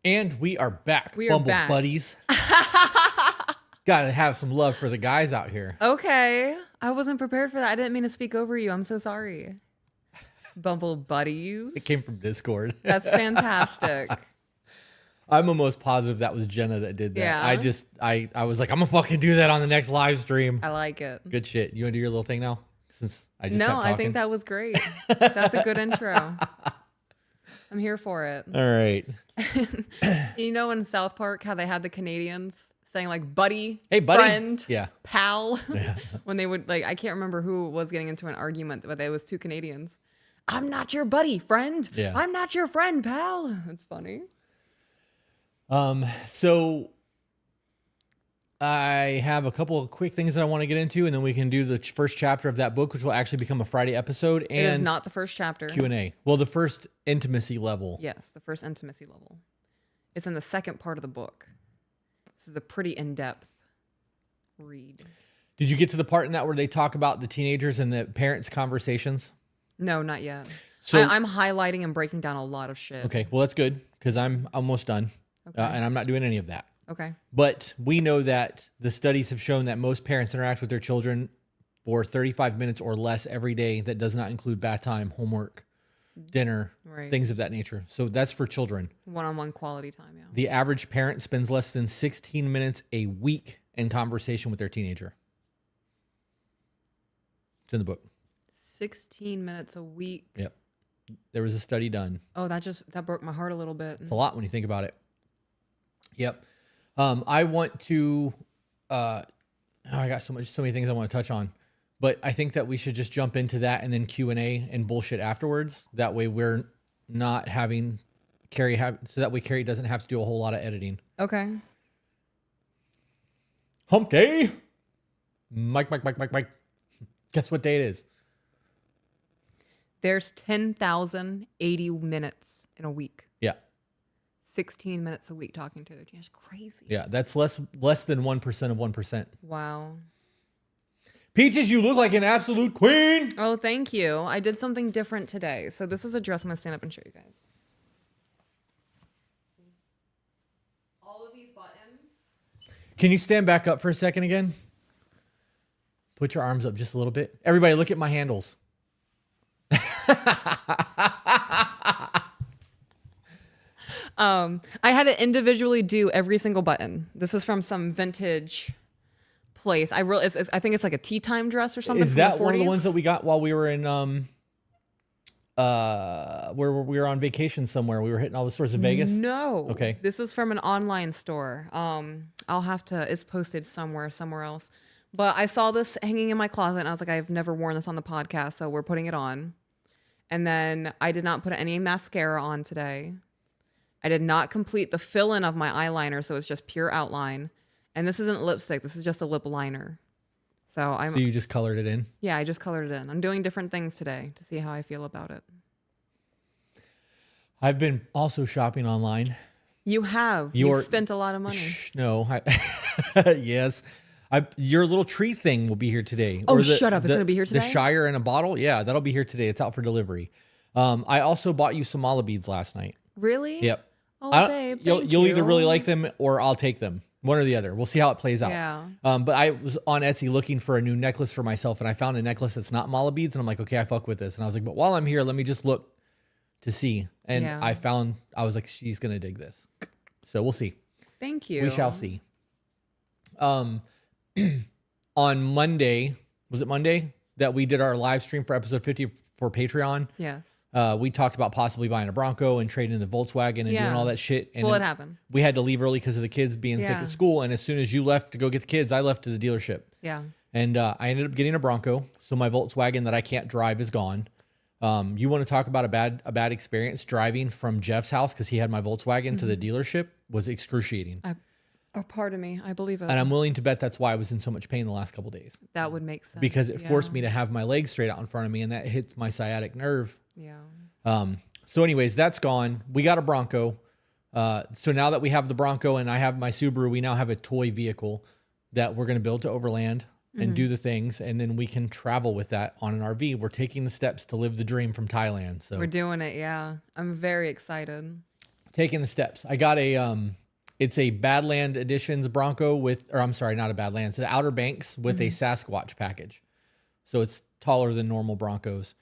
And we are back, We are Bumble back. buddies. Gotta have some love for the guys out here. Okay. I wasn't prepared for that. I didn't mean to speak over you. I'm so sorry. Bumble buddies. It came from Discord. That's fantastic. I'm almost positive that was Jenna that did that. Yeah. I was like, I'm gonna fucking do that on the next live stream. I like it. Good shit. You wanna do your little thing now? Since I just No, kept talking. I think that was great. That's a good intro. I'm here for it. All right. You know in South Park how they had the Canadians saying like buddy, Hey, buddy. friend, Yeah. pal. Yeah. When they would like, I can't remember who was getting into an argument, but it was two Canadians. I'm not your buddy, friend. Yeah. I'm not your friend, pal. It's funny. So I have a couple of quick things that I want to get into, and then we can do the first chapter of that book, which will actually become a Friday episode. And It is not the first chapter. Q&A. Well, the first intimacy level. Yes, the first intimacy level. It's in the second part of the book. This is a pretty in-depth read. Did you get to the part in that where they talk about the teenagers and the parents' conversations? No, not yet. So I'm highlighting and breaking down a lot of shit. okay, well that's good because I'm almost done, Okay. and I'm not doing any of that. Okay. But we know that the studies have shown that most parents interact with their children for 35 minutes or less every day. That does not include bath time, homework, dinner, Right. things of that nature. So that's for children. One-on-one quality time, yeah. The average parent spends less than 16 minutes a week in conversation with their teenager. It's in the book. 16 minutes a week. Yep. There was a study done. Oh, that broke my heart a little bit. It's a lot when you think about it. Yep. I want to, I got so many things I want to touch on, but I think that we should just jump into that and then Q&A and bullshit afterwards. That way we're not having so that way Carrie doesn't have to do a whole lot of editing. Okay. Hump day. Mike. Guess what day it is? There's 10,080 minutes in a week. Yeah. 16 minutes a week talking to their teenagers. Crazy. Yeah. That's less than 1% of 1%. Wow. Peaches, you look like an absolute queen. Oh, thank you. I did something different today. So this is a dress I'm going to stand up and show you guys. All of these buttons. Can you stand back up for a second again? Put your arms up just a little bit. Everybody look at my handles. I had to individually do every single button. This is from some vintage place. I think it's like a tea time dress or something. Is from that the one of the 40s. ones that we got while we were in where we were on vacation somewhere? We were hitting all the stores in Vegas. No. Okay. This is from an online store. I'll have to. It's posted somewhere else. But I saw this hanging in my closet, and I was like, I've never worn this on the podcast, so we're putting it on. And then I did not put any mascara on today. I did not complete the fill-in of my eyeliner, so it's just pure outline. And this isn't lipstick. This is just a lip liner. So you just colored it in? Yeah, I just colored it in. I'm doing different things today to see how I feel about it. I've been also shopping online. You have. You've spent a lot of money. No. Yes. Your little tree thing will be here today. Oh, shut up. It's going to be here today? The Shire in a bottle? Yeah, that'll be here today. It's out for delivery. I also bought you some mala beads last night. Really? Yep. Oh, babe, you'll either really like them or I'll take them. One or the other. We'll see how it plays out. Yeah. But I was on Etsy looking for a new necklace for myself, and I found a necklace that's not mala beads, and I'm like, okay, I fuck with this. And I was like, but while I'm here, let me just look to see. And Yeah. I was like, she's gonna dig this. So we'll see. Thank you. We shall see. On Monday, was it Monday that we did our live stream for episode 50 for Patreon? Yes. We talked about possibly buying a Bronco and trading in the Volkswagen and doing all that shit. And well, it happened. We had to leave early because of the kids being sick at school. And as soon as you left to go get the kids, I left to the dealership. Yeah. And I ended up getting a Bronco. So my Volkswagen that I can't drive is gone. You want to talk about a bad experience driving from Jeff's house because he had my Volkswagen to the dealership was excruciating. Pardon me. I believe it. And I'm willing to bet that's why I was in so much pain the last couple of days. That would make sense. Because it forced me to have my legs straight out in front of me, and that hits my sciatic nerve. Yeah. So anyways, that's gone. We got a Bronco. So now that we have the Bronco and I have my Subaru, we now have a toy vehicle that we're going to build to overland and do the things. And then we can travel with that on an RV. We're taking the steps to live the dream from Thailand. So We're doing it. Yeah. I'm very excited. taking the steps. I got it's a Badland Editions Bronco not a Badlands, it's the Outer Banks with a Sasquatch package. So it's taller than normal Broncos.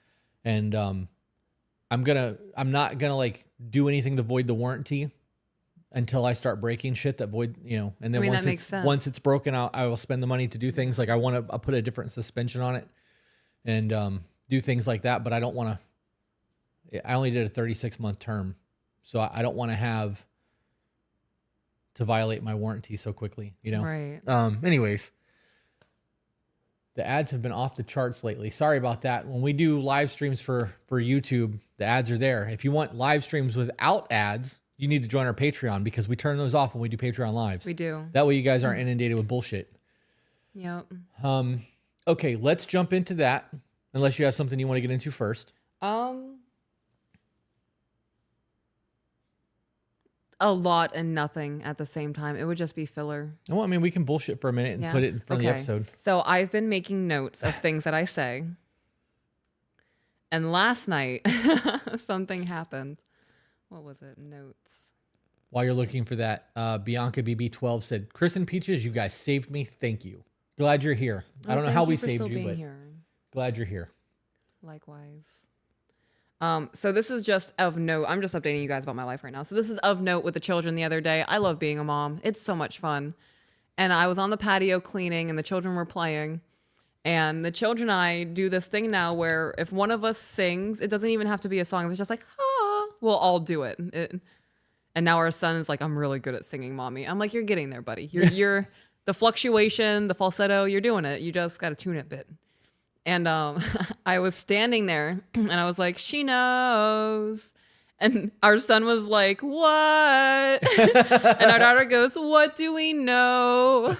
And I'm not gonna like do anything to void the warranty until I start breaking shit that void, and then once it's broken out, I will spend the money to do things like I'll put a different suspension on it and do things like that. But I don't want to, I only did a 36-month term. So I don't want to have to violate my warranty so quickly, Right. Anyways, the ads have been off the charts lately. Sorry about that. When we do live streams for YouTube, the ads are there. If you want live streams without ads, you need to join our Patreon because we turn those off when we do Patreon lives. We do. That way you guys aren't inundated with bullshit. Yep. Okay, let's jump into that. Unless you have something you want to get into first. A lot and nothing at the same time. It would just be filler. Well, I mean, we can bullshit for a minute and put it in front of the episode. So I've been making notes of things that I say. And last night, something happened. What was it? Notes. While you're looking for that, Bianca BB12 said, Chris and Peaches, you guys saved me. Thank you. Glad you're here. I don't know how we saved you, but glad you're here. Likewise. So this is just of note. I'm just updating you guys about my life right now. So this is of note with the children the other day. I love being a mom. It's so much fun. And I was on the patio cleaning and the children were playing. And the children and I do this thing now where if one of us sings, it doesn't even have to be a song. It's just like, we'll all do it. And now our son is like, I'm really good at singing, mommy. I'm like, you're getting there, buddy. You're the fluctuation, the falsetto, you're doing it. You just got to tune it a bit. And I was standing there and I was like, she knows. And our son was like, what? And our daughter goes, what do we know?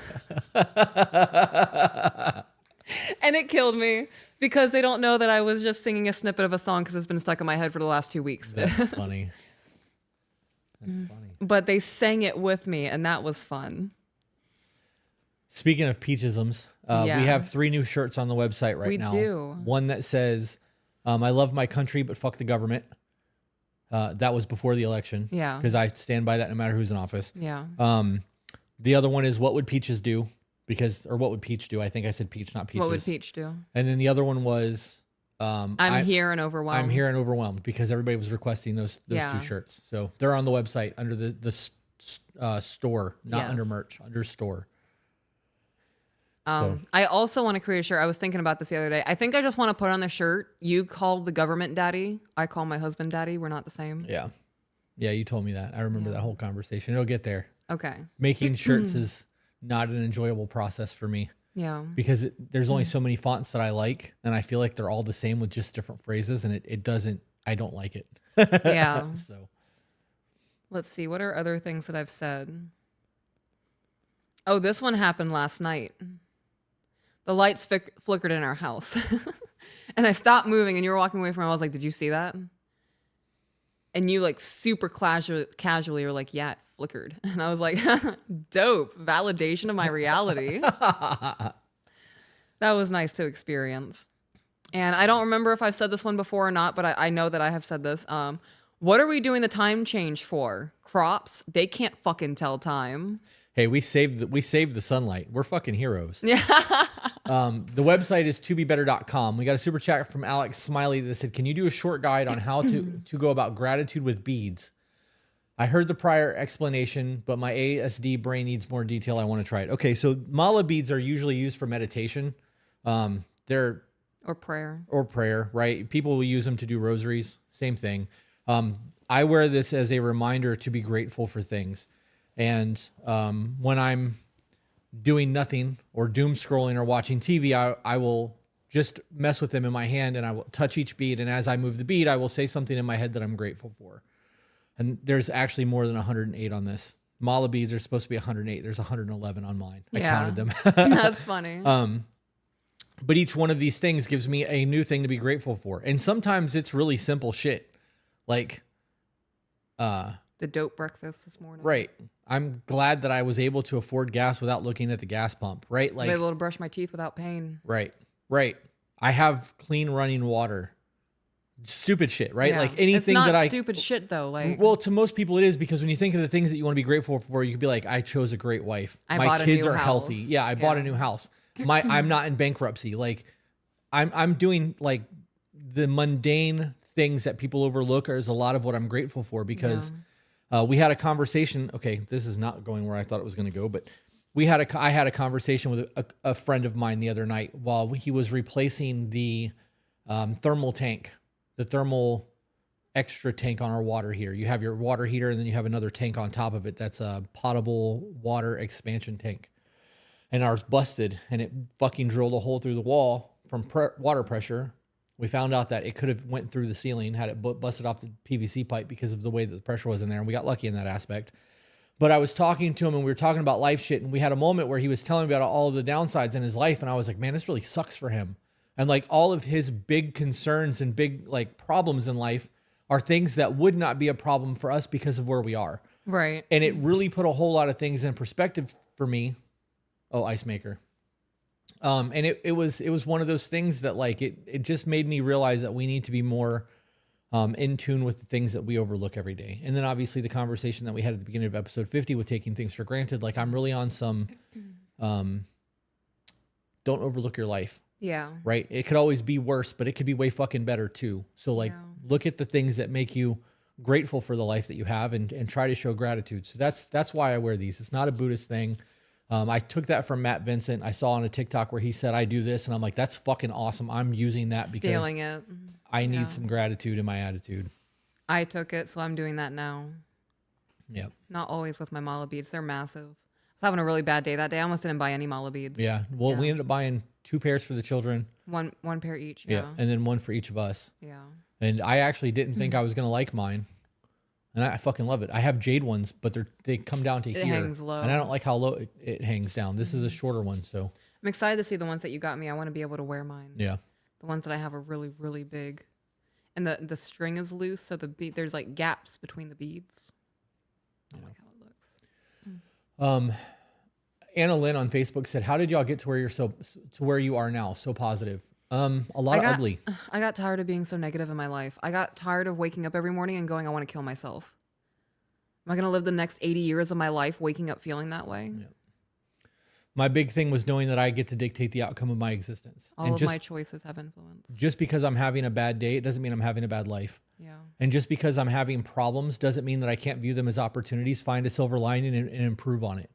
And it killed me because they don't know that I was just singing a snippet of a song because it's been stuck in my head for the last 2 weeks. That's funny. That's funny. But they sang it with me and that was fun. Speaking of Peachisms, we have 3 new shirts on the website right now. We do. One that says, I love my country, but fuck the government. That was before the election. Yeah. Because I stand by that no matter who's in office. Yeah. The other one is, what would Peaches do? Or what would Peach do? I think I said Peach, not Peaches. What would Peach do? And then the other one was, I'm here and overwhelmed. I'm here and overwhelmed because everybody was requesting those 2 shirts. So they're on the website under the store, not under merch, under store. I also want to create a shirt. I was thinking about this the other day. I think I just want to put on the shirt. You call the government daddy. I call my husband daddy. We're not the same. Yeah. Yeah, you told me that. I remember that whole conversation. It'll get there. Okay. Making shirts is not an enjoyable process for me. Yeah. Because there's only so many fonts that I like, and I feel like they're all the same with just different phrases, and I don't like it. Yeah. So. Let's see. What are other things that I've said? Oh, this one happened last night. The lights flickered in our house. And I stopped moving and you were walking away from it. I was like, did you see that? And you like super casually were like, yeah, it flickered. And I was like, dope. Validation of my reality. That was nice to experience. And I don't remember if I've said this one before or not, but I know that I have said this. What are we doing the time change for? Crops? They can't fucking tell time. Hey, we saved the sunlight. We're fucking heroes. Yeah. The website is tobebetter.com. We got a super chat from Alex Smiley that said, can you do a short guide on how to go about gratitude with beads? I heard the prior explanation, but my ASD brain needs more detail. I want to try it. Okay, so mala beads are usually used for meditation. They're or prayer. Or prayer, right? People will use them to do rosaries. Same thing. I wear this as a reminder to be grateful for things. And when I'm doing nothing or doom scrolling or watching TV, I will just mess with them in my hand and I will touch each bead. And as I move the bead, I will say something in my head that I'm grateful for. And there's actually more than 108 on this. Mala beads are supposed to be 108. There's 111 on mine. I counted them. That's funny. But each one of these things gives me a new thing to be grateful for. And sometimes it's really simple shit. Like, the dope breakfast this morning. Right. I'm glad that I was able to afford gas without looking at the gas pump, right? Like, I was able to brush my teeth without pain. Right. Right. I have clean running water. stupid shit, right? Yeah. Like It's anything not that I stupid shit though. Like well, to most people it is, because when you think of the things that you want to be grateful for, you could be like, I chose a great wife. I My bought a kids new are healthy. house. Yeah, I bought a Yeah. new house. I'm not in bankruptcy. Like I'm doing like the mundane things that people overlook is a lot of what I'm grateful for, because we had a conversation. Okay, this is not going where I thought it was going to go, but I had a conversation with a friend of mine the other night while he was replacing the thermal tank, the thermal extra tank on our water heater. You have your water heater and then you have another tank on top of it. That's a potable water expansion tank. And ours busted and it fucking drilled a hole through the wall from water pressure. We found out that it could have went through the ceiling had it busted off the PVC pipe because of the way that the pressure was in there. And we got lucky in that aspect. But I was talking to him and we were talking about life shit. And we had a moment where he was telling me about all of the downsides in his life. And I was like, man, this really sucks for him. And like all of his big concerns and big like problems in life are things that would not be a problem for us because of where we are. right. And it really put a whole lot of things in perspective for me. Oh, ice maker. And it was one of those things that like, it just made me realize that we need to be more in tune with the things that we overlook every day. And then obviously the conversation that we had at the beginning of episode 50 with taking things for granted. Like I'm really on some, don't overlook your life. Yeah. Right? It could always be worse, but it could be way fucking better too. So like look at the things that make you grateful for the life that you have and try to show gratitude. So that's why I wear these. It's not a Buddhist thing. I took that from Matt Vincent. I saw on a TikTok where he said, I do this. And I'm like, that's fucking awesome. I'm using that because Stealing it. I need some gratitude in my attitude. I took it, so I'm doing that now. Yep. Not always with my mala beads. They're massive. I was having a really bad day that day. I almost didn't buy any mala beads. Yeah. Well, we ended up buying 2 pairs for the children. One pair each. Yeah. And then 1 for each of us. Yeah. And I actually didn't think I was going to like mine. And I fucking love it. I have jade ones, but they come down to here. It hangs low. And I don't like how low it hangs down. This is a shorter one, so. I'm excited to see the ones that you got me. I want to be able to wear mine. Yeah. The ones that I have are really, really big. And the string is loose, so there's like gaps between the beads. I like how it looks. Anna Lynn on Facebook said, "How did y'all get to where you are now? So positive." A lot of ugly. I got tired of being so negative in my life. I got tired of waking up every morning and going, I want to kill myself. Am I going to live the next 80 years of my life waking up feeling that way? Yeah. My big thing was knowing that I get to dictate the outcome of my existence. All of my choices have influence. Just because I'm having a bad day, it doesn't mean I'm having a bad life. Yeah. And just because I'm having problems doesn't mean that I can't view them as opportunities, find a silver lining and improve on it.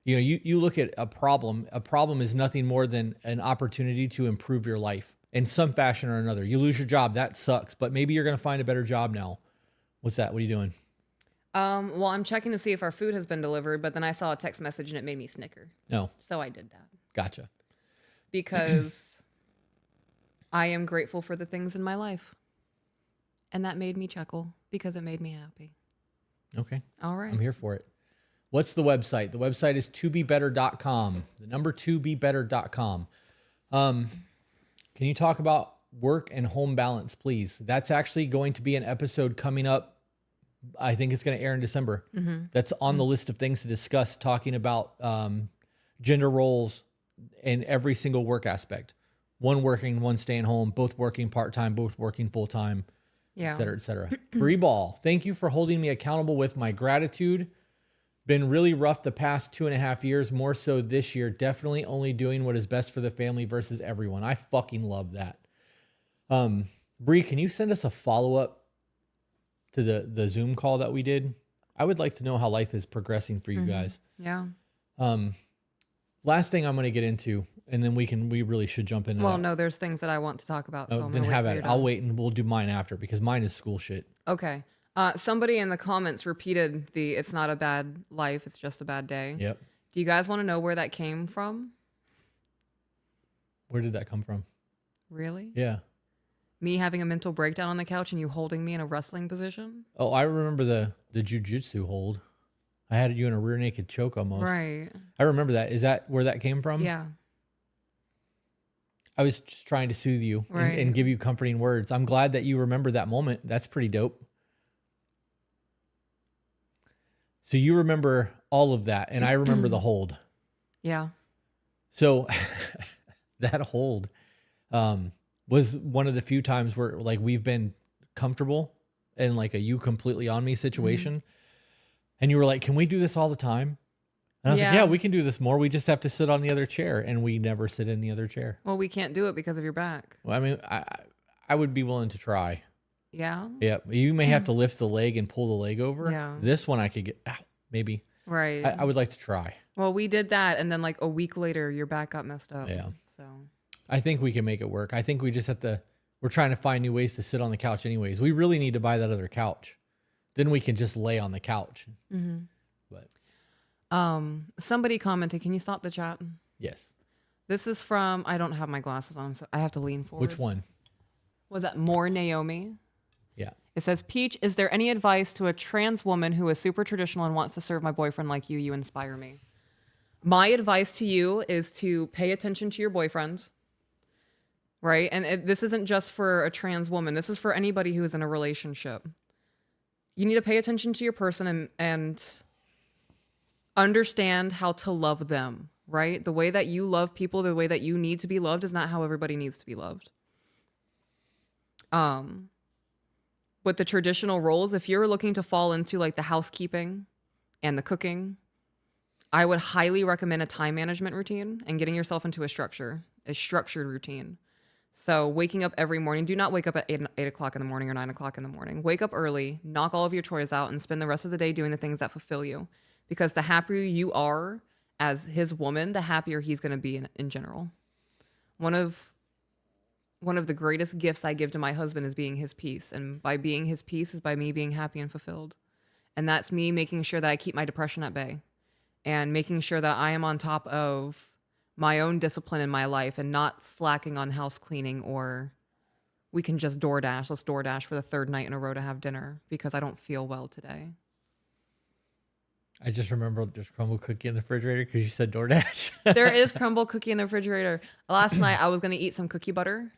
You know, you look at a problem is nothing more than an opportunity to improve your life in some fashion or another. You lose your job, that sucks, but maybe you're going to find a better job now. What's that? What are you doing? Well, I'm checking to see if our food has been delivered, but then I saw a text message and it made me snicker. No. So I did that. Gotcha. Because I am grateful for the things in my life. And that made me chuckle because it made me happy. Okay. All right. I'm here for it. What's the website? The website is tobebetter.com. The number 2bebetter.com. Can you talk about work and home balance, please? That's actually going to be an episode coming up. I think it's going to air in December. Mm-hmm. That's on the list of things to discuss, talking about gender roles in every single work aspect. One working, one staying home, both working part-time, both working full-time, yeah, et cetera, et cetera. Bree Ball, thank you for holding me accountable with my gratitude. Been really rough the past 2.5 years, more so this year. Definitely only doing what is best for the family versus everyone. I fucking love that. Bree, can you send us a follow-up to the Zoom call that we did? I would like to know how life is progressing for you guys. Yeah. Last thing I'm going to get into, and then we really should jump into Well, no, there's things that I want to talk about. So I'm then gonna have wait at till it. you're I'll done. wait and we'll do mine after because mine is school shit. Okay. Somebody in the comments repeated it's not a bad life, it's just a bad day. Yep. Do you guys want to know where that came from? Where did that come from? Really? Yeah. Me having a mental breakdown on the couch and you holding me in a wrestling position? Oh, I remember the jujitsu hold. I had you in a rear naked choke almost. Right. I remember that. Is that where that came from? Yeah. I was just trying to soothe you and give you comforting words. I'm glad that you remember that moment. That's pretty dope. So you remember all of that, and I remember the hold. Yeah. So that hold was one of the few times where like we've been comfortable in like a you completely on me situation. And you were like, can we do this all the time? And I was like, yeah, we can do this more. We just have to sit on the other chair. And we never sit in the other chair. Well, we can't do it because of your back. Well, I mean, I would be willing to try. Yeah. Yeah. You may have to lift the leg and pull the leg over. Yeah. This one I could get, maybe. Right. I would like to try. Well, we did that. And then like a week later, your back got messed up. Yeah. So I think we can make it work. I think we just have to, we're trying to find new ways to sit on the couch anyways. We really need to buy that other couch. Then we can just lay on the couch. But somebody commented, can you stop the chat? yes. This is from, I don't have my glasses on, so I have to lean forward. Which one? Was that more Naomi? Yeah. It says, Peach, is there any advice to a trans woman who is super traditional and wants to serve my boyfriend like you? You inspire me. My advice to you is to pay attention to your boyfriends, right? And this isn't just for a trans woman. This is for anybody who is in a relationship. You need to pay attention to your person and understand how to love them, right? The way that you love people, the way that you need to be loved is not how everybody needs to be loved. With the traditional roles, if you're looking to fall into like the housekeeping and the cooking, I would highly recommend a time management routine and getting yourself into a structured routine. So waking up every morning, do not wake up at 8 o'clock in the morning or 9 o'clock in the morning. Wake up early, knock all of your chores out, and spend the rest of the day doing the things that fulfill you. Because the happier you are as his woman, the happier he's going to be in general. One of the greatest gifts I give to my husband is being his peace. And by being his peace is by me being happy and fulfilled. And that's me making sure that I keep my depression at bay and making sure that I am on top of my own discipline in my life and not slacking on house cleaning or we can just DoorDash. Let's DoorDash for the third night in a row to have dinner because I don't feel well today. I just remembered there's crumble cookie in the refrigerator because you said DoorDash. There is crumble cookie in the refrigerator. Last night I was going to eat some cookie butter,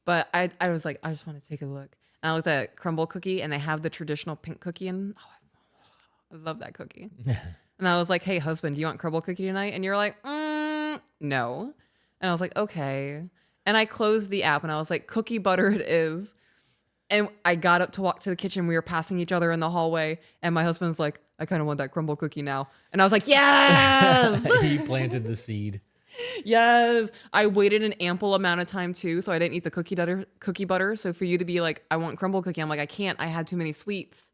but I was like, I just want to take a look. And I looked at crumble cookie and they have the traditional pink cookie and I love that cookie. And I was like, hey, husband, do you want crumble cookie tonight? And you're like, no. And I was like, okay. And I closed the app and I was like, cookie butter it is. And I got up to walk to the kitchen. We were passing each other in the hallway. And my husband's like, I kind of want that crumble cookie now. And I was like, yes. He planted the seed. Yes. I waited an ample amount of time too. So I didn't eat the cookie butter. So for you to be like, I want crumble cookie. I'm like, I can't. I had too many sweets.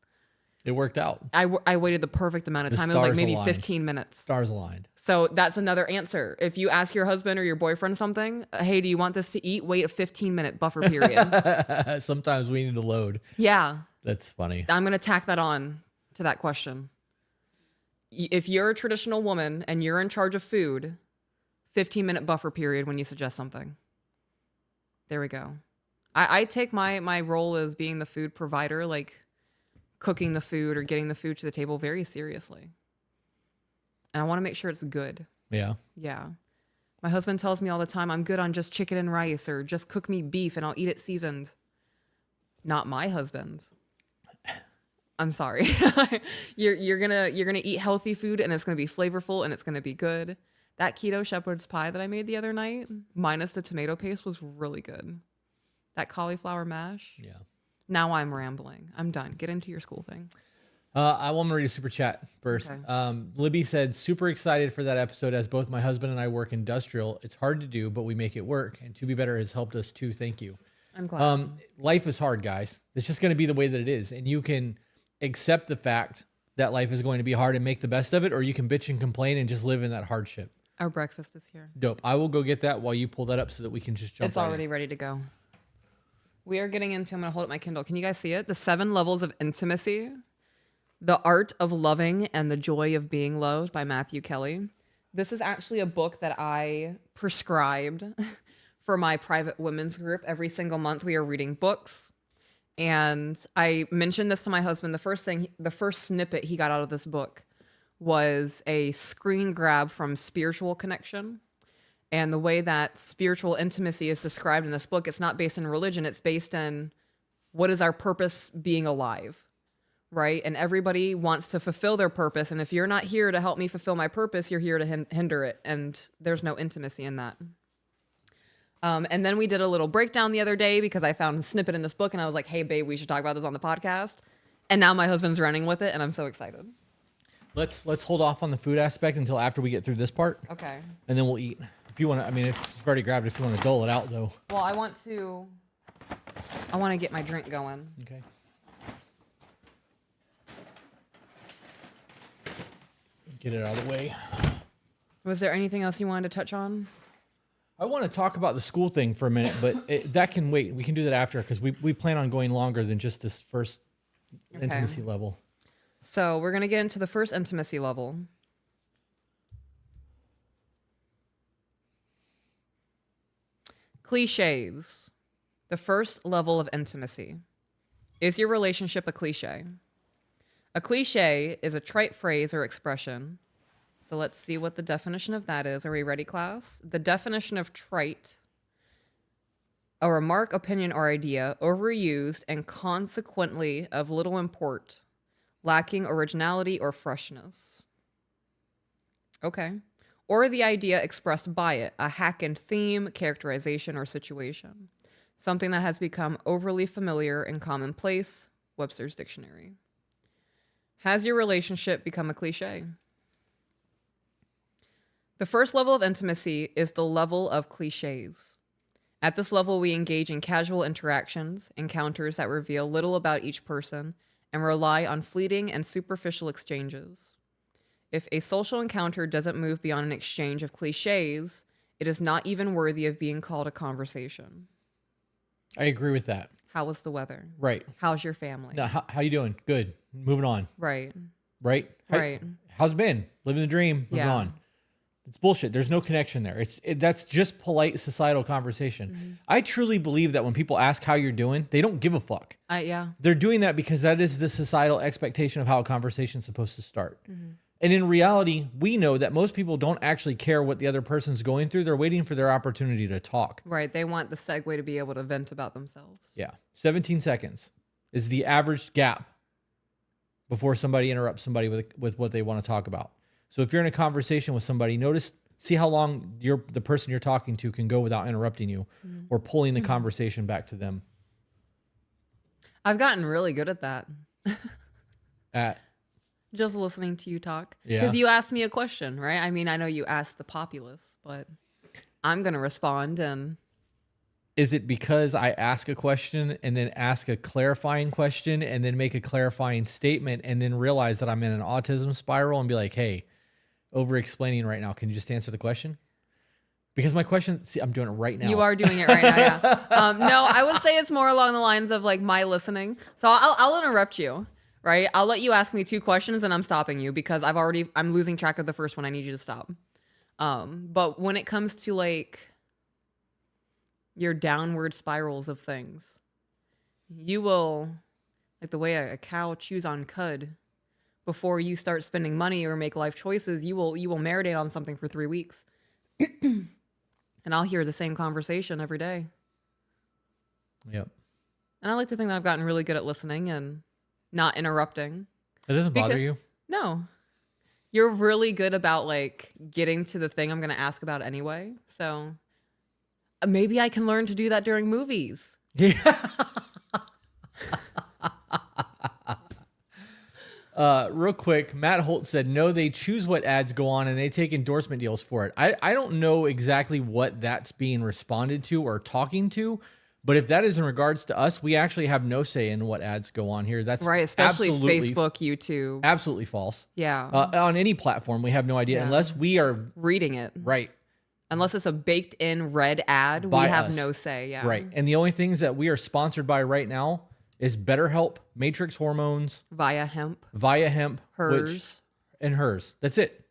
It worked out. I waited the perfect amount of time. It was like maybe 15 minutes. Stars aligned. So that's another answer. If you ask your husband or your boyfriend something, hey, do you want this to eat? Wait a 15-minute buffer period. Sometimes we need to load. Yeah. That's funny. I'm going to tack that on to that question. If you're a traditional woman and you're in charge of food, 15-minute buffer period when you suggest something. There we go. I take my role as being the food provider, like cooking the food or getting the food to the table very seriously. And I want to make sure it's good. Yeah. Yeah. My husband tells me all the time, I'm good on just chicken and rice or just cook me beef and I'll eat it seasoned. Not my husband's. I'm sorry. You're gonna eat healthy food and it's gonna be flavorful and it's gonna be good. That keto shepherd's pie that I made the other night, minus the tomato paste, was really good. That cauliflower mash. Yeah. Now I'm rambling. I'm done. Get into your school thing. I want to read a super chat first. Okay. Libby said, super excited for that episode as both my husband and I work industrial. It's hard to do, but we make it work. And To Be Better has helped us too. Thank you. I'm glad. Life is hard, guys. It's just going to be the way that it is. And you can accept the fact that life is going to be hard and make the best of it, or you can bitch and complain and just live in that hardship. Our breakfast is here. Dope. I will go get that while you pull that up so that we can just jump It's already ready to go. We are getting into, I'm going to hold up my Kindle. Can you guys see it? The 7 Levels of Intimacy. The Art of Loving and the Joy of Being Loved by Matthew Kelly. This is actually a book that I prescribed for my private women's group. Every single month we are reading books. And I mentioned this to my husband. The first snippet he got out of this book was a screen grab from Spiritual Connection. And the way that spiritual intimacy is described in this book, it's not based in religion. It's based in what is our purpose being alive, right? And everybody wants to fulfill their purpose. And if you're not here to help me fulfill my purpose, you're here to hinder it. And there's no intimacy in that. And then we did a little breakdown the other day because I found a snippet in this book and I was like, hey, babe, we should talk about this on the podcast. And now my husband's running with it and I'm so excited. Let's hold off on the food aspect until after we get through this part. Okay. And then we'll eat. If you want to, I mean, you've already grabbed it if you want to dole it out, though. Well, I want to get my drink going. Okay. Get it out of the way. Was there anything else you wanted to touch on? I want to talk about the school thing for a minute, but that can wait. We can do that after because we plan on going longer than just this first intimacy level. So we're going to get into the first intimacy level. Cliches. The first level of intimacy. Is your relationship a cliche? A cliche is a trite phrase or expression. So let's see what the definition of that is. Are we ready, class? The definition of trite: a remark, opinion, or idea overused and consequently of little import, lacking originality or freshness. Okay. Or the idea expressed by it, a hack-in theme, characterization, or situation. Something that has become overly familiar and commonplace, Webster's Dictionary. Has your relationship become a cliche? The first level of intimacy is the level of cliches. At this level, we engage in casual interactions, encounters that reveal little about each person, and rely on fleeting and superficial exchanges. If a social encounter doesn't move beyond an exchange of cliches, it is not even worthy of being called a conversation. I agree with that. How was the weather? Right. How's your family? Now, how you doing? Good. Moving on. Right. Right? Right. How's it been? Living the dream. Moving on. It's bullshit. There's no connection there. That's just polite societal conversation. Mm-hmm. I truly believe that when people ask how you're doing, they don't give a fuck. Yeah. They're doing that because that is the societal expectation of how a conversation is supposed to start. Mm-hmm. And in reality, we know that most people don't actually care what the other person's going through. They're waiting for their opportunity to talk. Right. They want the segue to be able to vent about themselves. Yeah. 17 seconds is the average gap before somebody interrupts somebody with what they want to talk about. So if you're in a conversation with somebody, see how long the person you're talking to can go without interrupting you or pulling the conversation back to them. I've gotten really good at that. At just listening to you talk. Yeah. Because you asked me a question, right? I mean, I know you asked the populace, but I'm going to respond. And is it because I ask a question and then ask a clarifying question and then make a clarifying statement and then realize that I'm in an autism spiral and be like, hey, over explaining right now. Can you just answer the question? Because my question, see, I'm doing it right now. You are doing it right now, yeah. No, I would say it's more along the lines of like my listening. So I'll interrupt you. Right? I'll let you ask me 2 questions and I'm stopping you because I'm losing track of the first one. I need you to stop. But when it comes to like your downward spirals of things, you will, like the way a cow chews on cud, before you start spending money or make life choices, you will marinate on something for 3 weeks. And I'll hear the same conversation every day. Yep. And I like to think that I've gotten really good at listening and not interrupting. It doesn't bother you? No. You're really good about like getting to the thing I'm going to ask about anyway. So maybe I can learn to do that during movies. Yeah. Real quick, Matt Holt said, no, they choose what ads go on and they take endorsement deals for it. I don't know exactly what that's being responded to or talking to. But if that is in regards to us, we actually have no say in what ads go on here. That's right, especially Facebook, YouTube. Absolutely false. Yeah. On any platform, we have no idea unless we are reading it. Right. Unless it's a baked in red ad, we have no say. Yeah. Right. And the only things that we are sponsored by right now is BetterHelp, Matrix Hormones, Via Hemp, Hers. And Hers. That's it.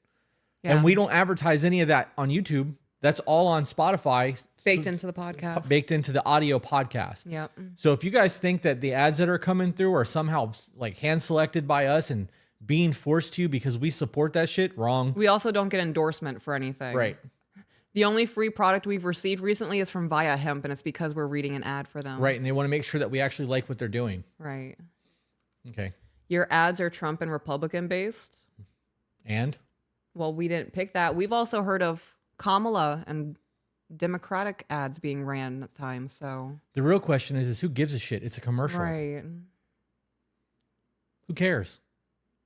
Yeah. And we don't advertise any of that on YouTube. That's all on Spotify. Baked into the podcast. Baked into the audio podcast. Yep. So if you guys think that the ads that are coming through are somehow like hand selected by us and being forced to you because we support that shit, wrong. We also don't get endorsement for anything. Right. The only free product we've received recently is from Via Hemp, and it's because we're reading an ad for them. Right. And they want to make sure that we actually like what they're doing. Right. Okay. Your ads are Trump and Republican based. And? Well, we didn't pick that. We've also heard of Kamala and Democratic ads being ran at the time. So The real question is who gives a shit? It's a commercial. right, Who cares?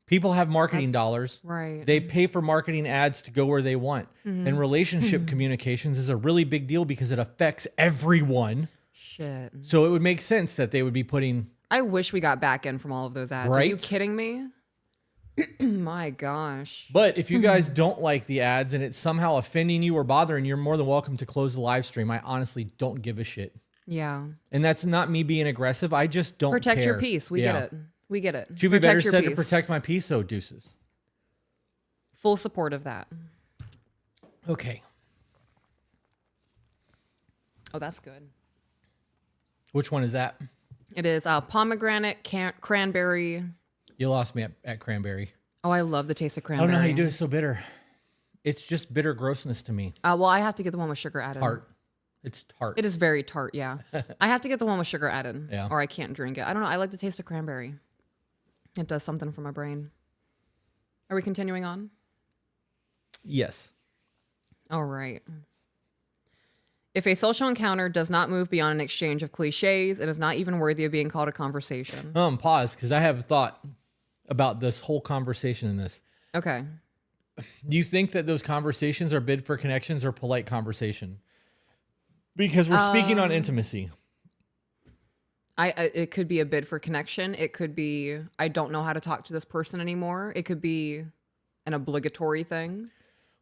People have marketing That's- dollars. right. They pay for marketing ads to go where they want. And relationship communications is a really big deal because it affects everyone. Shit. So it would make sense that they would be putting, I wish we got back in from all of those ads. Are you Right? kidding me? My gosh. but if you guys don't like the ads and it's somehow offending you or bothering, you're more than welcome to close the live stream. I honestly don't give a shit. Yeah. And that's not me being aggressive. I just don't Protect your care. peace. We Yeah. get it. We get it. Should be better Protect your said to peace. protect my peace, so deuces. Full support of that. Okay. Oh, that's good. Which one is that? It is pomegranate, cranberry. You lost me at cranberry. Oh, I love the taste of I cranberry. don't know how you do it so bitter. It's just bitter grossness to me. Well, I have to get the one with sugar added. Tart. It's tart. It is very tart, yeah. I have to get the one with sugar added, Yeah. or I can't drink it. I don't know. I like the taste of cranberry. It does something for my brain. Are we continuing on? Yes. All right. If a social encounter does not move beyond an exchange of cliches, it is not even worthy of being called a conversation. Pause, because I have a thought about this whole conversation in this. Okay. Do you think that those conversations are bid for connections or polite conversation? Because we're speaking on intimacy. It could be a bid for connection. It could be I don't know how to talk to this person anymore. It could be an obligatory thing.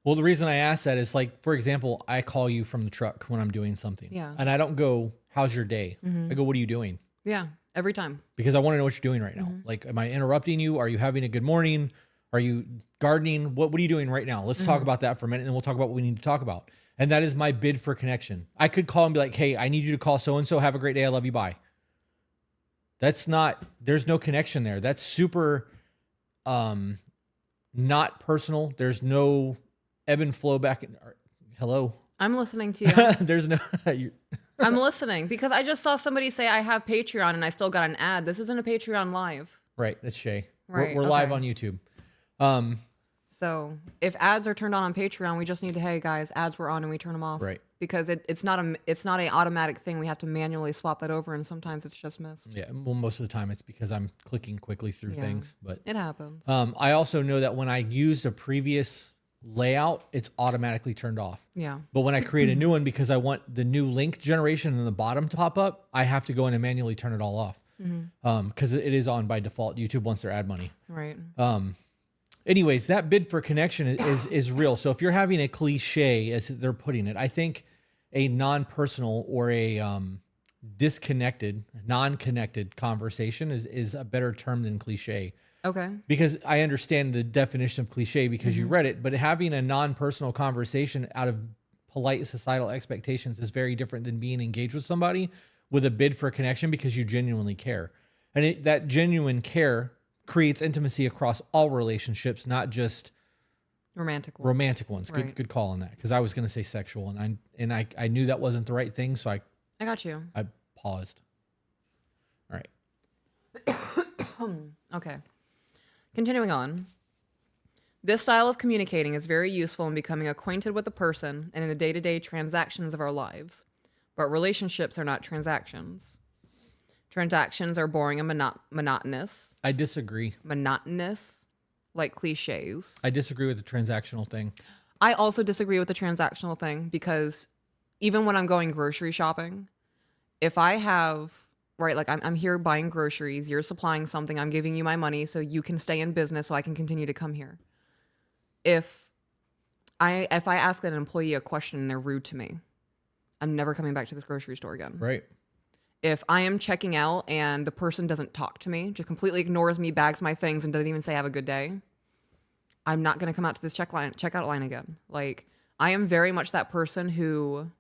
Well, the reason I ask that is like, for example, I call you from the truck when I'm doing something. Yeah. And I don't go, how's your day? I go, what are you doing? Yeah, every time. Because I want to know what you're doing right now. Like, am I interrupting you? Are you having a good morning? Are you gardening? What are you doing right now? Let's talk about that for a minute and then we'll talk about what we need to talk about. And that is my bid for connection. I could call and be like, hey, I need you to call so-and-so. Have a great day. I love you. Bye. That's not, there's no connection there. That's super not personal. There's no ebb and flow back. Hello. I'm listening to you. There's no, I'm listening because I just saw somebody say I have Patreon and I still got an ad. This isn't a Patreon live. right. That's Shay. Right, We're live okay. on YouTube. So if ads are turned on Patreon, we just need to, hey guys, ads were on and we turn them off. Right. Because it's not a automatic thing. We have to manually swap that over and sometimes it's just missed. Yeah. Well, most of the time it's because I'm clicking quickly through Yeah. things, but It happens. I also know that when I used a previous layout, it's automatically turned off. Yeah. But when I create a new one, because I want the new link generation in the bottom to pop up, I have to go in and manually turn it all off. Because it is on by default. YouTube wants their ad money. Right. Anyways, that bid for connection is real. So if you're having a cliche, as they're putting it, I think a non-personal or a disconnected, non-connected conversation is a better term than cliche. Okay. Because I understand the definition of cliche because you read it, but having a non-personal conversation out of polite societal expectations is very different than being engaged with somebody with a bid for a connection because you genuinely care. And that genuine care creates intimacy across all relationships, not just Romantic one. romantic ones. Right. Good call on that because I was going to say sexual and I knew that wasn't the right thing, so I got you. paused. All right. Okay. Continuing on. This style of communicating is very useful in becoming acquainted with a person and in the day-to-day transactions of our lives. But relationships are not transactions. Transactions are boring and monotonous. I disagree. Monotonous, like cliches. I disagree with the transactional thing. I also disagree with the transactional thing because even when I'm going grocery shopping, if I have, right, like I'm here buying groceries, you're supplying something, I'm giving you my money so you can stay in business so I can continue to come here. If I ask an employee a question and they're rude to me, I'm never coming back to this grocery store again. Right. If I am checking out and the person doesn't talk to me, just completely ignores me, bags my things, and doesn't even say have a good day, I'm not going to come out to this checkout line again. Like, I am very much that person who,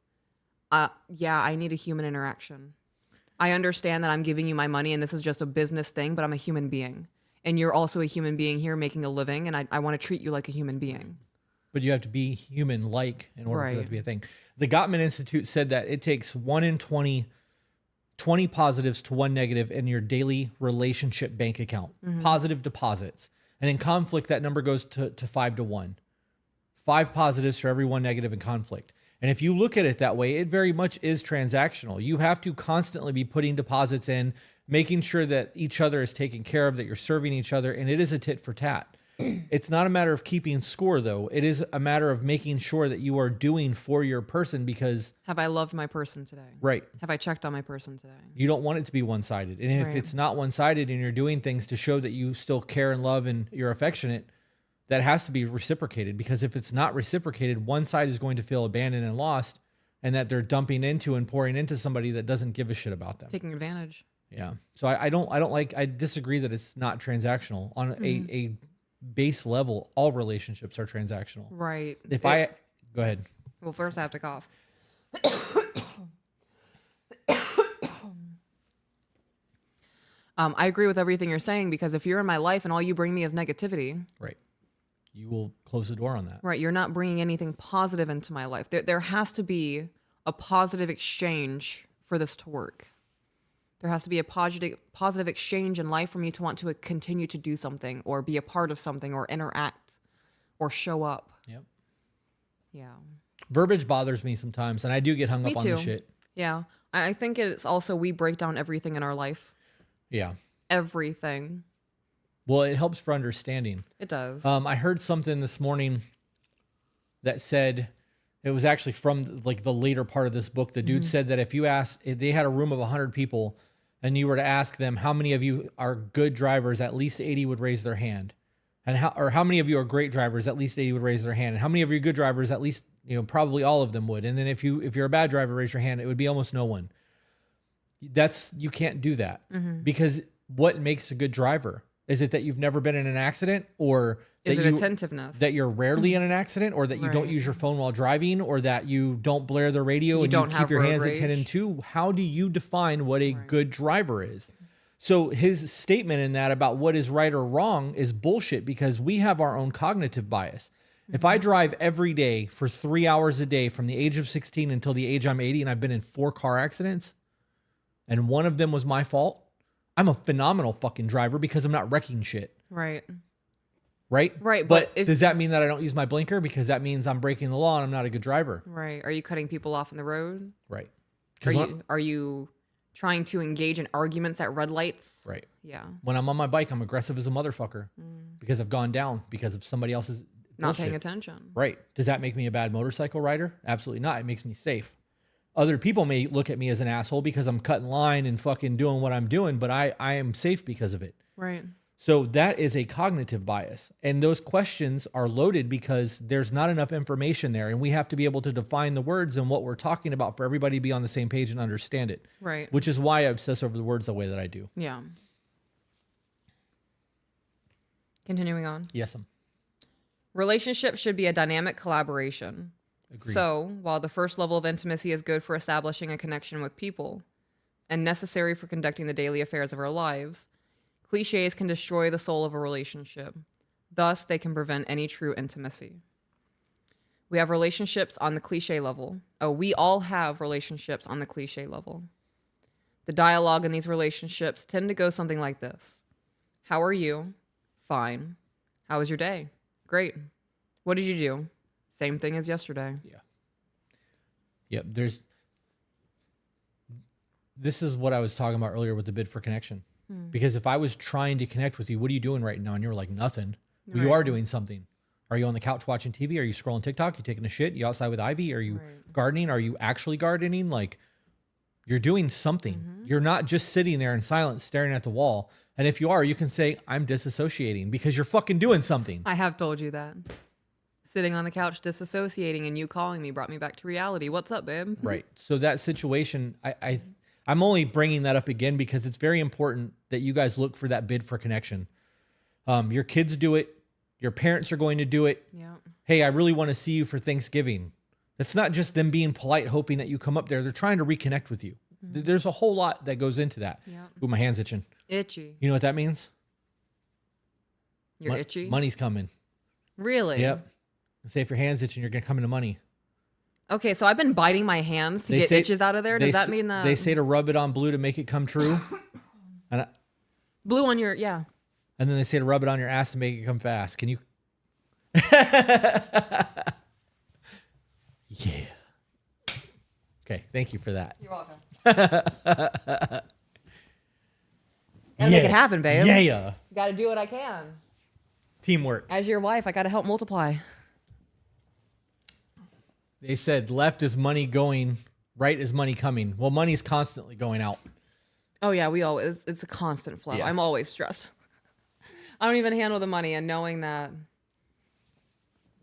I need a human interaction. I understand that I'm giving you my money and this is just a business thing, but I'm a human being. And you're also a human being here making a living, and I want to treat you like a human being. But you have to be human-like in order for that Right. to be a thing. The Gottman Institute said that it takes 1 in 20 positives to 1 negative in your daily relationship bank account, positive deposits. And in conflict, that number goes to 5 to 1. 5 positives for every 1 negative in conflict. And if you look at it that way, it very much is transactional. You have to constantly be putting deposits in, making sure that each other is taken care of, that you're serving each other, and it is a tit for tat. It's not a matter of keeping score, though. It is a matter of making sure that you are doing for your person, because... Have I loved my person today? Right. Have I checked on my person today? You don't want it to be one-sided. And if it's not one-sided and you're doing things to show that you still care and love and you're affectionate, that has to be reciprocated, because if it's not reciprocated, one side is going to feel abandoned and lost, and that they're dumping into and pouring into somebody that doesn't give a shit about them. Taking advantage. Yeah. So I disagree that it's not transactional. On a base level, all relationships are transactional. Right. Go ahead. Well, first I have to cough. I agree with everything you're saying, because if you're in my life and all you bring me is negativity, right, you will close the door on that. Right. You're not bringing anything positive into my life. There has to be a positive exchange for this to work. There has to be a positive exchange in life for me to want to continue to do something or be a part of something or interact or show up. Yep. Yeah. Verbiage bothers me sometimes, and I do get hung up on the shit. Yeah. I think it's also we break down everything in our life. Yeah. Everything. Well, it helps for understanding. It does. I heard something this morning that said, it was actually from like the later part of this book. The dude said that if they had a room of 100 people and you were to ask them, how many of you are good drivers, at least 80 would raise their hand. And how many of you are great drivers, at least 80 would raise their hand. And how many of you are good drivers, at least, probably all of them would. And then if you're a bad driver, raise your hand, it would be almost no one. You can't do that, because what makes a good driver? Is it that you've never been in an accident, or is it attentiveness? That you're rarely in an accident, or that you don't use your phone while driving, or that you don't blare the radio and you keep your hands at 10 and 2? How do you define what a good driver is? So his statement in that about what is right or wrong is bullshit, because we have our own cognitive bias. If I drive every day for 3 hours a day from the age of 16 until the age I'm 80, and I've been in 4 car accidents, and one of them was my fault, I'm a phenomenal fucking driver because I'm not wrecking shit. Right. Right? Right. But does that mean that I don't use my blinker? Because that means I'm breaking the law and I'm not a good driver. Right. Are you cutting people off on the road? Right. Are you trying to engage in arguments at red lights? Right. Yeah. When I'm on my bike, I'm aggressive as a motherfucker because I've gone down because of somebody else's not bullshit. paying attention. Right. Does that make me a bad motorcycle rider? Absolutely not. It makes me safe. Other people may look at me as an asshole because I'm cutting line and fucking doing what I'm doing, but I am safe because of it. Right. So that is a cognitive bias. And those questions are loaded because there's not enough information there. And we have to be able to define the words and what we're talking about for everybody to be on the same page and understand it. Right. Which is why I obsess over the words the way that I do. Yeah. Continuing on. Yes. Relationships should be a dynamic collaboration. Agreed. So, while the first level of intimacy is good for establishing a connection with people and necessary for conducting the daily affairs of our lives, cliches can destroy the soul of a relationship. Thus, they can prevent any true intimacy. We have relationships on the cliche level. Oh, we all have relationships on the cliche level. The dialogue in these relationships tend to go something like this. How are you? Fine. How was your day? Great. What did you do? Same thing as yesterday. Yeah. Yep. This is what I was talking about earlier with the bid for connection. Because if I was trying to connect with you, what are you doing right now? And you're like, nothing. Well, you are doing something. Are you on the couch watching TV? Are you scrolling TikTok? You taking a shit? You outside with Ivy? Are you gardening? Are you actually gardening? Like, you're doing something. You're not just sitting there in silence staring at the wall. And if you are, you can say, I'm disassociating, because you're fucking doing something. I have told you that. Sitting on the couch disassociating and you calling me brought me back to reality. What's up, babe? Right. So that situation, I'm only bringing that up again because it's very important that you guys look for that bid for connection. Your kids do it. Your parents are going to do it. Yeah. Hey, I really want to see you for Thanksgiving. It's not just them being polite, hoping that you come up there. They're trying to reconnect with you. There's a whole lot that goes into that. Yeah. Ooh, my hand's itching. Itchy. You know what that means? You're itchy? Money's coming. Really? Yep. Say if your hand's itching, you're going to come into money. Okay, so I've been biting my hands to get itches out of there. Does that mean that? They say to rub it on blue to make it come true. Blue on your, yeah. And then they say to rub it on your ass to make it come fast. Can you? Yeah. Okay, thank you for that. You're welcome. Gotta make it happen, babe. Yeah. Gotta do what I can. Teamwork. As your wife, I gotta help multiply. They said left is money going, right is money coming. Well, money's constantly going out. Oh yeah, it's a constant flow. Yeah. I'm always stressed. I don't even handle the money, and knowing that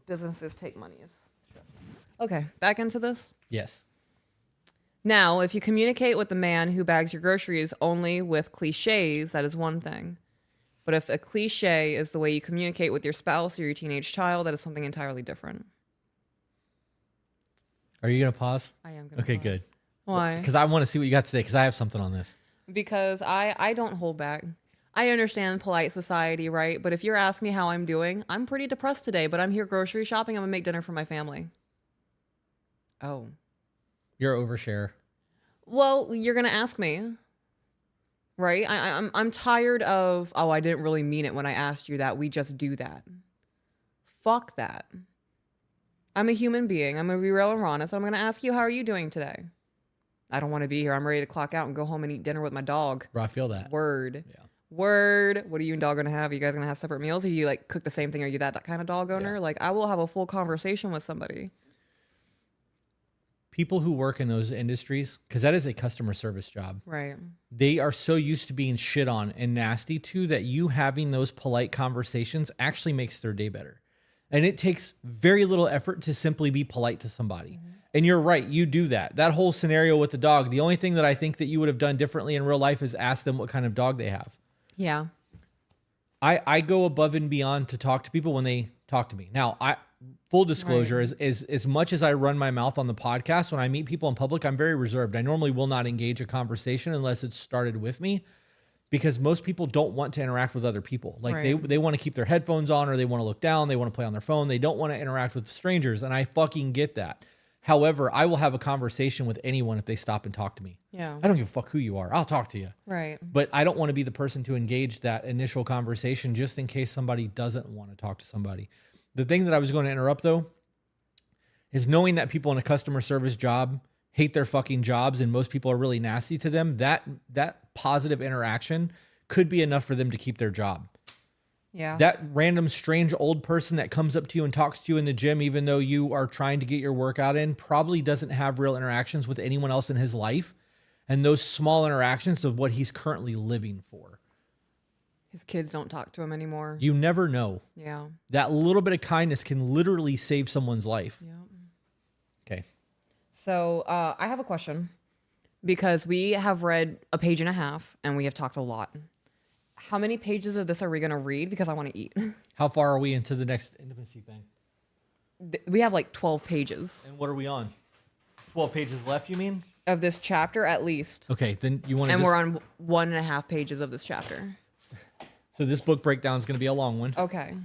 businesses take money is stressful. Okay, back into this. Yes. Now, if you communicate with the man who bags your groceries only with cliches, that is one thing. But if a cliche is the way you communicate with your spouse or your teenage child, that is something entirely different. Are you going to pause? I am going to Okay, good. Why? Because I want to see what you got to say, because I have something on this. Because I don't hold back. I understand polite society, right? But if you're asking me how I'm doing, I'm pretty depressed today, but I'm here grocery shopping. I'm going to make dinner for my family. Oh. You're overshare. Well, you're going to ask me, right? I'm tired of, oh, I didn't really mean it when I asked you that. We just do that. Fuck that. I'm a human being. I'm going to be real and honest. I'm going to ask you, how are you doing today? I don't want to be here. I'm ready to clock out and go home and eat dinner with my dog. Bro, I feel that. Word. Yeah. Word. What are you and dog gonna have? Are you guys gonna have separate meals? Or you like cook the same thing? Are you that kind of dog owner? Yeah. Like I will have a full conversation with somebody. People who work in those industries, because that is a customer service job. Right. They are so used to being shit on and nasty to that you having those polite conversations actually makes their day better. And it takes very little effort to simply be polite to somebody. Mm-hmm. And you're right, you do that. That whole scenario with the dog, the only thing that I think that you would have done differently in real life is ask them what kind of dog they have. Yeah. I go above and beyond to talk to people when they talk to me. Now, full disclosure, Right. is as much as I run my mouth on the podcast, when I meet people in public, I'm very reserved. I normally will not engage a conversation unless it's started with me, because most people don't want to interact with other people. Like Right. they want to keep their headphones on, or they want to look down, they want to play on their phone. They don't want to interact with strangers, and I fucking get that. However, I will have a conversation with anyone if they stop and talk to me. Yeah. I don't give a fuck who you are. I'll talk to you. Right. But I don't want to be the person to engage that initial conversation just in case somebody doesn't want to talk to somebody. The thing that I was going to interrupt, though, is knowing that people in a customer service job hate their fucking jobs and most people are really nasty to them, that positive interaction could be enough for them to keep their job. Yeah. That random strange old person that comes up to you and talks to you in the gym, even though you are trying to get your workout in, probably doesn't have real interactions with anyone else in his life. And those small interactions of what he's currently living for. His kids don't talk to him anymore. You never know. Yeah. That little bit of kindness can literally save someone's life. Yeah. Okay. So I have a question, because we have read a page and a half and we have talked a lot. How many pages of this are we going to read? Because I want to eat. How far are we into the next intimacy thing? We have like 12 pages And what are we on? 12 pages left, you mean? of this chapter at least. Okay, then you want to And we're on 1.5 pages of this chapter. So this book breakdown is going to be a long one. Okay.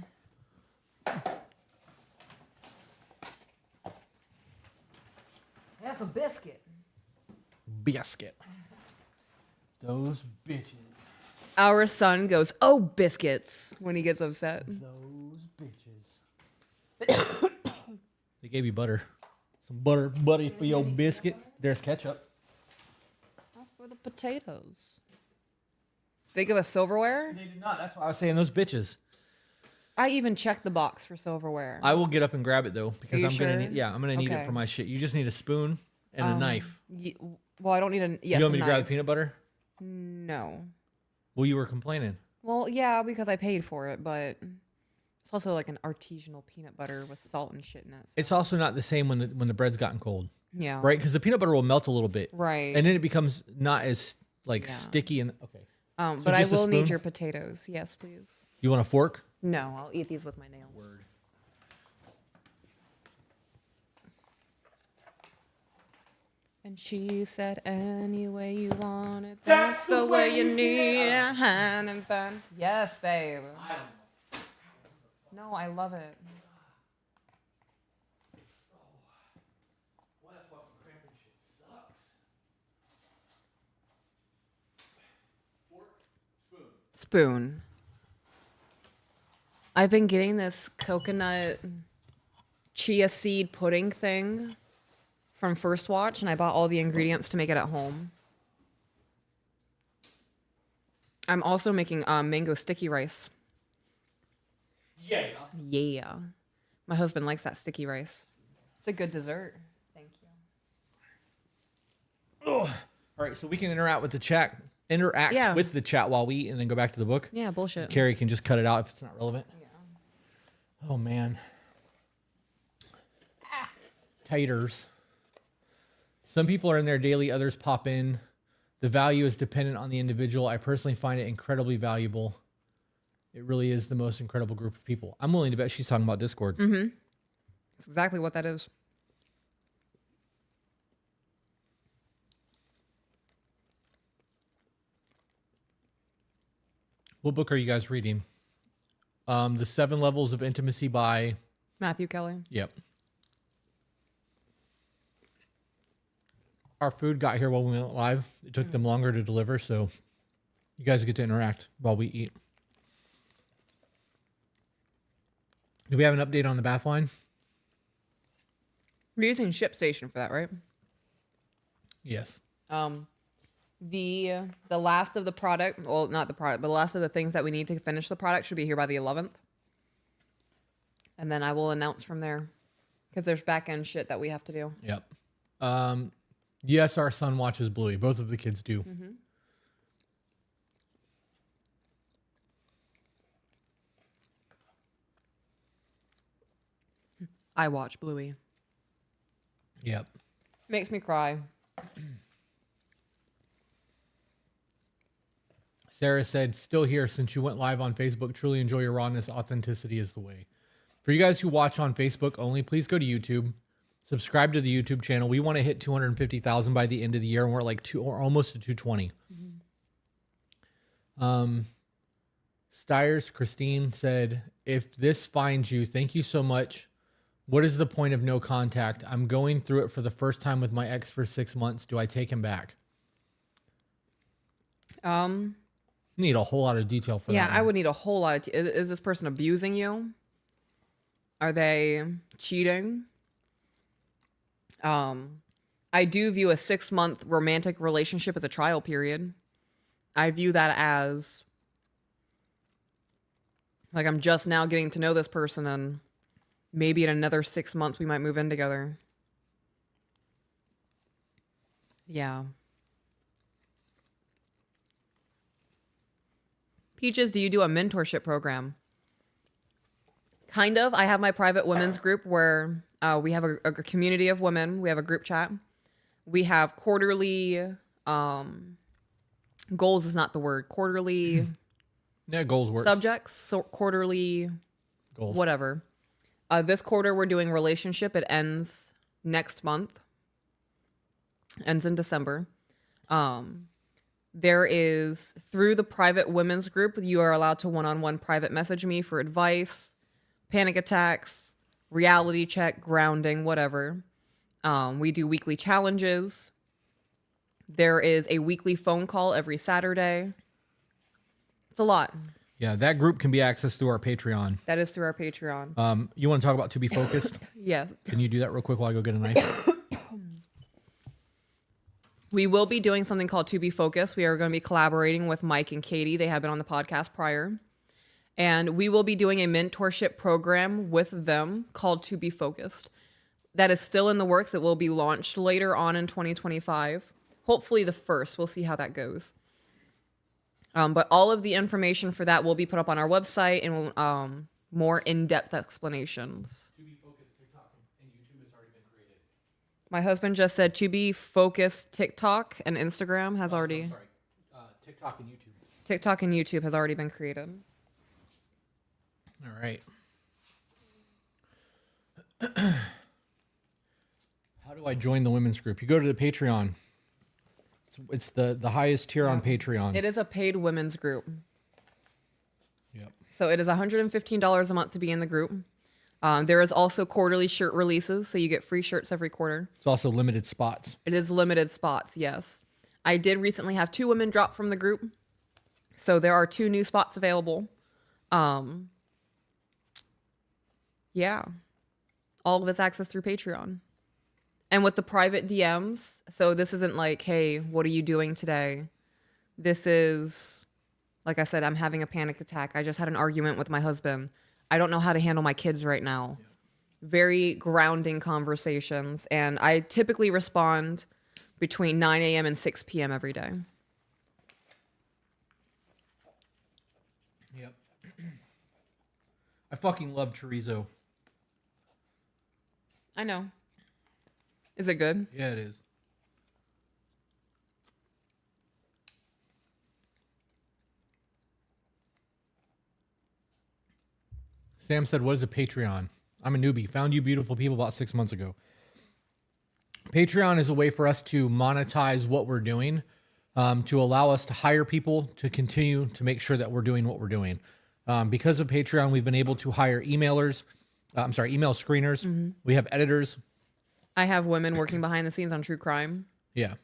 That's a biscuit. Biscuit. Those bitches. Our son goes, "Oh, biscuits," when he gets upset. Those bitches. They gave you butter. Some butter, buddy, for your biscuit. There's ketchup. Not for the potatoes. They give us silverware? They did not. That's why I was saying those bitches. I even checked the box for silverware. I will get up and grab it though, because Are I'm you gonna sure? need. Yeah, I'm gonna need it Okay. for my shit. You just need a spoon and a knife. Well, I don't need a yes. You want me a to grab the knife. peanut butter? No. Well, you were complaining. Well, yeah, because I paid for it, but it's also like an artisanal peanut butter with salt and shit in it. So. It's also not the same when the bread's gotten cold, Yeah. right? Because the peanut butter will melt a little bit, Right. and then it becomes not as like Yeah. sticky. And okay, But I just a will need spoon? your potatoes. Yes, please. you want a fork? No, I'll eat these with my nails. And she said, "Any way you want it, that's the way you need it." Hand and bun. Yes, babe. No, I love it. What if fucking cramping shit sucks? Fork, Spoon. I've been getting this coconut chia seed pudding thing from First Watch, and I bought all the ingredients to make it at home. I'm also making mango sticky rice. Yeah. Yeah. My husband likes that sticky rice. It's a good dessert. Thank you. All right, so we can interact with the chat with the chat while we eat and then go back to the book. Yeah, bullshit. Carrie can just cut it out if it's not relevant. Yeah. Oh man. Taters. Some people are in there daily, others pop in. The value is dependent on the individual. I personally find it incredibly valuable. It really is the most incredible group of people. I'm willing to bet she's talking about Discord. Mm-hmm. That's exactly what that is. What book are you guys reading? The 7 Levels of Intimacy by Matthew Kelly. Yep. Our food got here while we went live. It took them longer to deliver, so you guys get to interact while we eat. Do we have an update on the bath line? We're using ShipStation for that, right? Yes. The last of the product, well, not the product, but the last of the things that we need to finish the product should be here by the 11th. And then I will announce from there because there's back end shit that we have to do. Yep. Yes, our son watches Bluey. Both of the kids do. Mm-hmm. I watch Bluey. Yep. Makes me cry. Sarah said, still here since you went live on Facebook. Truly enjoy your rawness. Authenticity is the way. For you guys who watch on Facebook only, please go to YouTube. Subscribe to the YouTube channel. We want to hit 250,000 by the end of the year, and we're at like almost to 220. Mm-hmm. Stiers Christine said, if this finds you, thank you so much. What is the point of no contact? I'm going through it for the first time with my ex for 6 months. Do I take him back? Need a whole lot of detail for that. Yeah, I would need a whole lot of... Is this person abusing you? Are they cheating? I do view a 6-month romantic relationship as a trial period. I view that as like I'm just now getting to know this person, and maybe in another 6 months we might move in together. Yeah. Peaches, do you do a mentorship program? Kind of. I have my private women's group where we have a community of women. We have a group chat. We have quarterly goals is not the word. Quarterly yeah, goals works. subjects. So quarterly Goals. whatever. This quarter we're doing relationship. It ends next month. Ends in December. There is, through the private women's group, you are allowed to one-on-one private message me for advice, panic attacks, reality check, grounding, whatever. We do weekly challenges. There is a weekly phone call every Saturday. It's a lot. Yeah, that group can be accessed through our Patreon. That is through our Patreon. You want to talk about To Be Focused? Yeah. Can you do that real quick while I go get a knife? We will be doing something called To Be Focused. We are going to be collaborating with Mike and Katie. They have been on the podcast prior. And we will be doing a mentorship program with them called To Be Focused. That is still in the works. It will be launched later on in 2025. Hopefully the first. We'll see how that goes. But all of the information for that will be put up on our website and more in-depth explanations. To Be Focused TikTok and YouTube has already been created. My husband just said To Be Focused TikTok and Instagram has already... TikTok and YouTube. TikTok and YouTube has already been created. All right. How do I join the women's group? You go to the Patreon. It's the highest tier on Patreon. It is a paid women's group. Yep. So it is $115 a month to be in the group. There is also quarterly shirt releases, so you get free shirts every quarter. It's also limited spots. It is limited spots, yes. I did recently have 2 women drop from the group. So there are 2 new spots available. Yeah. All of it's accessed through Patreon. And with the private DMs, so this isn't like, hey, what are you doing today? This is, like I said, I'm having a panic attack. I just had an argument with my husband. I don't know how to handle my kids right now. Yeah. Very grounding conversations. And I typically respond between 9 a.m. and 6 p.m. every day. Yep. I fucking love chorizo. I know. Is it good? Yeah, it is. Sam said, what is a Patreon? I'm a newbie. Found you beautiful people about 6 months ago. Patreon is a way for us to monetize what we're doing, to allow us to hire people to continue to make sure that we're doing what we're doing. Because of Patreon, we've been able to hire email screeners. Mm-hmm. We have editors. I have women working behind the scenes on true crime. Yeah.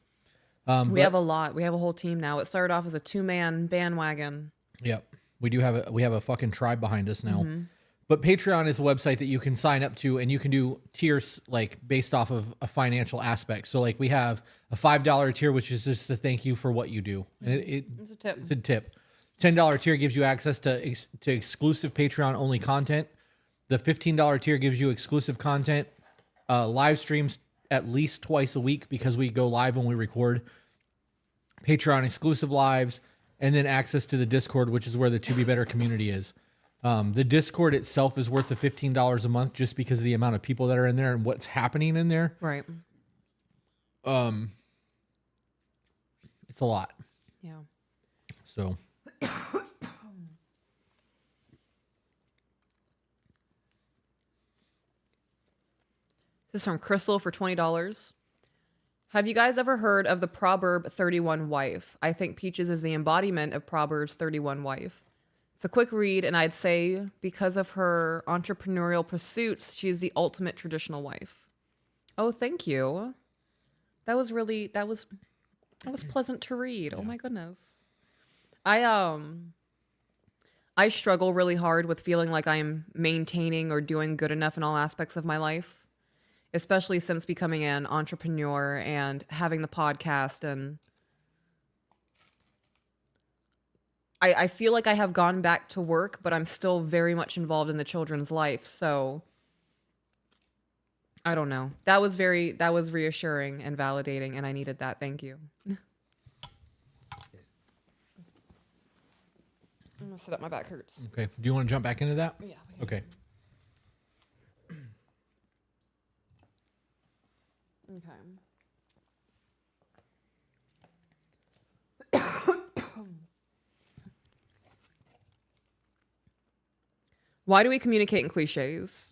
We have a lot. We have a whole team now. It started off as a 2-man bandwagon. Yep. We have a fucking tribe behind us now. Mm-hmm. But Patreon is a website that you can sign up to, and you can do tiers like based off of a financial aspect. So like we have a $5 tier, which is just to thank you for what you do. And it's a tip. It's a tip. $10 tier gives you access to exclusive Patreon only content. The $15 tier gives you exclusive content, live streams at least twice a week because we go live when we record, Patreon exclusive lives, and then access to the Discord, which is where the To Be Better community is. The Discord itself is worth the $15 a month just because of the amount of people that are in there and what's happening in there. Right. It's a lot. Yeah. So. This is from Crystal for $20. Have you guys ever heard of the proverb 31 wife? I think Peaches is the embodiment of Proverbs 31 wife. It's a quick read, and I'd say because of her entrepreneurial pursuits, she's the ultimate traditional wife. Oh, thank you. That was pleasant to read. Yeah. Oh my goodness. I struggle really hard with feeling like I'm maintaining or doing good enough in all aspects of my life, especially since becoming an entrepreneur and having the podcast. And I feel like I have gone back to work, but I'm still very much involved in the children's life. So I don't know. That was reassuring and validating, and I needed that. Thank you. I'm gonna sit up. My back hurts. Okay. Do you want to jump back into that? Yeah. Okay. Okay. Why do we communicate in cliches?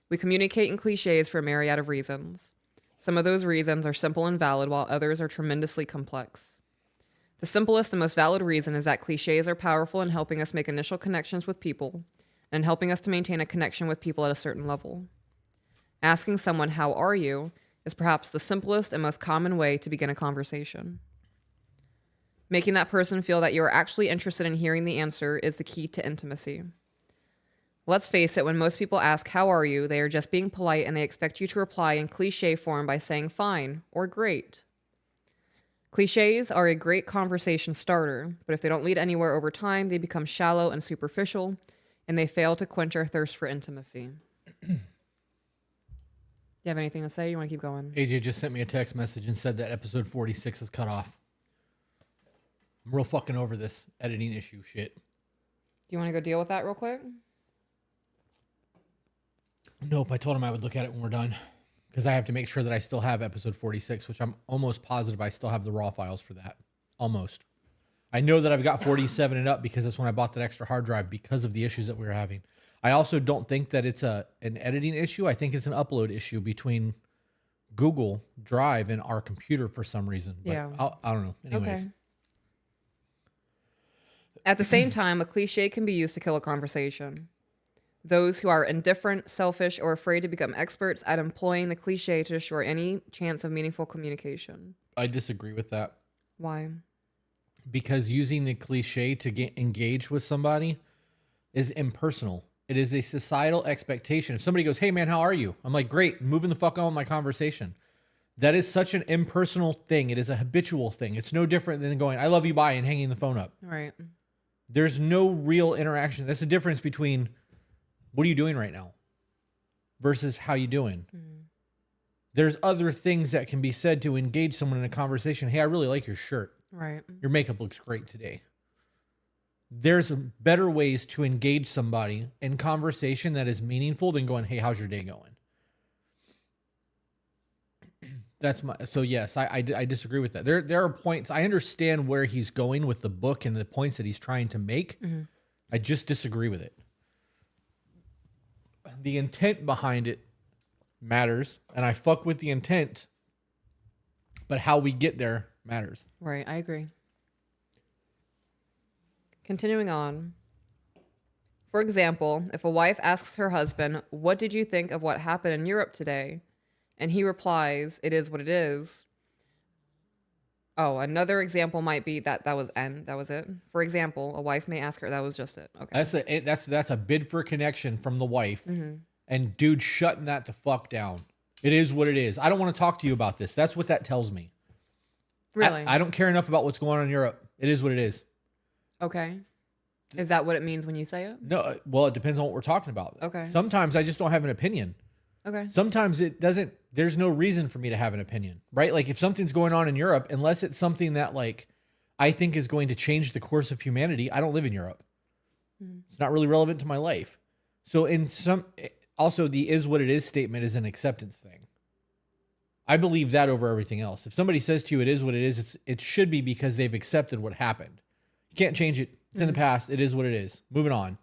We communicate in cliches for a myriad of reasons. Some of those reasons are simple and valid, while others are tremendously complex. The simplest and most valid reason is that cliches are powerful in helping us make initial connections with people and helping us to maintain a connection with people at a certain level. Asking someone, "How are you?" is perhaps the simplest and most common way to begin a conversation. Making that person feel that you are actually interested in hearing the answer is the key to intimacy. Let's face it, when most people ask, "How are you?" they are just being polite and they expect you to reply in cliche form by saying fine or great. Cliches are a great conversation starter, but if they don't lead anywhere over time, they become shallow and superficial, and they fail to quench our thirst for intimacy. Do you have anything to say? You want to keep going? AJ just sent me a text message and said that episode 46 is cut off. I'm real fucking over this editing issue shit. Do you want to go deal with that real quick? Nope, I told him I would look at it when we're done. Because I have to make sure that I still have episode 46, which I'm almost positive I still have the raw files for that. Almost. I know that I've got 47 and up because that's when I bought that extra hard drive because of the issues that we were having. I also don't think that it's an editing issue. I think it's an upload issue between Google Drive and our computer for some reason. But yeah. I don't know. Anyways. Okay. At the same time, a cliche can be used to kill a conversation. Those who are indifferent, selfish, or afraid to become experts at employing the cliche to destroy any chance of meaningful communication. I disagree with that. Why? Because using the cliche to engage with somebody is impersonal. It is a societal expectation. If somebody goes, "Hey man, how are you?" I'm like, "Great, moving the fuck on with my conversation." That is such an impersonal thing. It is a habitual thing. It's no different than going, I love you, bye, and hanging the phone up. Right. There's no real interaction. That's the difference between what are you doing right now versus how you doing. There's other things that can be said to engage someone in a conversation. Hey, I really like your shirt. Right. Your makeup looks great today. There's better ways to engage somebody in conversation that is meaningful than going, hey, how's your day going? So yes, I disagree with that. There are points. I understand where he's going with the book and the points that he's trying to make. I just disagree with it. The intent behind it matters, and I fuck with the intent, but how we get there matters. Right. I agree. Continuing on. For example, if a wife asks her husband, "What did you think of what happened in Europe today?" and he replies, "It is what it is." Oh, another example might be that was it. For example, a wife may ask her, that was just it. Okay. That's a bid for connection from the wife, and dude shutting that the fuck down. It is what it is. I don't want to talk to you about this. That's what that tells me. Really? I don't care enough about what's going on in Europe. It is what it is. Okay. Is that what it means when you say it? No, well, it depends on what we're talking about. Okay. Sometimes I just don't have an opinion. Okay. Sometimes it doesn't, there's no reason for me to have an opinion, right? Like if something's going on in Europe, unless it's something that like I think is going to change the course of humanity, I don't live in Europe. It's not really relevant to my life. So also the is what it is statement is an acceptance thing. I believe that over everything else. If somebody says to you, it is what it is, it should be because they've accepted what happened. You can't change it. It's in the past. It is what it is. Moving on.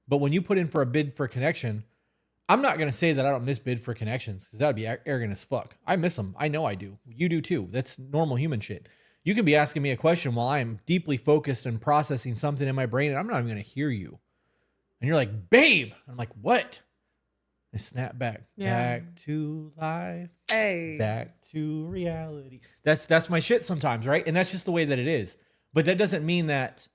But when you put in for a bid for connection, I'm not going to say that I don't miss bid for connections because that would be arrogant as fuck. I miss them. I know I do. You do too. That's normal human shit. You can be asking me a question while I am deeply focused and processing something in my brain and I'm not even going to hear you. And you're like, babe. I'm like, what? I snap back. Yeah. Back to life. Hey. Back to reality. That's my shit sometimes, right? And that's just the way that it is. But that doesn't mean that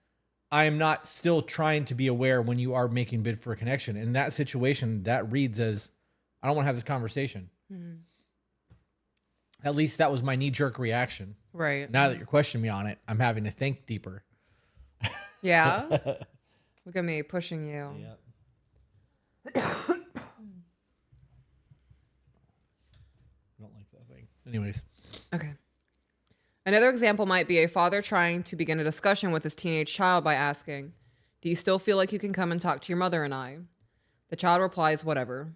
I am not still trying to be aware when you are making bid for a connection. In that situation, that reads as, I don't want to have this conversation. At least that was my knee-jerk reaction. Right. Now that you're questioning me on it, I'm having to think deeper. Yeah. Look at me pushing you. Yeah. I don't like that thing. Anyways. Okay. Another example might be a father trying to begin a discussion with his teenage child by asking, "Do you still feel like you can come and talk to your mother and I?" The child replies, "Whatever."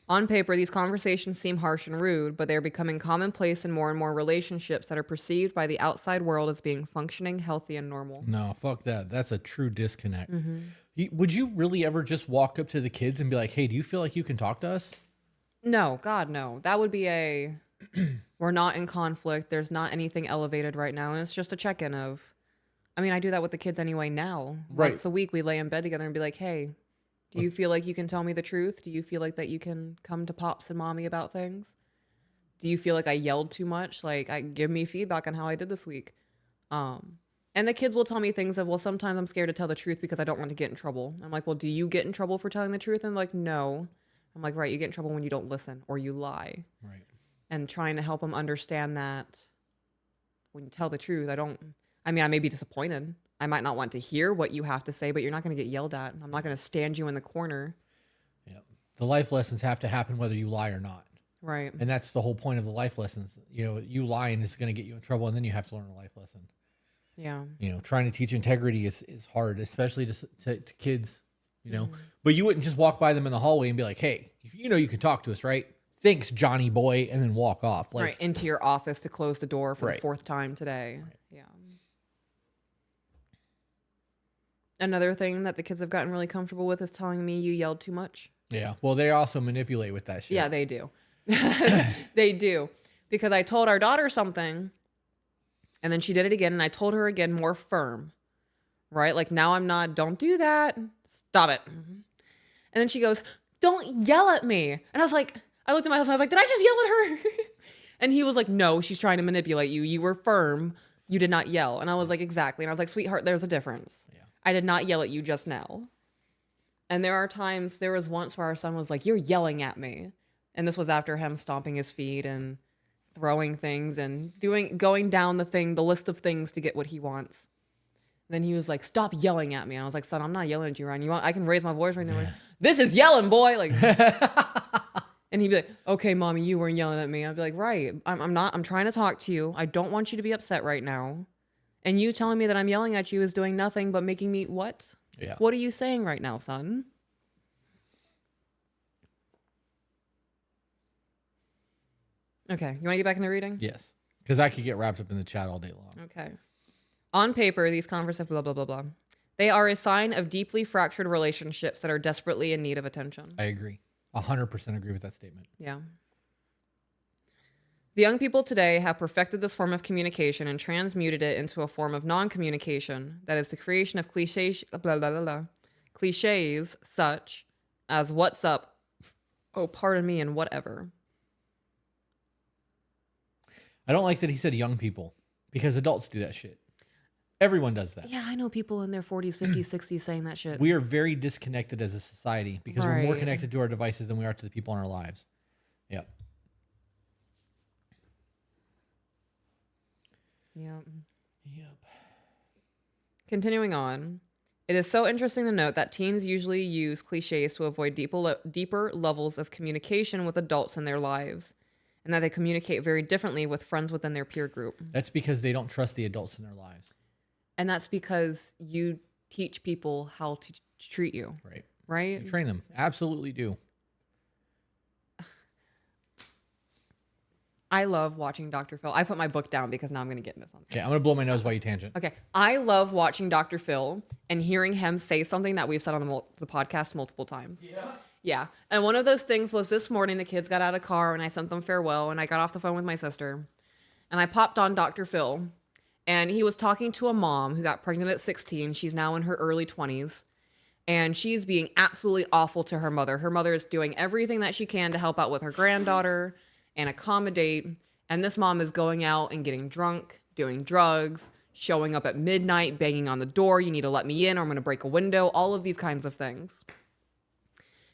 On paper, these conversations seem harsh and rude, but they are becoming commonplace in more and more relationships that are perceived by the outside world as being functioning, healthy, and normal. No, fuck that. That's a true disconnect. Would you really ever just walk up to the kids and be like, hey, do you feel like you can talk to us? No, God, no. That would be a, we're not in conflict. There's not anything elevated right now. And it's just a check-in of, I mean, I do that with the kids anyway now. Right. Once a week, we lay in bed together and be like, hey, do you feel like you can tell me the truth? Do you feel like that you can come to Pops and Mommy about things? Do you feel like I yelled too much? Like, give me feedback on how I did this week. And the kids will tell me things of, well, sometimes I'm scared to tell the truth because I don't want to get in trouble. I'm like, well, do you get in trouble for telling the truth? And like, no. I'm like, right, you get in trouble when you don't listen or you lie. Right. And trying to help them understand that when you tell the truth, I may be disappointed. I might not want to hear what you have to say, but you're not going to get yelled at. I'm not going to stand you in the corner. Yeah. The life lessons have to happen whether you lie or not. Right. And that's the whole point of the life lessons. You know, you lying is going to get you in trouble, and then you have to learn a life lesson. Yeah. You know, trying to teach integrity is hard, especially to kids, you know. But you wouldn't just walk by them in the hallway and be like, hey, you know you can talk to us, right? Thanks, Johnny boy, and then walk off. Like, right. Into your office to close the door for Right. the fourth time today. Right. Yeah. Another thing that the kids have gotten really comfortable with is telling me you yelled too much. Yeah. Well, they also manipulate with that shit. Yeah, they do. They do. Because I told our daughter something, and then she did it again, and I told her again more firm. Right? Like, now I'm not, don't do that. Stop it. And then she goes, don't yell at me. And I was like, I looked at my husband, I was like, did I just yell at her? And he was like, no, she's trying to manipulate you. You were firm. You did not yell. And I was like, exactly. And I was like, sweetheart, there's a difference. Yeah. I did not yell at you just now. And there was once where our son was like, you're yelling at me. And this was after him stomping his feet and throwing things and going down the list of things to get what he wants. Then he was like, "Stop yelling at me." And I was like, "Son, I'm not yelling at you, Ryan. I can raise my voice right now. Like, this is yelling, boy." Like, and he'd be like, "Okay, mommy, you weren't yelling at me." I'd be like, "Right, I'm not. I'm trying to talk to you. I don't want you to be upset right now. And you telling me that I'm yelling at you is doing nothing but making me what? Yeah. What are you saying right now, son?" Okay, you want to get back into reading? Yes. Because I could get wrapped up in the chat all day long. Okay. On paper, these conversations, blah, blah, blah, blah. They are a sign of deeply fractured relationships that are desperately in need of attention. I agree. 100% agree with that statement. Yeah. The young people today have perfected this form of communication and transmuted it into a form of non-communication that is the creation of cliches, blah, blah, blah, blah, cliches such as "what's up," "oh, pardon me," and "whatever." I don't like that he said young people because adults do that shit. Everyone does that. Yeah, I know people in their 40s, 50s, 60s saying that shit. We are very disconnected as a society because we're more Right. connected to our devices than we are to the people in our lives. Yep. Yep. Yep. Continuing on, it is so interesting to note that teens usually use cliches to avoid deeper levels of communication with adults in their lives, and that they communicate very differently with friends within their peer group. That's because they don't trust the adults in their lives. And that's because you teach people how to treat you, Right. right? You train them. Absolutely do. I love watching Dr. Phil. I put my book down because now I'm going to get into something. Okay, I'm going to blow my nose while you tangent. Okay. I love watching Dr. Phil and hearing him say something that we've said on the podcast multiple times. Yeah. Yeah. And one of those things was this morning, the kids got out of the car and I sent them farewell and I got off the phone with my sister and I popped on Dr. Phil and he was talking to a mom who got pregnant at 16. She's now in her early 20s and she's being absolutely awful to her mother. Her mother is doing everything that she can to help out with her granddaughter and accommodate. And this mom is going out and getting drunk, doing drugs, showing up at midnight, banging on the door. "You need to let me in or I'm going to break a window." All of these kinds of things.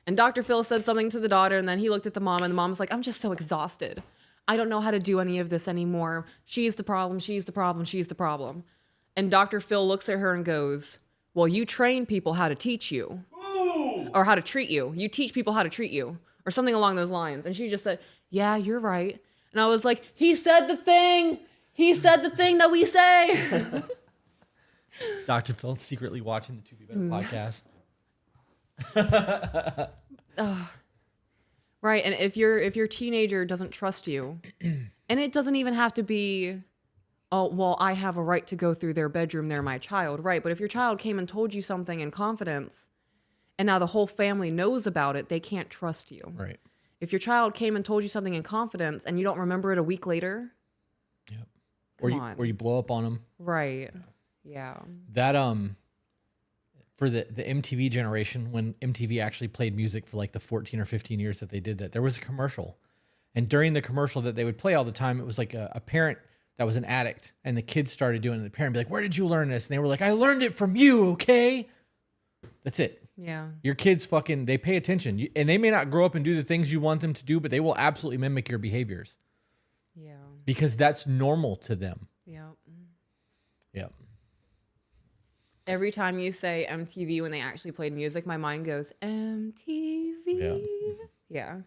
And Dr. Phil said something to the daughter, and then he looked at the mom, and the mom's like, "I'm just so exhausted. I don't know how to do any of this anymore. She's the problem, she's the problem, she's the problem." And Dr. Phil looks at her and goes, "Well, you train people how to teach you." Ooh. Or how to treat you. You teach people how to treat you. Or something along those lines. And she just said, "Yeah, you're right." And I was like, he said the thing. He said the thing that we say. Dr. Phil secretly watching the To Be Better podcast. Right. And if your teenager doesn't trust you, and it doesn't even have to be, "Oh, well, I have a right to go through their bedroom. They're my child." Right. But if your child came and told you something in confidence and now the whole family knows about it, they can't trust you. Right. If your child came and told you something in confidence and you don't remember it a week later. Yep. Come on. Or you blow up on them. Right. Yeah. That for the MTV generation, when MTV actually played music for like the 14 or 15 years that they did that, there was a commercial. And during the commercial that they would play all the time, it was like a parent that was an addict and the kids started doing it. The parent would be like, "Where did you learn this?" And they were like, "I learned it from you, okay?" That's it. Yeah. Your kids they pay attention. And they may not grow up and do the things you want them to do, but they will absolutely mimic your behaviors. Yeah. Because that's normal to them. Yeah. Yep. Every time you say MTV when they actually played music, my mind goes, MTV. Yeah.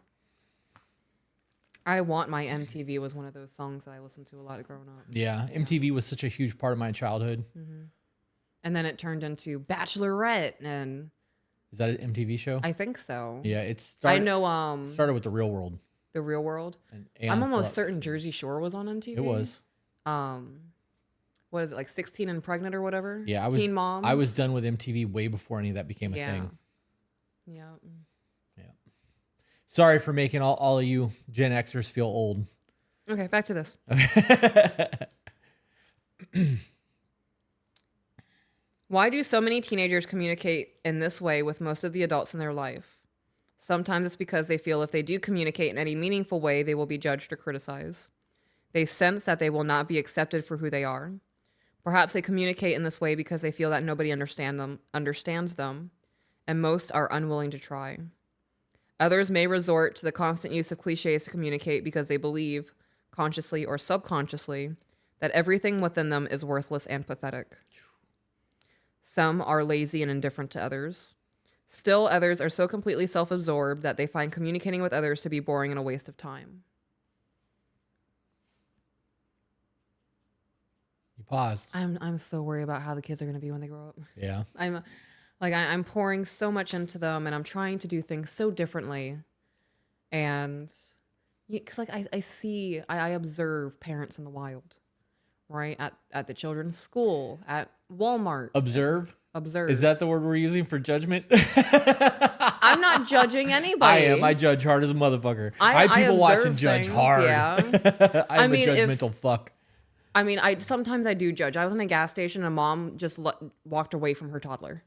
I Want My MTV was one of those songs that I listened to a lot growing up. Yeah. MTV was such a huge part of my childhood. Mm-hmm. And then it turned into Bachelorette, and Is that an MTV show? I think so. Yeah, it started. I know. Started with The Real World. The Real World. And I'm almost Flux. certain Jersey Shore was on MTV. It was. What is it, like 16 and Pregnant or whatever? Yeah, Teen Moms. I was done with MTV way before any of that became a thing. Yeah. Yeah. Sorry for making all of you Gen Xers feel old. Okay, back to this. Why do so many teenagers communicate in this way with most of the adults in their life? Sometimes it's because they feel if they do communicate in any meaningful way, they will be judged or criticized. They sense that they will not be accepted for who they are. Perhaps they communicate in this way because they feel that nobody understands them, and most are unwilling to try. Others may resort to the constant use of cliches to communicate because they believe, consciously or subconsciously, that everything within them is worthless and pathetic. Some are lazy and indifferent to others. Still, others are so completely self-absorbed that they find communicating with others to be boring and a waste of time. You paused. I'm so worried about how the kids are going to be when they grow up. Yeah. I'm pouring so much into them, and I'm trying to do things so differently. And because I observe parents in the wild, right? At the children's school, at Walmart. Observe? Observe. Is that the word we're using for judgment? I'm not judging anybody. I am. I judge hard as a motherfucker. I have people watch observe and judge things, hard. yeah. I'm a judgmental fuck. I mean, sometimes I do judge. I was in a gas station and a mom just walked away from her toddler.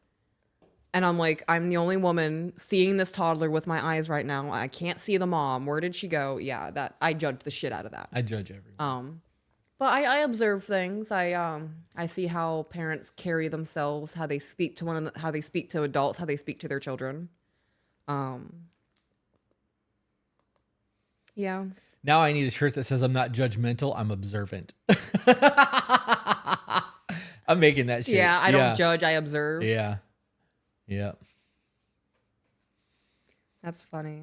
And I'm like, I'm the only woman seeing this toddler with my eyes right now. I can't see the mom. Where did she go? Yeah, I judge the shit out of that. I judge everyone. But I observe things. I see how parents carry themselves, how they speak to one another, how they speak to adults, how they speak to their children. Yeah. Now I need a shirt that says I'm not judgmental, I'm observant. I'm making that shit. Yeah, I don't judge, I observe. Yeah. Yeah. That's funny.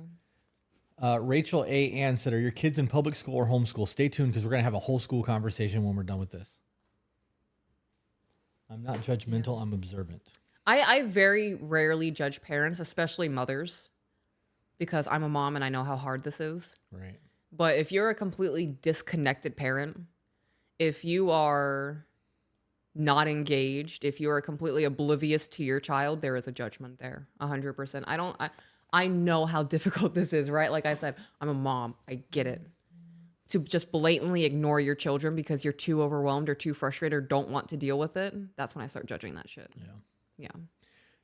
Rachel A. Ann said, are your kids in public school or homeschool? Stay tuned because we're going to have a whole school conversation when we're done with this. I'm not judgmental, I'm observant. I very rarely judge parents, especially mothers, because I'm a mom and I know how hard this is. Right. But if you're a completely disconnected parent, if you are not engaged, if you are completely oblivious to your child, there is a judgment there, 100%. I know how difficult this is, right? Like I said, I'm a mom. I get it. To just blatantly ignore your children because you're too overwhelmed or too frustrated or don't want to deal with it, that's when I start judging that shit. Yeah. Yeah.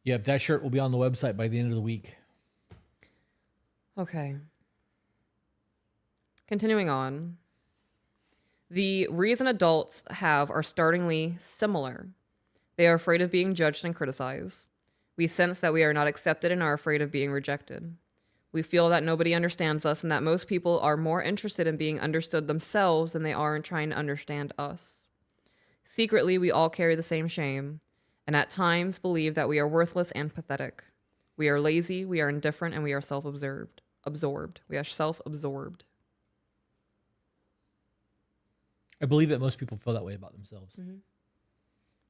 Yep, that shirt will be on the website by the end of the week. Okay. Continuing on. The reason adults have are startlingly similar. They are afraid of being judged and criticized. We sense that we are not accepted and are afraid of being rejected. We feel that nobody understands us and that most people are more interested in being understood themselves than they are in trying to understand us. Secretly, we all carry the same shame, and at times believe that we are worthless and pathetic. We are lazy, we are indifferent, and we are self-absorbed. We are self-absorbed. I believe that most people feel that way about themselves. Mm-hmm.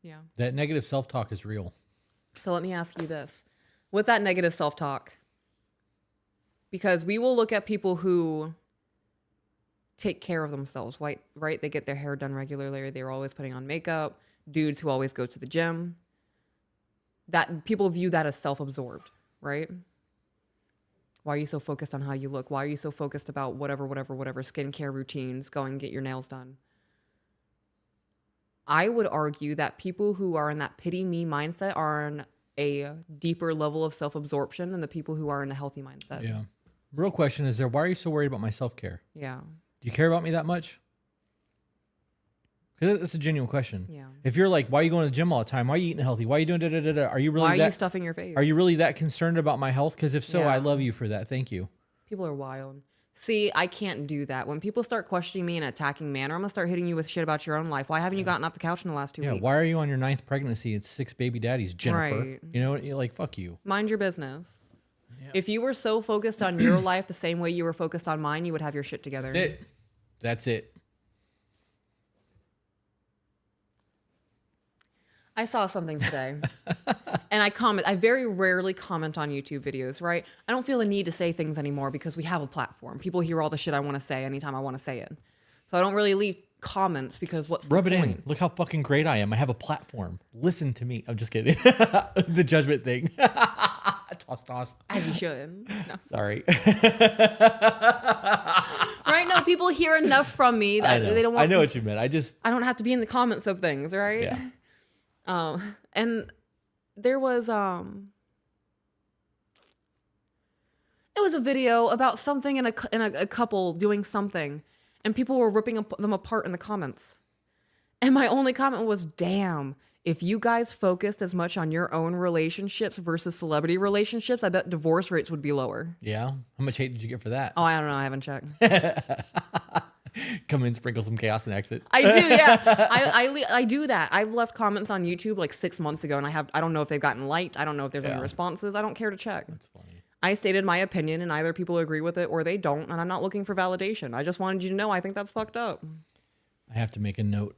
Yeah. That negative self-talk is real. So let me ask you this. With that negative self-talk, because we will look at people who take care of themselves, right? They get their hair done regularly. They're always putting on makeup. Dudes who always go to the gym. That people view that as self-absorbed, right? Why are you so focused on how you look? Why are you so focused about whatever skincare routines, going and get your nails done? I would argue that people who are in that pity me mindset are on a deeper level of self-absorption than the people who are in a healthy mindset. Yeah. Real question is there, why are you so worried about my self-care? Yeah. Do you care about me that much? Because that's a genuine question. Yeah. If you're like, why are you going to the gym all the time? Why are you eating healthy? Why are you doing da-da-da-da? Are you really Why are you stuffing your face? Are you really that concerned about my health? Because if so, Yeah. I love you for that. Thank you. People are wild. See, I can't do that. When people start questioning me in an attacking manner, I'm going to start hitting you with shit about your own life. Why haven't you gotten off the couch in the last 2 weeks? Yeah, why are you on your 9th pregnancy? It's 6 baby daddies, Jennifer. Right. You know, you're like, fuck you. Mind your business. Yeah. If you were so focused on your life the same way you were focused on mine, you would have your shit together. That's it. That's it. I saw something today and I very rarely comment on YouTube videos, right? I don't feel the need to say things anymore because we have a platform. People hear all the shit I want to say anytime I want to say it. So I don't really leave comments because what's Rub the it point? in. Look how fucking great I am. I have a platform. Listen to me. I'm just kidding. The judgment thing. Toss. As you should. No. Sorry. Right? No, people hear enough from me that they don't want. I know what you meant. I don't have to be in the comments of things, right? Yeah. And there was it was a video about something in a couple doing something, and people were ripping them apart in the comments. And my only comment was, "Damn, If you guys focused as much on your own relationships versus celebrity relationships, I bet divorce rates would be lower. Yeah. How much hate did you get for that? Oh, I don't know. I haven't checked. Come in, sprinkle some chaos, and exit. I do, yeah. I do that. I've left comments on YouTube like 6 months ago, and I don't know if they've gotten liked. I don't know if there's any responses. I don't care to check. That's funny. I stated my opinion, and either people agree with it or they don't, and I'm not looking for validation. I just wanted you to know I think that's fucked up. I have to make a note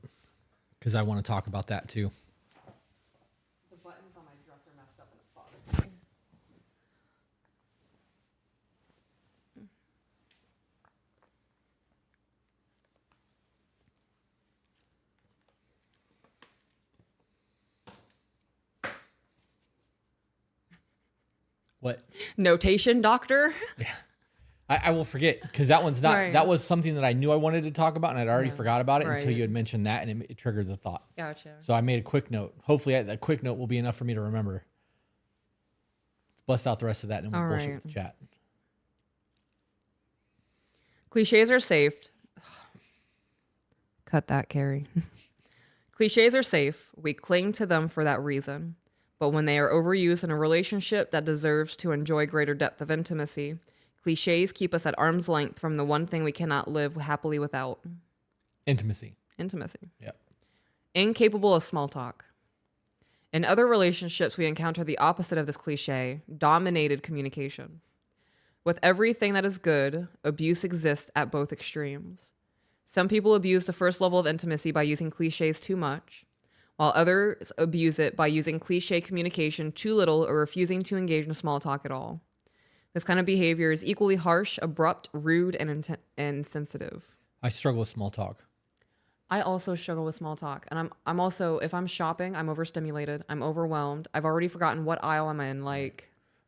because I want to talk about that too. The buttons on my dress are messed up and it's bothering me. What? Notation, doctor. Yeah. I will forget because that one's not, Right. that was something that I knew I wanted to talk about and I'd already forgot about it until Right. you had mentioned that and it triggered the thought. Gotcha. So I made a quick note. Hopefully that quick note will be enough for me to remember. Let's bust out the rest of that and we'll All bullshit right. with the chat. Cliches are safe. Cut that, Carrie. Cliches are safe. We cling to them for that reason. But when they are overused in a relationship that deserves to enjoy greater depth of intimacy, cliches keep us at arm's length from the one thing we cannot live happily without: Intimacy. intimacy. Yep. Incapable of small talk. In other relationships, we encounter the opposite of this cliche: dominated communication. With everything that is good, abuse exists at both extremes. Some people abuse the first level of intimacy by using cliches too much, while others abuse it by using cliche communication too little or refusing to engage in small talk at all. This kind of behavior is equally harsh, abrupt, rude, and insensitive. I struggle with small talk. I also struggle with small talk. And I'm also, if I'm shopping, I'm overstimulated. I'm overwhelmed. I've already forgotten what aisle I'm in.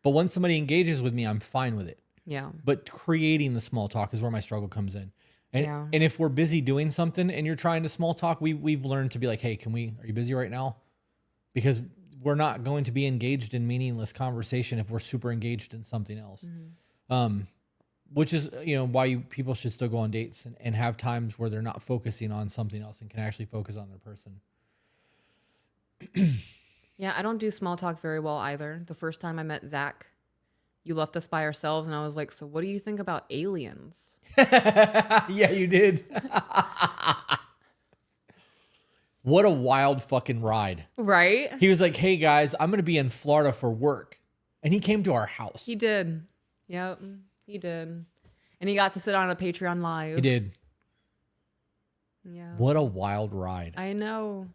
But when somebody engages with me, I'm fine with it. Yeah. But creating the small talk is where my struggle comes in. And, Yeah. and if we're busy doing something and you're trying to small talk, we've learned to be like, hey, are you busy right now? Because we're not going to be engaged in meaningless conversation if we're super engaged in something else. Which is, why people should still go on dates and have times where they're not focusing on something else and can actually focus on their person. Yeah, I don't do small talk very well either. The first time I met Zach, you left us by ourselves, and I was like, so what do you think about aliens? Yeah, you did. What a wild fucking ride. Right? He was like, hey guys, I'm going to be in Florida for work. And he came to our house. He did. Yep, he did. And he got to sit on a Patreon live. He did. Yeah. What a wild ride. I know.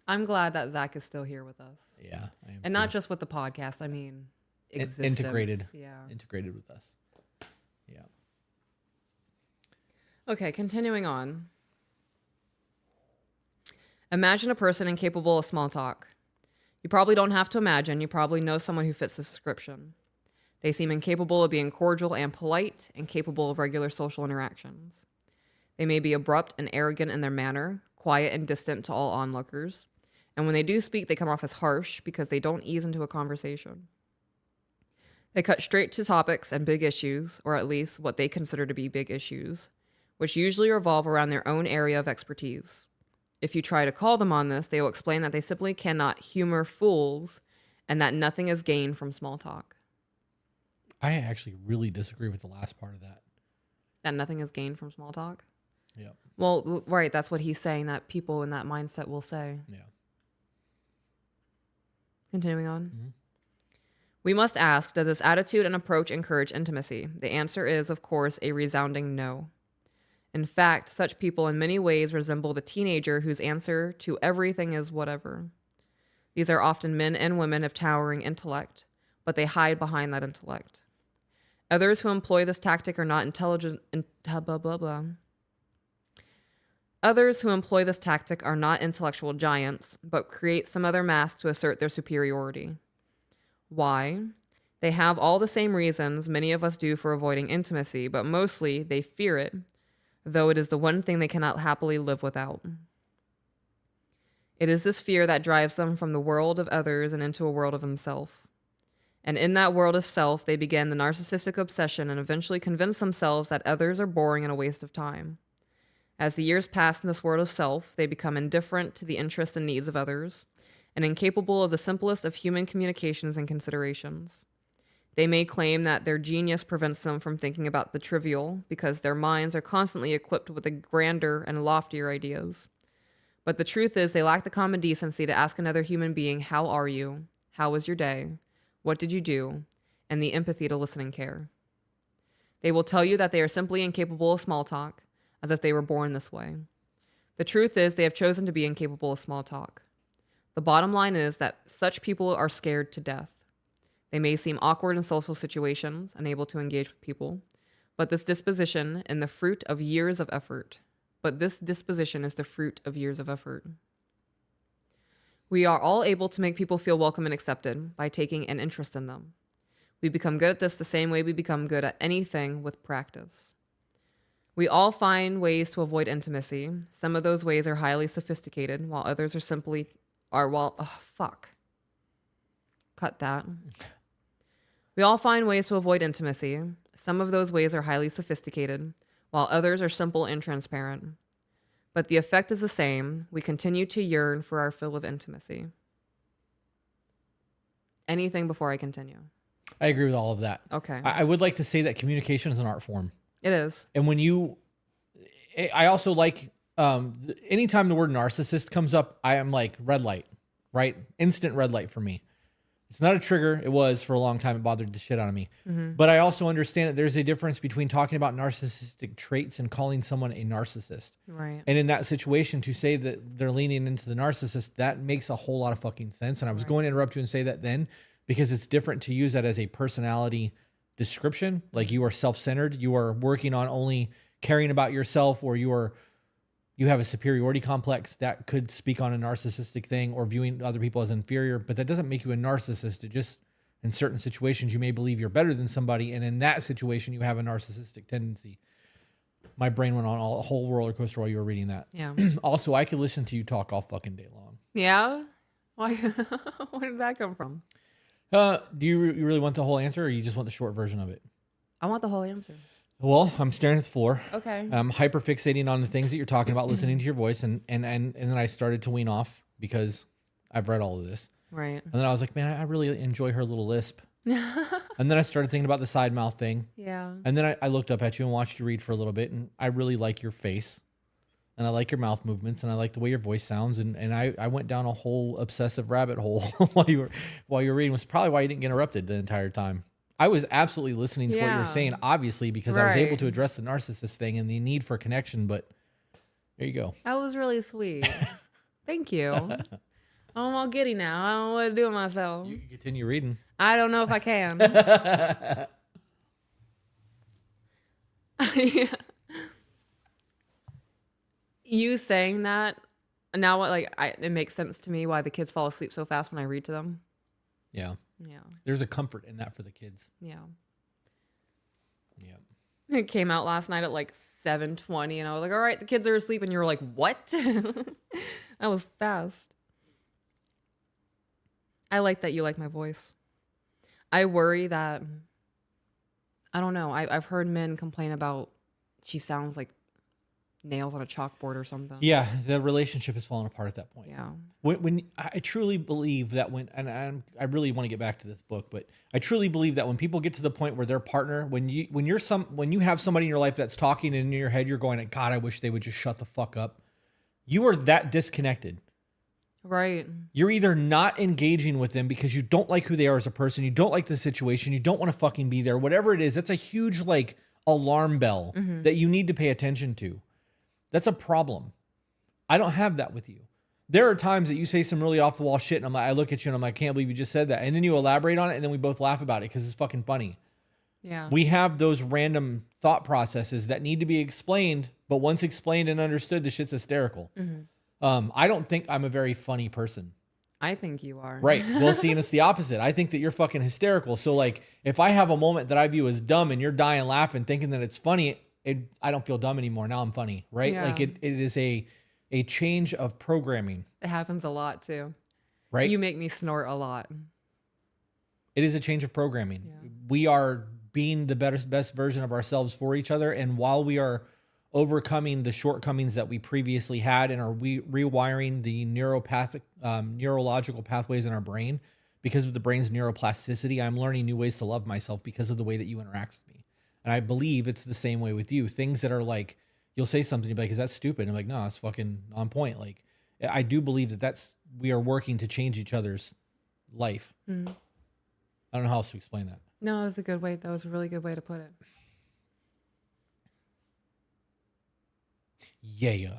I'm glad that Zach is still here with us. Yeah. I am And too. not just with the podcast, I mean, existence. Integrated. Yeah. Integrated with us. Yeah. Okay, continuing on. Imagine a person incapable of small talk. You probably don't have to imagine. You probably know someone who fits this description. They seem incapable of being cordial and polite, incapable of regular social interactions. They may be abrupt and arrogant in their manner, quiet and distant to all onlookers. And when they do speak, they come off as harsh because they don't ease into a conversation. They cut straight to topics and big issues, or at least what they consider to be big issues, which usually revolve around their own area of expertise. If you try to call them on this, they will explain that they simply cannot humor fools and that nothing is gained from small talk. I actually really disagree with the last part of that. That nothing is gained from small talk? Yep. Well, right, that's what he's saying, that people in that mindset will say. Yeah. Continuing on. Mm-hmm. We must ask, does this attitude and approach encourage intimacy? The answer is, of course, a resounding no. In fact, such people in many ways resemble the teenager whose answer to everything is whatever. These are often men and women of towering intellect, but they hide behind that intellect. Others who employ this tactic are not intelligent. Others who employ this tactic are not intellectual giants, but create some other mask to assert their superiority. Why? They have all the same reasons many of us do for avoiding intimacy, but mostly they fear it, though it is the one thing they cannot happily live without. It is this fear that drives them from the world of others and into a world of themselves. And in that world of self, they begin the narcissistic obsession and eventually convince themselves that others are boring and a waste of time. As the years pass in this world of self, they become indifferent to the interests and needs of others, and incapable of the simplest of human communications and considerations. They may claim that their genius prevents them from thinking about the trivial because their minds are constantly equipped with the grander and loftier ideas. But the truth is, they lack the common decency to ask another human being, "How are you? How was your day? What did you do?" and the empathy to listen and care. They will tell you that they are simply incapable of small talk, as if they were born this way. The truth is, they have chosen to be incapable of small talk. The bottom line is that such people are scared to death. They may seem awkward in social situations, unable to engage with people, but this disposition is the fruit of years of effort. We are all able to make people feel welcome and accepted by taking an interest in them. We become good at this the same way we become good at anything with practice. We all find ways to avoid intimacy. Some of those ways are highly sophisticated, while others Cut that. We all find ways to avoid intimacy. Some of those ways are highly sophisticated, while others are simple and transparent. But the effect is the same. We continue to yearn for our fill of intimacy. Anything before I continue? I agree with all of that. Okay. I would like to say that communication is an art form. It is. And I also like, anytime the word narcissist comes up, I am like red light, right? Instant red light for me. It's not a trigger. It was for a long time. It bothered the shit out of me. Mm-hmm. But I also understand that there's a difference between talking about narcissistic traits and calling someone a narcissist. Right. And in that situation, to say that they're leaning into the narcissist, that makes a whole lot of fucking sense. And I was going to interrupt you and say that then, because it's different to use that as a personality description. Like you are self-centered. You are working on only caring about yourself, or you have a superiority complex that could speak on a narcissistic thing, or viewing other people as inferior, but that doesn't make you a narcissist. It just, in certain situations, you may believe you're better than somebody. And in that situation, you have a narcissistic tendency. My brain went on a whole roller coaster while you were reading that. Yeah. Also, I could listen to you talk all fucking day long. Yeah? Why? Where did that come from? Do you really want the whole answer, or you just want the short version of it? I want the whole answer. Well, I'm staring at the floor. Okay. I'm hyper fixating on the things that you're talking about, listening to your voice, and then I started to wean off because I've read all of this. Right. And then I was like, man, I really enjoy her little lisp. And then I started thinking about the side mouth thing. Yeah. And then I looked up at you and watched you read for a little bit, and I really like your face. And I like your mouth movements, and I like the way your voice sounds. And I went down a whole obsessive rabbit hole while you were reading. Was probably why you didn't get interrupted the entire time. I was absolutely listening to what you were saying, obviously, because I was able to address the narcissist thing and the need for connection. But there you go. That was really sweet. Thank you. I'm all giddy now. I don't know what to do with myself. You continue reading. I don't know if I can. Yeah. You saying that now, it makes sense to me why the kids fall asleep so fast when I read to them. Yeah. Yeah. There's a comfort in that for the kids. Yeah. Yeah. It came out last night at like 7:20, and I was like, all right, the kids are asleep. And you were like, what? That was fast. I like that you like my voice. I worry that, I don't know. I've heard men complain about she sounds like nails on a chalkboard or something. Yeah, the relationship has fallen apart at that point. Yeah. When I truly believe that I really want to get back to this book, but I truly believe that when people get to the point where their partner, when you have somebody in your life that's talking and in your head you're going, God, I wish they would just shut the fuck up. You are that disconnected. Right. You're either not engaging with them because you don't like who they are as a person, you don't like the situation, you don't want to fucking be there, whatever it is. That's a huge alarm bell that you need to pay attention to. That's a problem. I don't have that with you. There are times that you say some really off the wall shit, and I look at you and I'm like, I can't believe you just said that. And then you elaborate on it, and then we both laugh about it because it's fucking funny. Yeah. We have those random thought processes that need to be explained, but once explained and understood, the shit's hysterical. I don't think I'm a very funny person. I think you are. Right. Well, see, and it's the opposite. I think that you're fucking hysterical. So if I have a moment that I view as dumb and you're dying laughing, thinking that it's funny, I don't feel dumb anymore. Now I'm funny, right? Yeah. It is a change of programming. It happens a lot too. Right? You make me snort a lot. It is a change of programming. Yeah. We are being the best version of ourselves for each other. And while we are overcoming the shortcomings that we previously had and are rewiring the neurological pathways in our brain because of the brain's neuroplasticity. I'm learning new ways to love myself because of the way that you interact with me. And I believe it's the same way with you. Things that are like, you'll say something, you'll be like, is that stupid? And I'm like, no, it's fucking on point. Like, I do believe that we are working to change each other's life. I don't know how else to explain that. No, it was a good way. That was a really good way to put it. Yeah.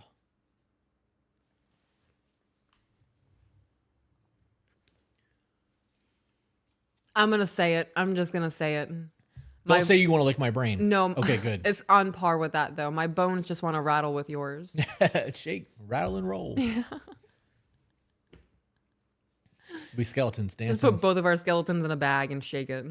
I'm going to say it. I'm just going to say it. Don't say you want to lick my brain. No. Okay, good. It's on par with that, though. My bones just want to rattle with yours. Shake, rattle, and roll. Yeah. We skeletons dancing. Just put both of our skeletons in a bag and shake it.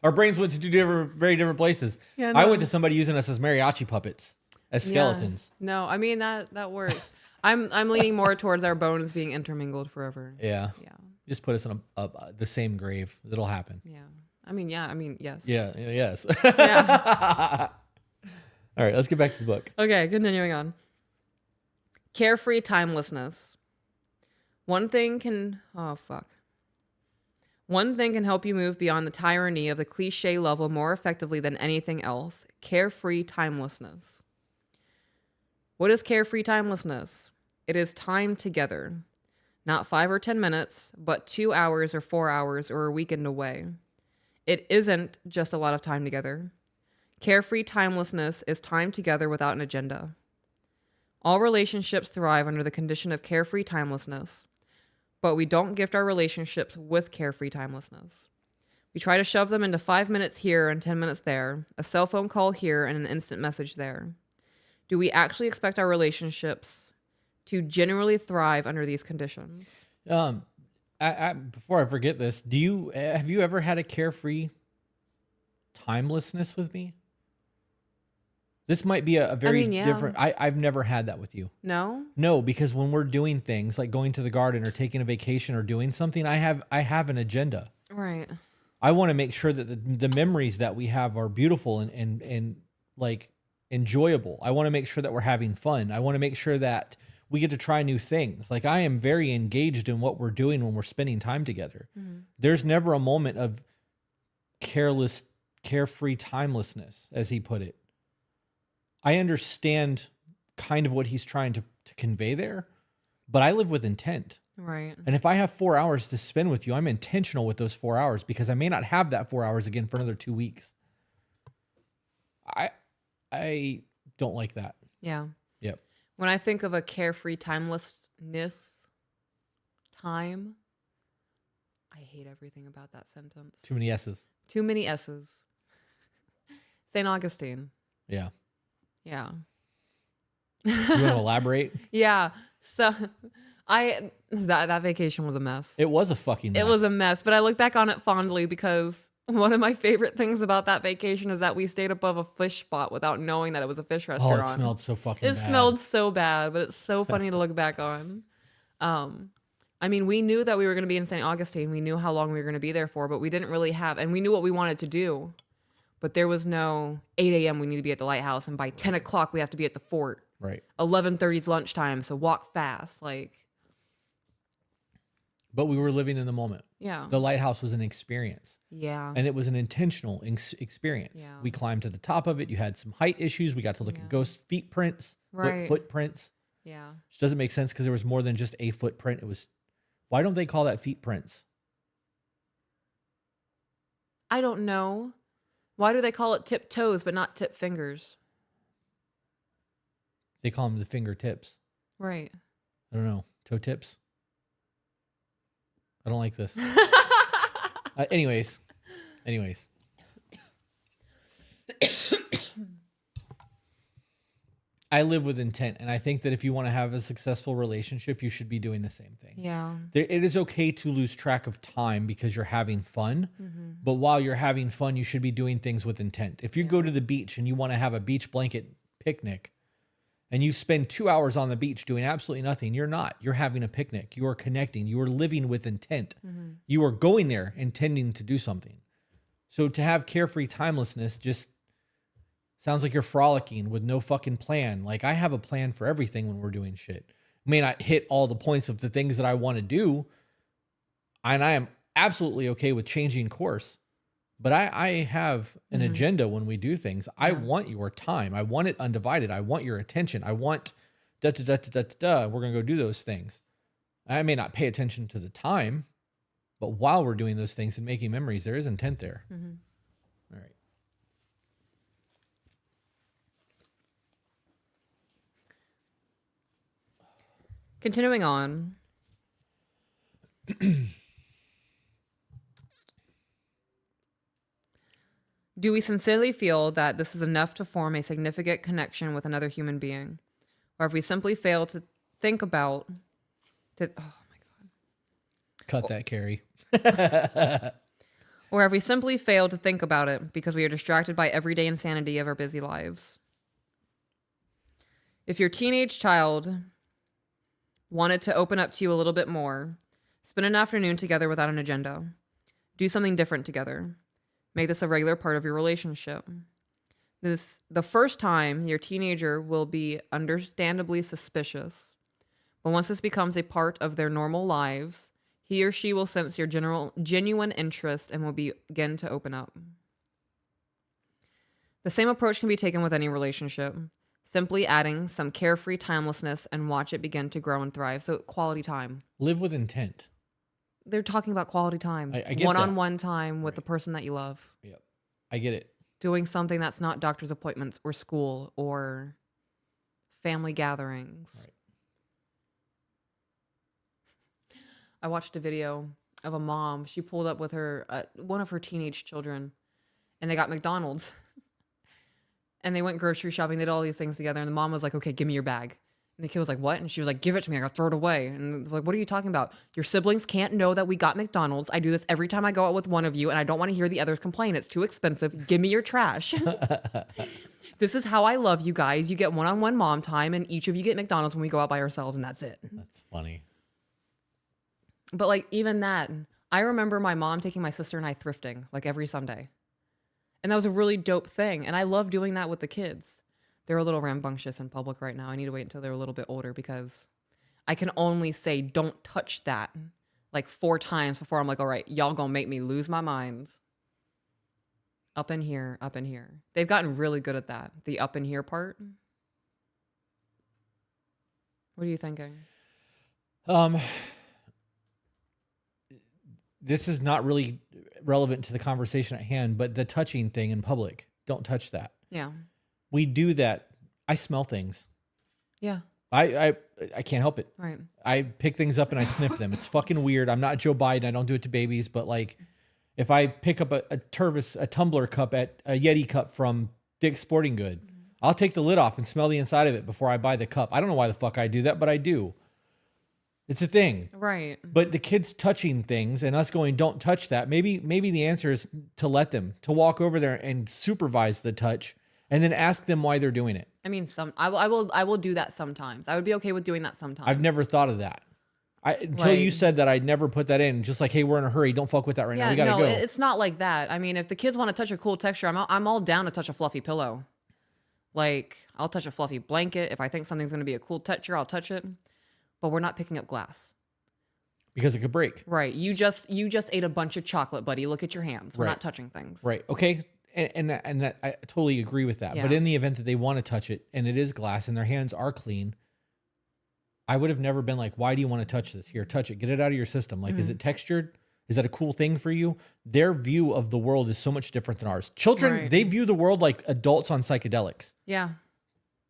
Our brains went to very different places. Yeah, no. I went to somebody using us as mariachi puppets, as skeletons. Yeah. No, I mean that works. I'm leaning more towards our bones being intermingled forever. Yeah. Just put us in the same grave. It'll happen. Yeah. I mean, yes. Yeah. Yes. Yeah. All right, let's get back to the book. Okay, continuing on. Carefree Timelessness. One thing can help you move beyond the tyranny of the cliche level more effectively than anything else. Carefree Timelessness. What is carefree timelessness? It is time together. Not 5 or 10 minutes, but 2 hours or 4 hours or a weekend away. It isn't just a lot of time together. Carefree timelessness is time together without an agenda. All relationships thrive under the condition of carefree timelessness, but we don't gift our relationships with carefree timelessness. We try to shove them into 5 minutes here and 10 minutes there, a cell phone call here and an instant message there. Do we actually expect our relationships to generally thrive under these conditions? Before I forget this, have you ever had a carefree timelessness with me? This might be a very different. I've never had that with you. No, because when we're doing things like going to the garden or taking a vacation or doing something, I have an agenda. Right. I want to make sure that the memories that we have are beautiful and like enjoyable. I want to make sure that we're having fun. I want to make sure that we get to try new things. Like, I am very engaged in what we're doing when we're spending time together. Mm-hmm. There's never a moment of carefree timelessness, as he put it. I understand kind of what he's trying to convey there, but I live with intent. Right. And if I have 4 hours to spend with you, I'm intentional with those 4 hours because I may not have that 4 hours again for another 2 weeks. I don't like that. Yeah. Yep. When I think of a carefree timelessness time, I hate everything about that sentence. Too many S's. Too many S's. St. Augustine. Yeah. Yeah. You want to elaborate? Yeah. So that vacation was a mess. It was a fucking mess. It was a mess, but I look back on it fondly because one of my favorite things about that vacation is that we stayed above a fish spot without knowing that it was a fish restaurant. Oh, it smelled so fucking bad. It smelled so bad, but it's so funny to look back on. I mean, we knew that we were going to be in St. Augustine. We knew how long we were going to be there for, but we didn't really have, and we knew what we wanted to do. But there was no 8 a.m. we need to be at the lighthouse, and by 10 o'clock we have to be at the fort. Right. 11:30 is lunchtime, so walk fast. But we were living in the moment. Yeah. The lighthouse was an experience. Yeah. And it was an intentional experience. Yeah. We climbed to the top of it. You had some height issues. We got to look at ghost feet prints, footprints. Yeah. Which doesn't make sense because there was more than just a footprint. It was, why don't they call that feet prints? I don't know. Why do they call it tip toes but not tip fingers? They call them the fingertips. Right. I don't know. Toe tips? I don't like this. Anyways. I live with intent, and I think that if you want to have a successful relationship, you should be doing the same thing. Yeah. It is okay to lose track of time because you're having fun, but while you're having fun, you should be doing things with intent. If you go to the beach and you want to have a beach blanket picnic, and you spend 2 hours on the beach doing absolutely nothing, you're not. You're having a picnic. You are connecting. You are living with intent. You are going there intending to do something. So to have carefree timelessness just sounds like you're frolicking with no fucking plan. Like I have a plan for everything when we're doing shit. May not hit all the points of the things that I want to do. And I am absolutely okay with changing course. But I have an agenda when we do things. I want your time. I want it undivided. I want your attention. I want da da da da da da. We're gonna go do those things. I may not pay attention to the time, but while we're doing those things and making memories, there is intent there. All right. Continuing on. Do we sincerely feel that this is enough to form a significant connection with another human being? Or if we simply fail to think about... oh my God. Cut that, Carrie. Or have we simply failed to think about it because we are distracted by everyday insanity of our busy lives? If your teenage child wanted to open up to you a little bit more, spend an afternoon together without an agenda. Do something different together. Make this a regular part of your relationship. The first time, your teenager will be understandably suspicious. But once this becomes a part of their normal lives, he or she will sense your genuine interest and will begin to open up. The same approach can be taken with any relationship. Simply adding some carefree timelessness and watch it begin to grow and thrive. So quality time. Live with intent. They're talking about quality time. I get one-on-one time with the person that you love. Yep. I get it. Doing something that's not doctor's appointments or school or family gatherings. Right. I watched a video of a mom. She pulled up with her one of her teenage children, and they got McDonald's. And they went grocery shopping. They did all these things together. And the mom was like, okay, give me your bag. And the kid was like, what? And she was like, give it to me. I gotta throw it away. And like, what are you talking about? Your siblings can't know that we got McDonald's. I do this every time I go out with one of you, and I don't want to hear the others complain. It's too expensive. Give me your trash. This is how I love you guys. You get one-on-one mom time, and each of you get McDonald's when we go out by ourselves, and that's it. That's funny. But like, even that, I remember my mom taking my sister and I thrifting like every Sunday. And that was a really dope thing. And I love doing that with the kids. They're a little rambunctious in public right now. I need to wait until they're a little bit older because I can only say, don't touch that like 4 times before I'm like, all right, y'all gonna make me lose my minds. Up in here, up in here. They've gotten really good at that. The up in here part. What are you thinking? This is not really relevant to the conversation at hand, but the touching thing in public, don't touch that. Yeah. We do that. I smell things. Yeah. I can't help it. Right. I pick things up and I sniff them. It's fucking weird. I'm not Joe Biden. I don't do it to babies, but like if I pick up a tumbler cup at a Yeti cup from Dick's Sporting Good, I'll take the lid off and smell the inside of it before I buy the cup. I don't know why the fuck I do that, but I do. It's a thing. Right. But the kids touching things and us going, don't touch that. Maybe the answer is to let them, to walk over there and supervise the touch and then ask them why they're doing it. I mean, I will do that sometimes. I would be okay with doing that sometimes. I've never thought of that. Until you said that, I'd never put that in. Just like, hey, we're in a hurry. Don't fuck with that right now. We gotta go. It's not like that. I mean, if the kids want to touch a cool texture, I'm all down to touch a fluffy pillow. Like, I'll touch a fluffy blanket. If I think something's going to be a cool texture, I'll touch it. But we're not picking up glass. Because it could break. Right. You just ate a bunch of chocolate, buddy. Look at your hands. We're not touching things. Right. Okay. And that, I totally agree with that. Yeah. But in the event that they want to touch it and it is glass and their hands are clean, I would have never been like, why do you want to touch this? Here, touch it. Get it out of your system. Like, is it textured? Is that a cool thing for you? Their view of the world is so much different than ours. Children, they view the world like adults on psychedelics. Yeah.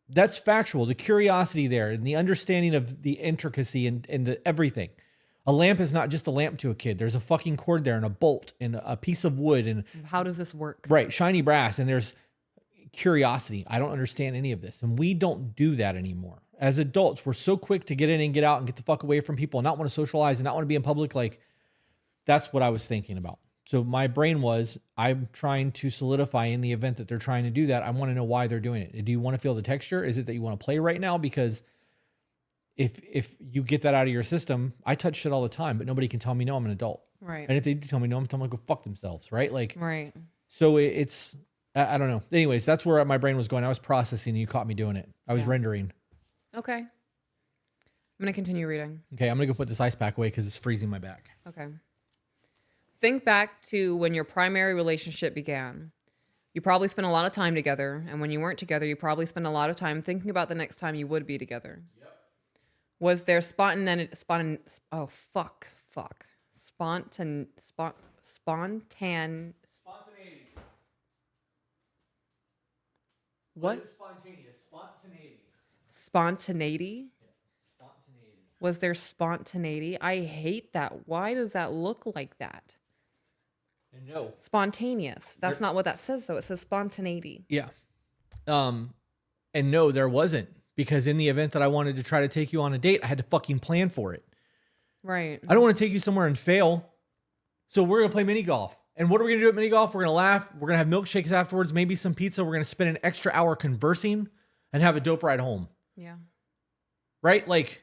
That's factual. The curiosity there and the understanding of the intricacy and the everything. A lamp is not just a lamp to a kid. There's a fucking cord there and a bolt and a piece of wood and how does this work? Right, shiny brass, and there's curiosity. I don't understand any of this, and we don't do that anymore. As adults, we're so quick to get in and get out and get the fuck away from people and not want to socialize and not want to be in public. Like, that's what I was thinking about. So my brain was, I'm trying to solidify in the event that they're trying to do that. I want to know why they're doing it. Do you want to feel the texture? Is it that you want to play right now? Because if you get that out of your system, I touch shit all the time, but nobody can tell me no, I'm an adult. Right. And if they do tell me no, I'm telling them to go fuck themselves, right? Like, right. So it's, I don't know. Anyways, that's where my brain was going. I was processing and you caught me doing it. I was rendering. Okay. I'm going to continue reading. Okay, I'm going to go put this ice pack away because it's freezing my back. Okay. Think back to when your primary relationship began. You probably spent a lot of time together, and when you weren't together, you probably spent a lot of time thinking about the next time you would be together. Yep. Was there spontaneity? What? Was it spontaneous? Spontaneity. Spontaneity? Yeah. Spontaneity. Was there spontaneity? I hate that. Why does that look like that? And no. Spontaneous. That's not what that says, though. It says spontaneity. Yeah. And no, there wasn't. Because in the event that I wanted to try to take you on a date, I had to fucking plan for it. Right. I don't want to take you somewhere and fail. So we're going to play mini golf. And what are we going to do at mini golf? We're going to laugh. We're going to have milkshakes afterwards, maybe some pizza. We're going to spend an extra hour conversing and have a dope ride home. Yeah. Right? Like,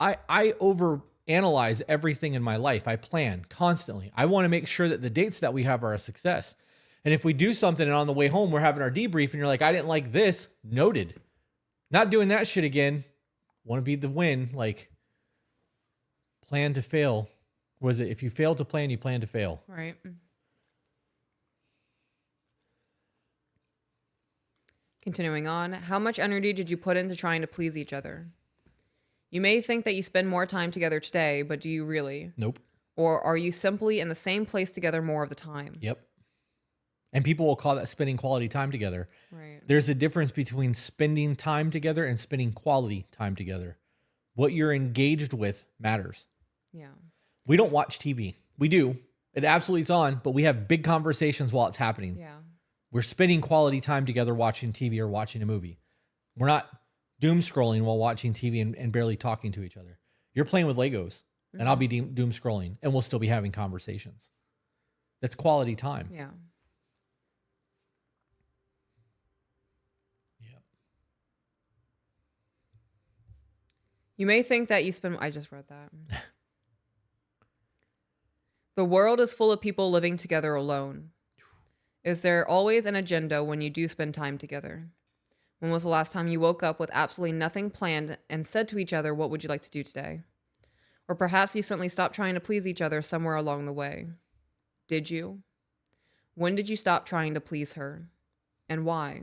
I overanalyze everything in my life. I plan constantly. I want to make sure that the dates that we have are a success. And if we do something and on the way home, we're having our debrief and you're like, I didn't like this, noted. Not doing that shit again. Want to be the win. Like, plan to fail. Was it if you fail to plan, you plan to fail? Right. Continuing on, how much energy did you put into trying to please each other? You may think that you spend more time together today, but do you really? Nope. Or are you simply in the same place together more of the time? Yep. And people will call that spending quality time together. Right. There's a difference between spending time together and spending quality time together. What you're engaged with matters. Yeah. We don't watch TV. We do. It absolutely is on, but we have big conversations while it's happening. Yeah. We're spending quality time together watching TV or watching a movie. We're not doom scrolling while watching TV and barely talking to each other. You're playing with Legos, and I'll be doom scrolling, and we'll still be having conversations. That's quality time. Yeah. Yeah. You may think that you spend... I just read that. The world is full of people living together alone. Is there always an agenda when you do spend time together? When was the last time you woke up with absolutely nothing planned and said to each other, what would you like to do today? Or perhaps you suddenly stopped trying to please each other somewhere along the way. Did you? When did you stop trying to please her? And why?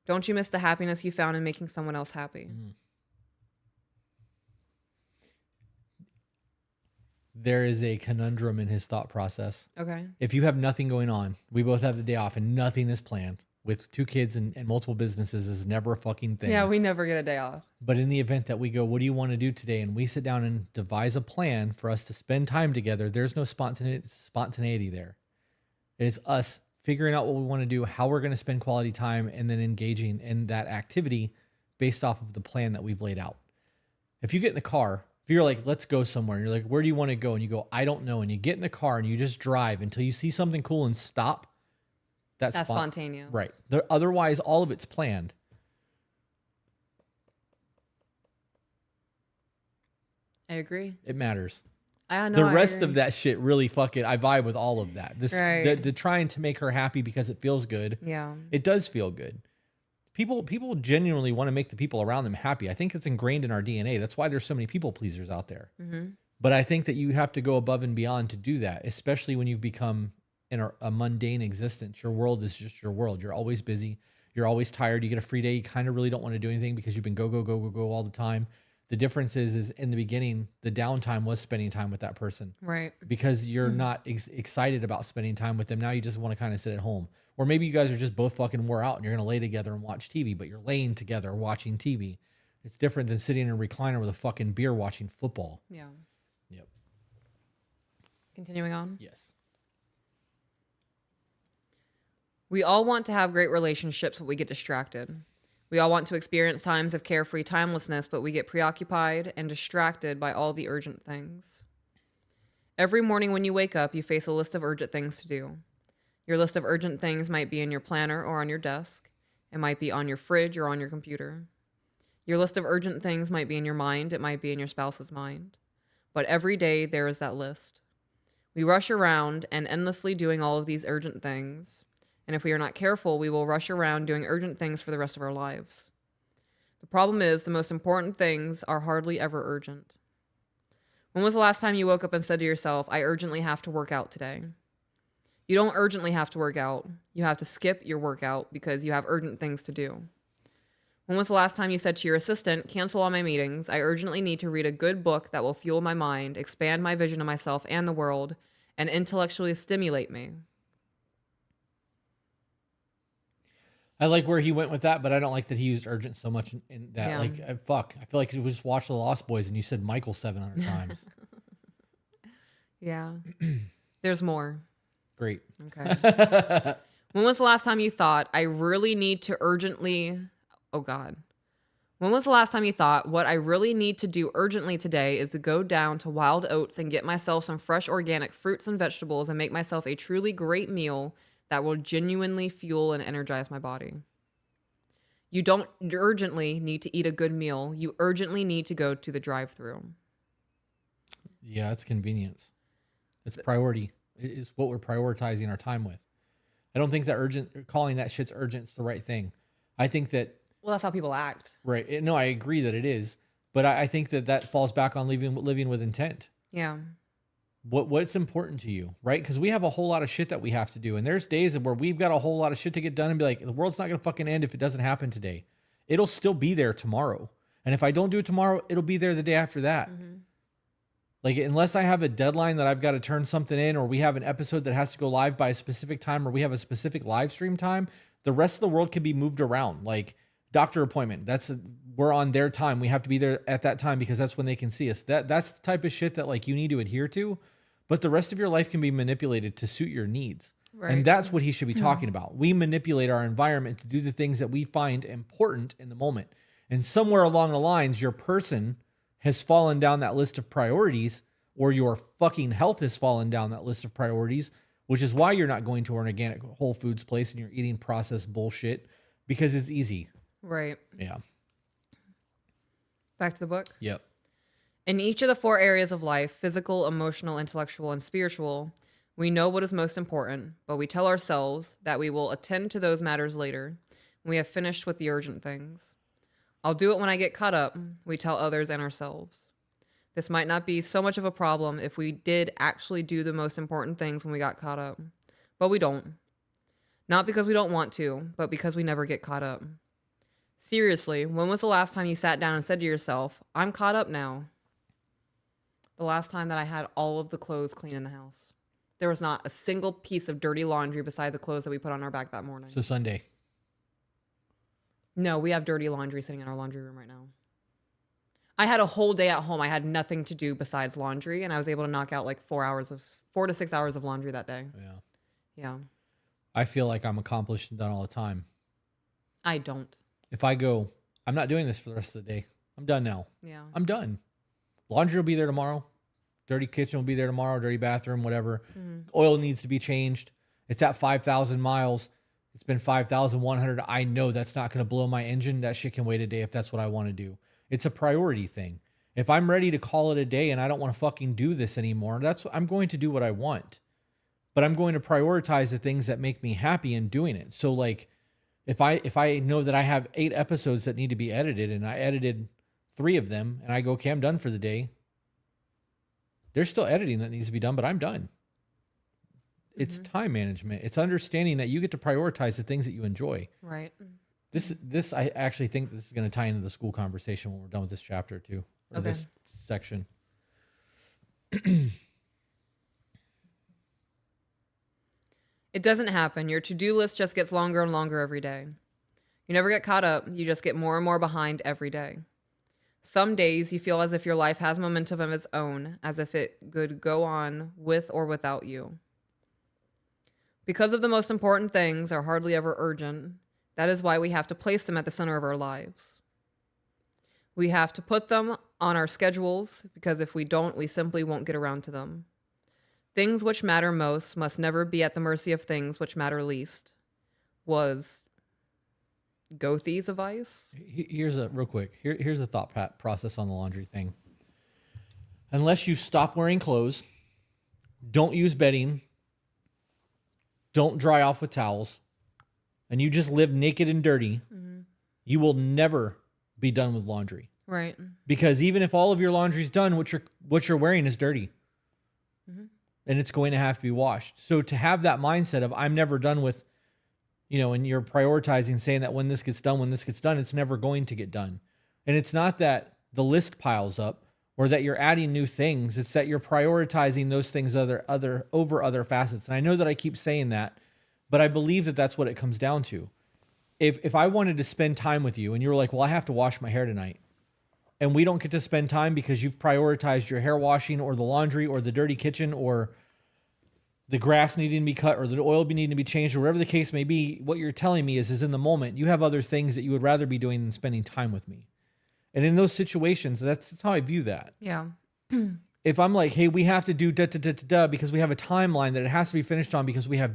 Don't you miss the happiness you found in making someone else happy? There is a conundrum in his thought process. Okay. If you have nothing going on, we both have the day off and nothing is planned with 2 kids and multiple businesses is never a fucking thing. Yeah, we never get a day off. But in the event that we go, what do you want to do today? And we sit down and devise a plan for us to spend time together. There's no spontaneity there. It is us figuring out what we want to do, how we're going to spend quality time, and then engaging in that activity based off of the plan that we've laid out. If you get in the car, if you're like, let's go somewhere, and you're like, where do you want to go? And you go, I don't know. And you get in the car and you just drive until you see something cool and stop. That's spontaneous. Right. Otherwise, all of it's planned. I agree. It matters. I know. The rest of that shit really fucking, I vibe with all of that. Right. The trying to make her happy because it feels good. Yeah. It does feel good. People genuinely want to make the people around them happy. I think it's ingrained in our DNA. That's why there's so many people pleasers out there. Mm-hmm. But I think that you have to go above and beyond to do that, especially when you've become in a mundane existence. Your world is just your world. You're always busy. You're always tired. You get a free day. You kind of really don't want to do anything because you've been go all the time. The difference is in the beginning, the downtime was spending time with that person. Right. Because you're not excited about spending time with them. Now you just want to kind of sit at home. Or maybe you guys are just both fucking wore out and you're going to lay together and watch TV, but you're laying together watching TV. It's different than sitting in a recliner with a fucking beer watching football. Yeah. Yep. Continuing on. Yes. We all want to have great relationships, but we get distracted. We all want to experience times of carefree timelessness, but we get preoccupied and distracted by all the urgent things. Every morning when you wake up, you face a list of urgent things to do. Your list of urgent things might be in your planner or on your desk. It might be on your fridge or on your computer. Your list of urgent things might be in your mind. It might be in your spouse's mind. But every day there is that list. We rush around and endlessly doing all of these urgent things. And if we are not careful, we will rush around doing urgent things for the rest of our lives. The problem is, the most important things are hardly ever urgent. When was the last time you woke up and said to yourself, I urgently have to work out today? You don't urgently have to work out. You have to skip your workout because you have urgent things to do. When was the last time you said to your assistant, cancel all my meetings, I urgently need to read a good book that will fuel my mind, expand my vision of myself and the world, and intellectually stimulate me? I like where he went with that, but I don't like that he used urgent so much in that. Yeah. Like, I feel like you just watched The Lost Boys and you said Michael 700 times. Yeah. There's more. Great. Okay. When was the last time you thought, I really need to urgently... Oh, God. When was the last time you thought, what I really need to do urgently today is to go down to Wild Oats and get myself some fresh organic fruits and vegetables and make myself a truly great meal that will genuinely fuel and energize my body? You don't urgently need to eat a good meal. You urgently need to go to the drive-thru. Yeah, it's convenience. It's priority. It's what we're prioritizing our time with. I don't think that calling that shit's urgent is the right thing. I think that... Well, that's how people act. Right. No, I agree that it is. But I think that falls back on living with intent. Yeah. What's important to you, right? Because we have a whole lot of shit that we have to do. And there's days where we've got a whole lot of shit to get done and be like, the world's not going to fucking end if it doesn't happen today. It'll still be there tomorrow. And if I don't do it tomorrow, it'll be there the day after that. Mm-hmm. Like, unless I have a deadline that I've got to turn something in, or we have an episode that has to go live by a specific time, or we have a specific live stream time, the rest of the world can be moved around. Like, doctor appointment, we're on their time. We have to be there at that time because that's when they can see us. That's the type of shit that like you need to adhere to. But the rest of your life can be manipulated to suit your needs. Right. And that's what he should be talking about. We manipulate our environment to do the things that we find important in the moment. And somewhere along the lines, your person has fallen down that list of priorities, or your fucking health has fallen down that list of priorities, which is why you're not going to an organic Whole Foods place and you're eating processed bullshit because it's easy. Right. Yeah. Back to the book? Yep. In each of the 4 areas of life, physical, emotional, intellectual, and spiritual, we know what is most important, but we tell ourselves that we will attend to those matters later when we have finished with the urgent things. I'll do it when I get caught up, we tell others and ourselves. This might not be so much of a problem if we did actually do the most important things when we got caught up, but we don't. Not because we don't want to, but because we never get caught up. Seriously, when was the last time you sat down and said to yourself, I'm caught up now? The last time that I had all of the clothes clean in the house. There was not a single piece of dirty laundry besides the clothes that we put on our back that morning. So Sunday. No, we have dirty laundry sitting in our laundry room right now. I had a whole day at home. I had nothing to do besides laundry, and I was able to knock out like 4 to 6 hours of laundry that day. Yeah. Yeah. I feel like I'm accomplished and done all the time. I don't. If I go, I'm not doing this for the rest of the day. I'm done now. Yeah. I'm done. Laundry will be there tomorrow. Dirty kitchen will be there tomorrow. Dirty bathroom, whatever. Mm-hmm. Oil needs to be changed. It's at 5,000 miles. It's been 5,100. I know that's not going to blow my engine. That shit can wait a day if that's what I want to do. It's a priority thing. If I'm ready to call it a day and I don't want to fucking do this anymore, I'm going to do what I want. But I'm going to prioritize the things that make me happy in doing it. So like, if I know that I have 8 episodes that need to be edited and I edited 3 of them and I go, okay, I'm done for the day. There's still editing that needs to be done, but I'm done. It's time management. It's understanding that you get to prioritize the things that you enjoy. Right. This I actually think this is going to tie into the school conversation when we're done with this chapter too, or this section. It doesn't happen. Your to-do list just gets longer and longer every day. You never get caught up. You just get more and more behind every day. Some days you feel as if your life has momentum of its own, as if it could go on with or without you. Because of the most important things are hardly ever urgent, that is why we have to place them at the center of our lives. We have to put them on our schedules, because if we don't, we simply won't get around to them. Things which matter most must never be at the mercy of things which matter least, was Goethe's advice. Here's a thought process on the laundry thing. Unless you stop wearing clothes, don't use bedding, don't dry off with towels, and you just live naked and dirty, you will never be done with laundry. Right. Because even if all of your laundry's done, what you're wearing is dirty. And it's going to have to be washed. So to have that mindset of I'm never done with, and you're prioritizing saying that when this gets done, it's never going to get done. And it's not that the list piles up or that you're adding new things. It's that you're prioritizing those things over other facets. And I know that I keep saying that, but I believe that that's what it comes down to. If I wanted to spend time with you and you were like, well, I have to wash my hair tonight, and we don't get to spend time because you've prioritized your hair washing or the laundry or the dirty kitchen or the grass needing to be cut or the oil needing to be changed or whatever the case may be, what you're telling me is in the moment, you have other things that you would rather be doing than spending time with me. And in those situations, that's how I view that. Yeah. If I'm like, hey, we have to do because we have a timeline that it has to be finished on because we have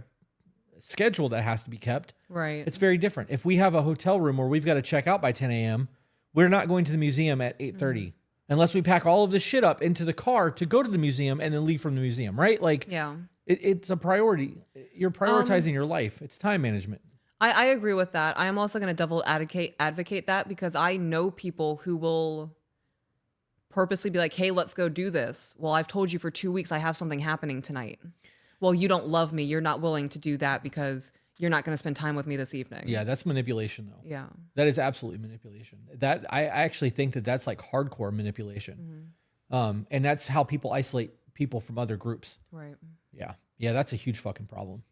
a schedule that has to be kept. Right. It's very different. If we have a hotel room where we've got to check out by 10 a.m., we're not going to the museum at 8:30 unless we pack all of this shit up into the car to go to the museum and then leave from the museum, right? Like, Yeah. it's a priority. You're prioritizing your life. It's time management. I agree with that. I am also going to double advocate that because I know people who will purposely be like, hey, let's go do this. Well, I've told you for 2 weeks I have something happening tonight. Well, you don't love me. You're not willing to do that because you're not going to spend time with me this evening. Yeah, that's manipulation, though. Yeah. That is absolutely manipulation. That I actually think that's like hardcore manipulation. And that's how people isolate people from other groups. Right. Yeah. Yeah, that's a huge fucking problem.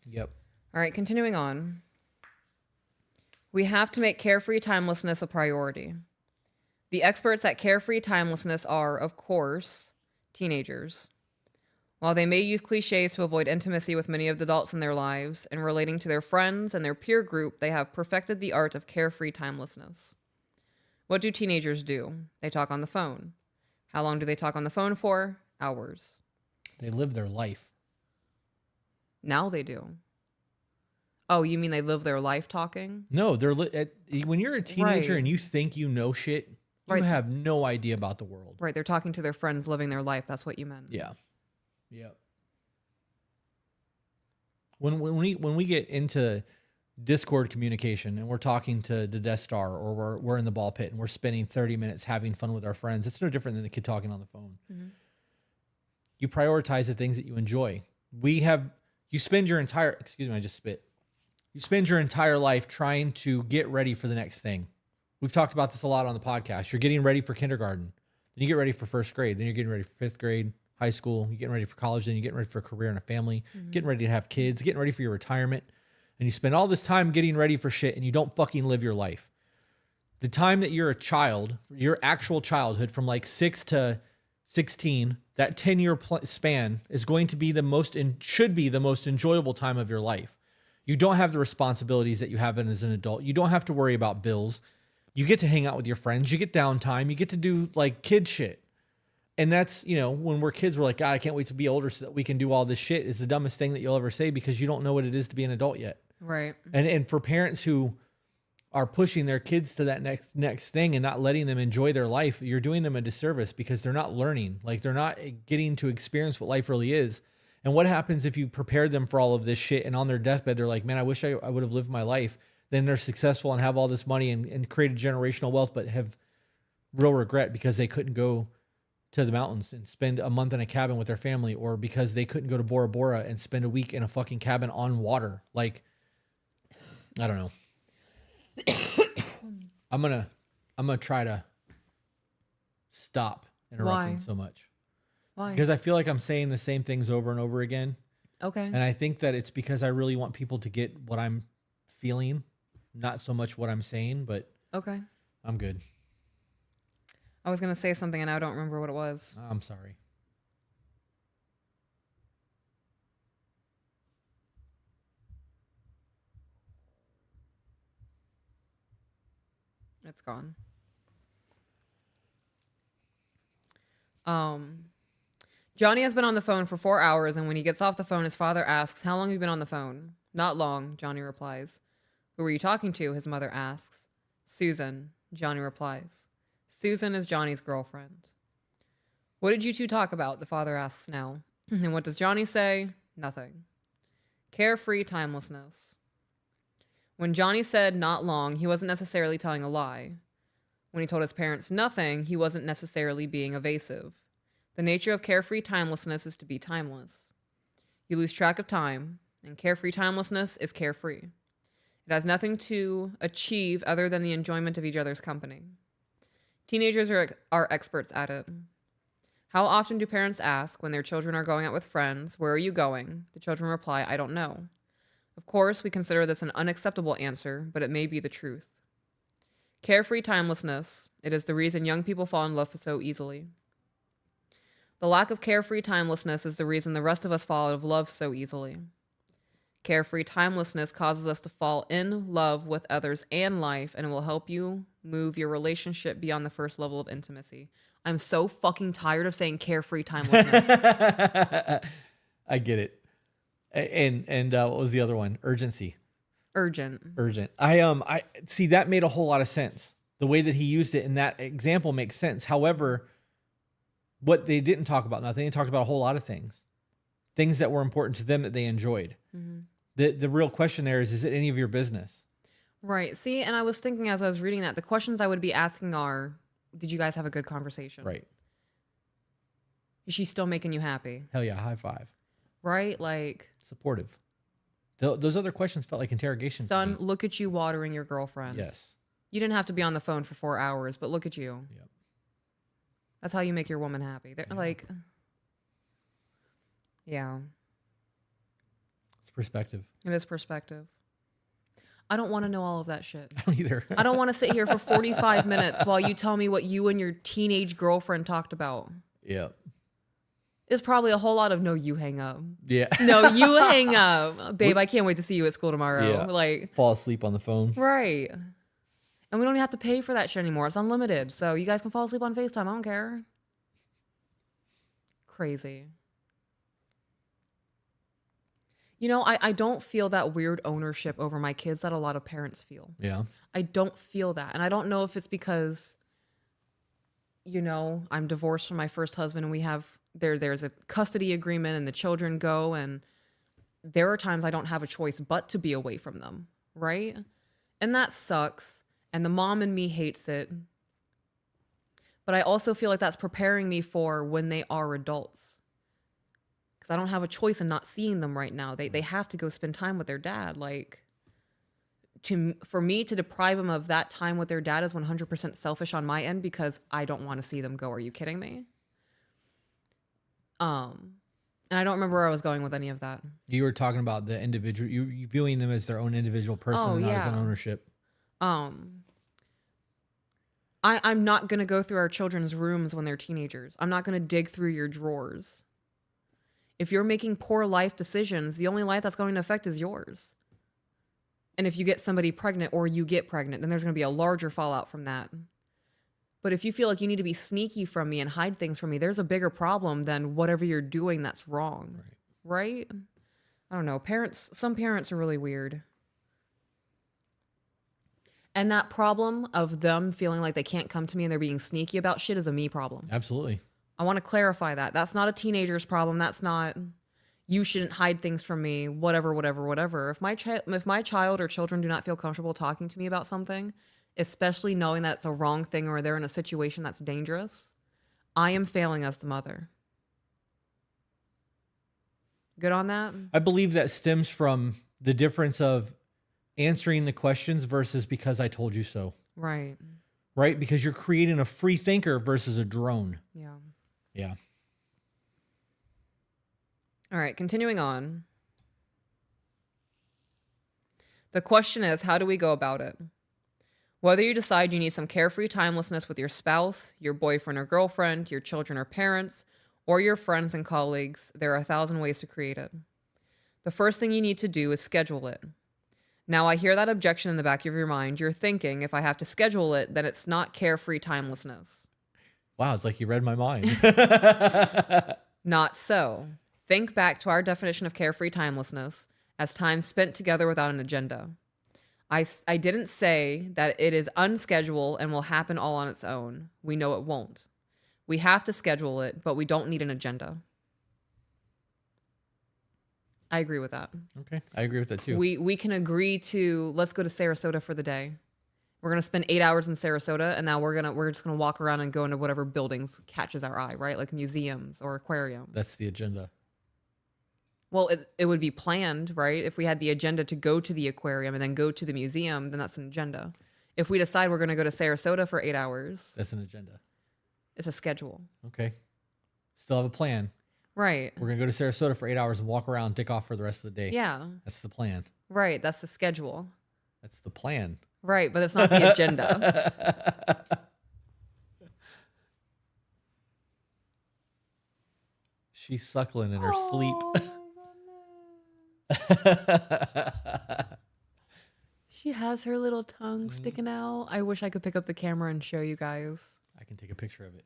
Yep. All right, continuing on. We have to make carefree timelessness a priority. The experts at Carefree Timelessness are, of course, teenagers. While they may use cliches to avoid intimacy with many of the adults in their lives and relating to their friends and their peer group, they have perfected the art of carefree timelessness. What do teenagers do? They talk on the phone. How long do they talk on the phone for? Hours. They live their life. Now they do. Oh, you mean they live their life talking? No, when you're a teenager Right. and you think you know shit, you Right. have no idea about the world. Right, they're talking to their friends, living their life. That's what you meant. Yeah. Yep. When we get into Discord communication and we're talking to the Death Star or we're in the ball pit and we're spending 30 minutes having fun with our friends, it's no different than a kid talking on the phone. You prioritize the things that you enjoy. You spend your entire, excuse me, I just spit. You spend your entire life trying to get ready for the next thing. We've talked about this a lot on the podcast. You're getting ready for kindergarten. Then you get ready for first grade. Then you're getting ready for fifth grade, high school. You're getting ready for college. Then you're getting ready for a career and a family. Getting ready to have kids. Getting ready for your retirement. And you spend all this time getting ready for shit and you don't fucking live your life. The time that you're a child, your actual childhood from like 6 to 16, that 10-year span is going to be should be the most enjoyable time of your life. You don't have the responsibilities that you have as an adult. You don't have to worry about bills. You get to hang out with your friends. You get downtime. You get to do like kid shit. And that's, when we're kids, we're like, God, I can't wait to be older so that we can do all this shit. It's the dumbest thing that you'll ever say because you don't know what it is to be an adult yet. Right. And for parents who are pushing their kids to that next thing and not letting them enjoy their life, you're doing them a disservice because they're not learning. Like they're not getting to experience what life really is. And what happens if you prepare them for all of this shit and on their deathbed, they're like, man, I wish I would have lived my life. Then they're successful and have all this money and created generational wealth, but have real regret because they couldn't go to the mountains and spend a month in a cabin with their family, or because they couldn't go to Bora Bora and spend a week in a fucking cabin on water. Like, I don't know. I'm gonna try to stop interrupting Why? so much. Why? Because I feel like I'm saying the same things over and over again. Okay. And I think that it's because I really want people to get what I'm feeling, not so much what I'm saying, but Okay. I'm good. I was going to say something and I don't remember what it was. I'm sorry. It's gone. Johnny has been on the phone for 4 hours, and when he gets off the phone, his father asks, how long have you been on the phone? Not long, Johnny replies. Who were you talking to? His mother asks. Susan, Johnny replies. Susan is Johnny's girlfriend. What did you two talk about? The father asks now. And what does Johnny say? Nothing. Carefree timelessness. When Johnny said not long, he wasn't necessarily telling a lie. When he told his parents nothing, he wasn't necessarily being evasive. The nature of carefree timelessness is to be timeless. You lose track of time, and carefree timelessness is carefree. It has nothing to achieve other than the enjoyment of each other's company. Teenagers are experts at it. How often do parents ask when their children are going out with friends, "Where are you going?" The children reply, "I don't know." Of course, we consider this an unacceptable answer, but it may be the truth. Carefree timelessness, it is the reason young people fall in love so easily. The lack of carefree timelessness is the reason the rest of us fall out of love so easily. Carefree timelessness causes us to fall in love with others and life, and it will help you move your relationship beyond the first level of intimacy. I'm so fucking tired of saying carefree timelessness. I get it. And what was the other one? Urgency. Urgent. I see that made a whole lot of sense. The way that he used it in that example makes sense. However, what they didn't talk about, nothing. They talked about a whole lot of things that were important to them that they enjoyed. Mm-hmm. The real question there is it any of your business? Right. See, and I was thinking as I was reading that, the questions I would be asking are, did you guys have a good conversation? Right. Is she still making you happy? Hell yeah, high five. Right? Like, supportive. Those other questions felt like interrogation. Son, look at you watering your girlfriend. Yes. You didn't have to be on the phone for 4 hours, but look at you. Yep. That's how you make your woman happy. They're like, yeah. It's perspective. It is perspective. I don't want to know all of that shit. I don't either. I don't want to sit here for 45 minutes while you tell me what you and your teenage girlfriend talked about. Yep. It's probably a whole lot of, no, you hang up. Yeah. No, you hang up. Babe, I can't wait to see you at school tomorrow. Yeah. Like, fall asleep on the phone. Right. And we don't even have to pay for that shit anymore. It's unlimited. So you guys can fall asleep on FaceTime. I don't care. Crazy. You know, I don't feel that weird ownership over my kids that a lot of parents feel. Yeah. I don't feel that. And I don't know if it's because, you know, I'm divorced from my first husband and we have, there's a custody agreement and the children go, and there are times I don't have a choice but to be away from them. Right. And that sucks. And the mom in me hates it. But I also feel like that's preparing me for when they are adults. Because I don't have a choice in not seeing them right now. They have to go spend time with their dad. Like, for me to deprive them of that time with their dad is 100% selfish on my end because I don't want to see them go. Are you kidding me? And I don't remember where I was going with any of that. You were talking about the individual, you viewing them as their own individual person and not as an ownership. I'm not going to go through our children's rooms when they're teenagers. I'm not going to dig through your drawers. If you're making poor life decisions, the only life that's going to affect is yours. And if you get somebody pregnant or you get pregnant, then there's going to be a larger fallout from that. But if you feel like you need to be sneaky from me and hide things from me, there's a bigger problem than whatever you're doing that's wrong. Right? I don't know. Some parents are really weird. And that problem of them feeling like they can't come to me and they're being sneaky about shit is a me problem. Absolutely. I want to clarify that. That's not a teenager's problem. That's not, you shouldn't hide things from me, whatever. If my child or children do not feel comfortable talking to me about something, especially knowing that it's a wrong thing or they're in a situation that's dangerous, I am failing as the mother. Good on that? I believe that stems from the difference of answering the questions versus because I told you so. Right. Right? Because you're creating a free thinker versus a drone. Yeah. Yeah. All right, continuing on. The question is, how do we go about it? Whether you decide you need some carefree timelessness with your spouse, your boyfriend or girlfriend, your children or parents, or your friends and colleagues, there are 1,000 ways to create it. The first thing you need to do is schedule it. Now, I hear that objection in the back of your mind. You're thinking, if I have to schedule it, then it's not carefree timelessness. Wow, it's like you read my mind. Not so. Think back to our definition of carefree timelessness as time spent together without an agenda. I didn't say that it is unscheduled and will happen all on its own. We know it won't. We have to schedule it, but we don't need an agenda. I agree with that. Okay. I agree with that too. We can agree to, let's go to Sarasota for the day. We're gonna spend 8 hours in Sarasota, and now we're just gonna walk around and go into whatever buildings catches our eye, right? Like museums or aquariums. That's the agenda. Well, it would be planned, right? If we had the agenda to go to the aquarium and then go to the museum, then that's an agenda. If we decide we're gonna go to Sarasota for 8 hours, That's an agenda. it's a schedule. Okay. Still have a plan. Right. We're going to go to Sarasota for 8 hours and walk around, dick off for the rest of the day. Yeah. That's the plan. Right. That's the schedule. That's the plan. Right, but it's not the agenda. She's suckling in her sleep. She has her little tongue sticking out. I wish I could pick up the camera and show you guys. I can take a picture of it.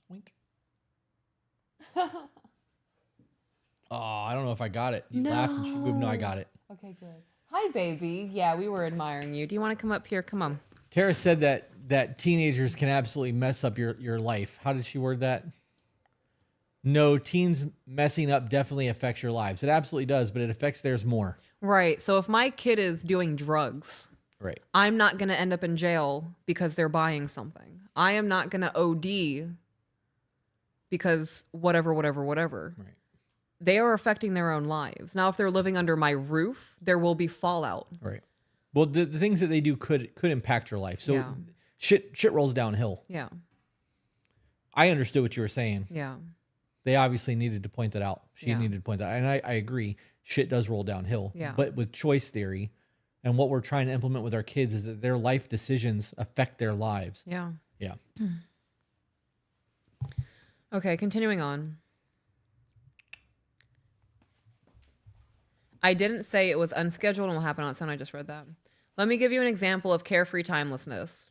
Wink. Oh, I don't know if I got it. You laughed and she moved. No, I got it. Okay, good. Hi, baby. Yeah, we were admiring you. Do you want to come up here? Come on. Tara said that teenagers can absolutely mess up your life. How did she word that? No, teens messing up definitely affects your lives. It absolutely does, but it affects theirs more. Right. So if my kid is doing drugs, Right. I'm not going to end up in jail because they're buying something. I am not going to OD because whatever. Right. They are affecting their own lives. Now, if they're living under my roof, there will be fallout. Right. Well, the things that they do could impact your life. So Yeah. shit rolls downhill. Yeah. I understood what you were saying. Yeah. They obviously needed to point that out. She Yeah. needed to point that out. And I agree. Shit does roll downhill. Yeah. But with choice theory and what we're trying to implement with our kids is that their life decisions affect their lives. Yeah. Yeah. Okay, continuing on. I didn't say it was unscheduled and will happen on its own. I just read that. Let me give you an example of carefree timelessness.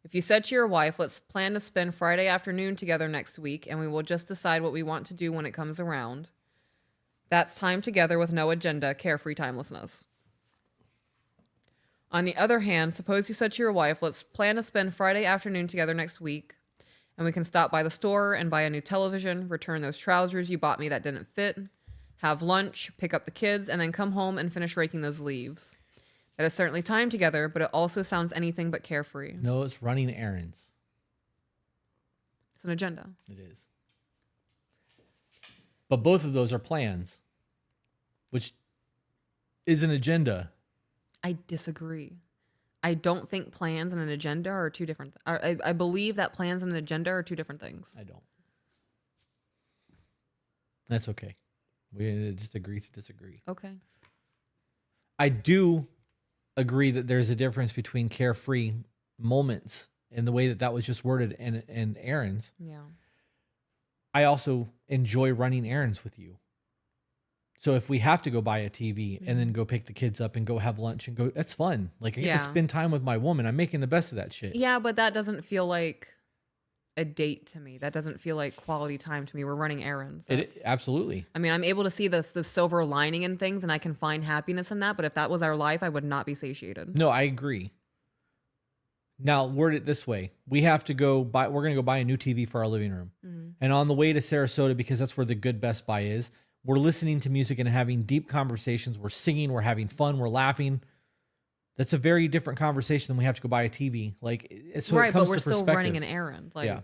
If you said to your wife, let's plan to spend Friday afternoon together next week, and we will just decide what we want to do when it comes around. That's time together with no agenda, carefree timelessness. On the other hand, suppose you said to your wife, let's plan to spend Friday afternoon together next week, and we can stop by the store and buy a new television, return those trousers you bought me that didn't fit, have lunch, pick up the kids, and then come home and finish raking those leaves. That is certainly time together, but it also sounds anything but carefree. No, it's running errands. It's an agenda. It is. But both of those are plans, which is an agenda. I disagree. I don't think plans and an agenda are two different. I believe that plans and an agenda are two different things. I don't. That's okay. We just agree to disagree. Okay. I do agree that there's a difference between carefree moments and the way that was just worded and errands. Yeah. I also enjoy running errands with you. So if we have to go buy a TV and then go pick the kids up and go have lunch and go, that's fun. Like I get to spend time with my woman. I'm making the best of that shit. Yeah, but that doesn't feel like a date to me. That doesn't feel like quality time to me. We're running errands. Absolutely. I mean, I'm able to see the silver lining in things and I can find happiness in that. But if that was our life, I would not be satiated. No, I agree. Now, word it this way. We're going to go buy a new TV for our living room. Mm-hmm. And on the way to Sarasota, because that's where the good Best Buy is, we're listening to music and having deep conversations. We're singing, we're having fun, we're laughing. That's a very different conversation than we have to go buy a TV. Like, so right, it comes but we're to still perspective. running an errand. Like, yeah.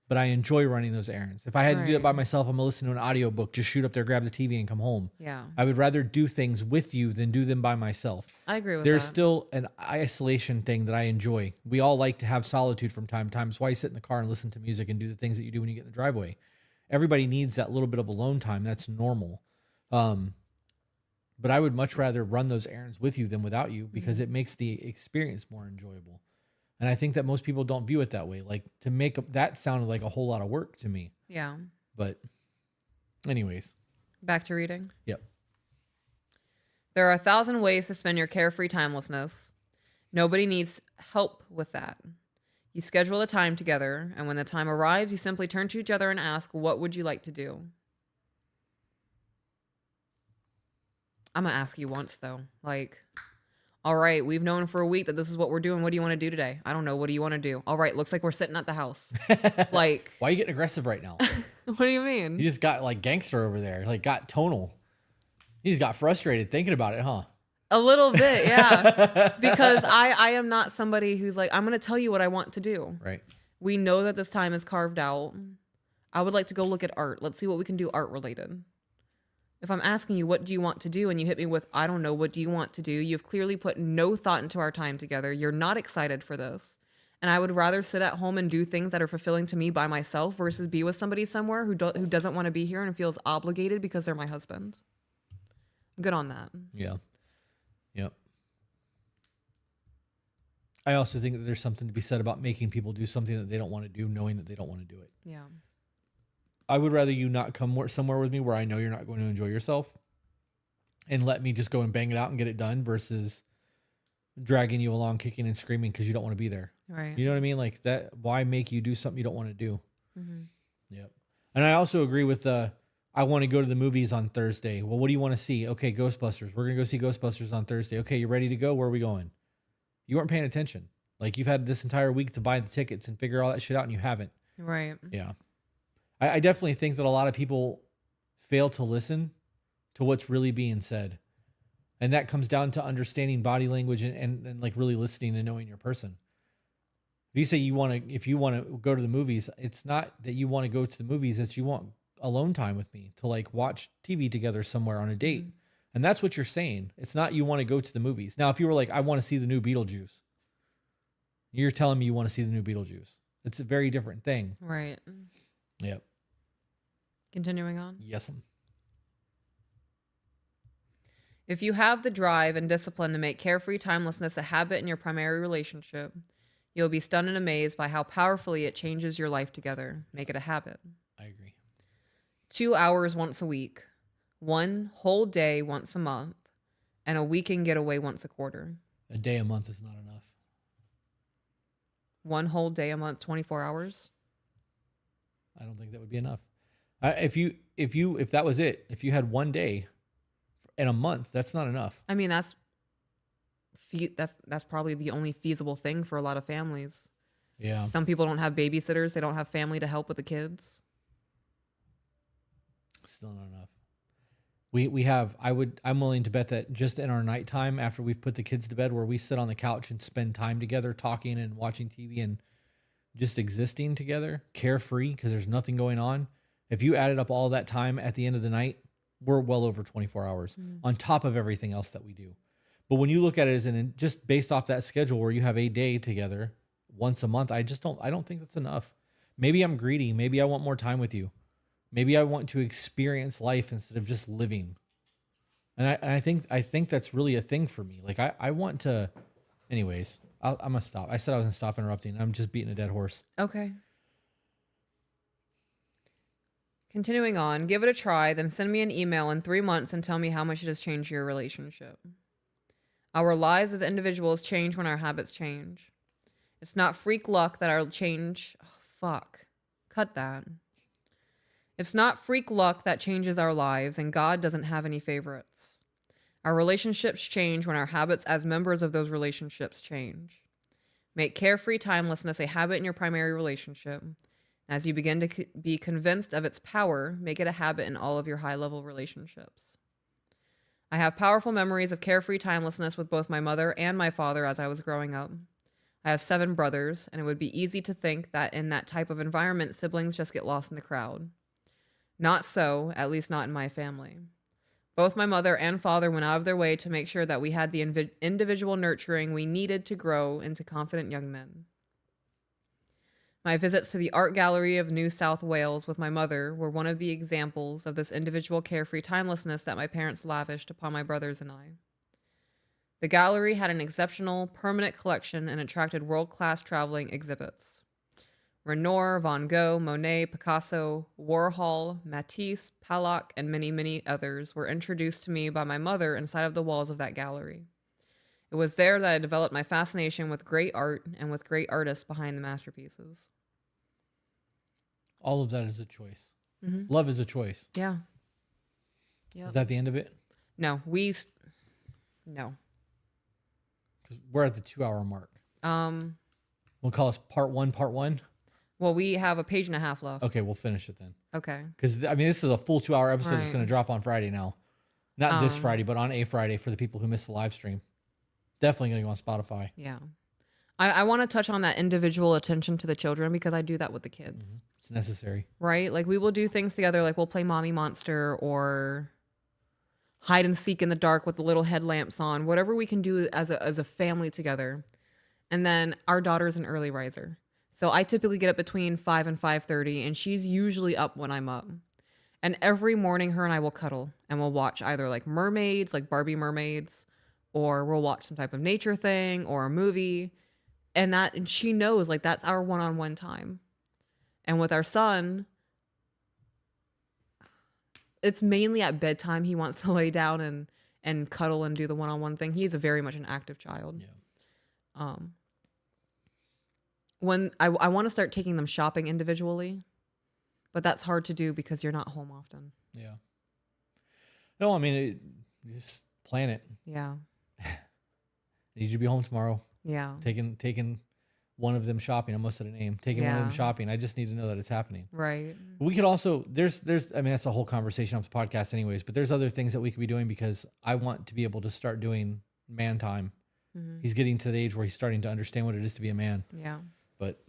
But I enjoy running those errands. If I had to do it by myself, I'm going to listen to an audiobook, just shoot up there, grab the TV, and come home. Yeah. I would rather do things with you than do them by myself. I agree with There's that. still an isolation thing that I enjoy. We all like to have solitude from time to time. That's why you sit in the car and listen to music and do the things that you do when you get in the driveway. Everybody needs that little bit of alone time. That's normal. But I would much rather run those errands with you than without you because it makes the experience more enjoyable. And I think that most people don't view it that way. Like, to make that sounded like a whole lot of work to me. Yeah. But anyways. Back to reading. Yep. There are 1,000 ways to spend your carefree timelessness. Nobody needs help with that. You schedule a time together, and when the time arrives, you simply turn to each other and ask, what would you like to do? I'm going to ask you once, though. Like, all right, we've known for a week that this is what we're doing. What do you want to do today? I don't know. What do you want to do? All right, looks like we're sitting at the house. Like, why are you getting aggressive right now? What do you You mean? just got like gangster over there, like got tonal. You just got frustrated thinking about it, huh? A little bit, yeah. Because I am not somebody who's like, I'm going to tell you what I want to do. Right. We know that this time is carved out. I would like to go look at art. Let's see what we can do art related. If I'm asking you, what do you want to do? And you hit me with, I don't know, what do you want to do? You've clearly put no thought into our time together. You're not excited for this. And I would rather sit at home and do things that are fulfilling to me by myself versus be with somebody somewhere who doesn't want to be here and feels obligated because they're my husband. I'm good on that. Yeah. Yep. I also think that there's something to be said about making people do something that they don't want to do, knowing that they don't want to do it. Yeah. I would rather you not come somewhere with me where I know you're not going to enjoy yourself and let me just go and bang it out and get it done versus dragging you along, kicking and screaming because you don't want to be there. Right. You know what I mean? Like that. Why make you do something you don't want to do? Mm-hmm. Yep. And I also agree with I want to go to the movies on Thursday. Well, what do you want to see? Okay, Ghostbusters. We're going to go see Ghostbusters on Thursday. Okay, you ready to go? Where are we going? You weren't paying attention. Like you've had this entire week to buy the tickets and figure all that shit out and you haven't. Right. Yeah. I definitely think that a lot of people fail to listen to what's really being said. And that comes down to understanding body language and like really listening and knowing your person. If you say if you want to go to the movies, it's not that you want to go to the movies, it's you want alone time with me to like watch TV together somewhere on a date. Mm-hmm. And that's what you're saying. It's not you want to go to the movies. Now, if you were like, I want to see the new Beetlejuice, you're telling me you want to see the new Beetlejuice. It's a very different thing. Right. Yep. Continuing on. Yes. If you have the drive and discipline to make carefree timelessness a habit in your primary relationship, you'll be stunned and amazed by how powerfully it changes your life together. Make it a habit. I agree. 2 hours once a week, 1 whole day once a month, and a weekend getaway once a quarter. A day a month is not enough. 1 whole day a month, 24 hours. I don't think that would be enough. If that was it, if you had 1 day in a month, that's not enough. I mean, that's probably the only feasible thing for a lot of families. Yeah. Some people don't have babysitters. They don't have family to help with the kids. Still not enough. I'm willing to bet that just in our nighttime after we've put the kids to bed where we sit on the couch and spend time together talking and watching TV and just existing together, carefree because there's nothing going on. If you added up all that time at the end of the night, we're well over 24 hours on top of everything else that we do. But when you look at it as just based off that schedule where you have a day together once a month, I don't think that's enough. Maybe I'm greedy. Maybe I want more time with you. Maybe I want to experience life instead of just living. And I think that's really a thing for me. Like I want to, anyways, I'm gonna stop. I said I was gonna stop interrupting. I'm just beating a dead horse. Okay. Continuing on, give it a try, then send me an email in 3 months and tell me how much it has changed your relationship. Our lives as individuals change when our habits change. It's not freak luck that our change... Oh, fuck. Cut that. It's not freak luck that changes our lives, and God doesn't have any favorites. Our relationships change when our habits as members of those relationships change. Make carefree timelessness a habit in your primary relationship. As you begin to be convinced of its power, make it a habit in all of your high-level relationships. I have powerful memories of carefree timelessness with both my mother and my father as I was growing up. I have 7 brothers, and it would be easy to think that in that type of environment, siblings just get lost in the crowd. Not so, at least not in my family. Both my mother and father went out of their way to make sure that we had the individual nurturing we needed to grow into confident young men. My visits to the Art Gallery of New South Wales with my mother were one of the examples of this individual carefree timelessness that my parents lavished upon my brothers and I. The gallery had an exceptional, permanent collection and attracted world-class traveling exhibits. Renoir, Van Gogh, Monet, Picasso, Warhol, Matisse, Pollock, and many, many others were introduced to me by my mother inside of the walls of that gallery. It was there that I developed my fascination with great art and with great artists behind the masterpieces. All of that is a choice. Mm-hmm. Love is a choice. Yeah. Yep. Is that the end of it? No, no. Because we're at the 2-hour mark. We'll call us part one. Well, we have a page and a half left. Okay, we'll finish it then. Okay. Because I mean, this is a full 2-hour episode that's Right. going to drop on Friday now. Not this Friday, but on a Friday for the people who missed the live stream. Definitely going to go on Spotify. Yeah. I want to touch on that individual attention to the children because I do that with the kids. Mm-hmm. It's necessary. Right? Like we will do things together. Like we'll play Mommy Monster or hide and seek in the dark with the little headlamps on. Whatever we can do as a family together. And then our daughter's an early riser. So I typically get up between 5 and 5:30 and she's usually up when I'm up. And every morning her and I will cuddle and we'll watch either like mermaids, like Barbie mermaids, or we'll watch some type of nature thing or a movie. And she knows like that's our one-on-one time. And with our son, it's mainly at bedtime he wants to lay down and cuddle and do the one-on-one thing. He's a very much an active child. Yeah. When I want to start taking them shopping individually, but that's hard to do because you're not home often. Yeah. No, I mean, just plan it. Yeah. I need you to be home tomorrow. Yeah. Taking one of them shopping. I almost said a name. Taking one of them Yeah. shopping. I just need to know that it's happening. Right. We could also there's I mean that's a whole conversation off the podcast anyways, but there's other things that we could be doing because I want to be able to start doing man time. Mm-hmm. He's getting to the age where he's starting to understand what it is to be a man. Yeah. But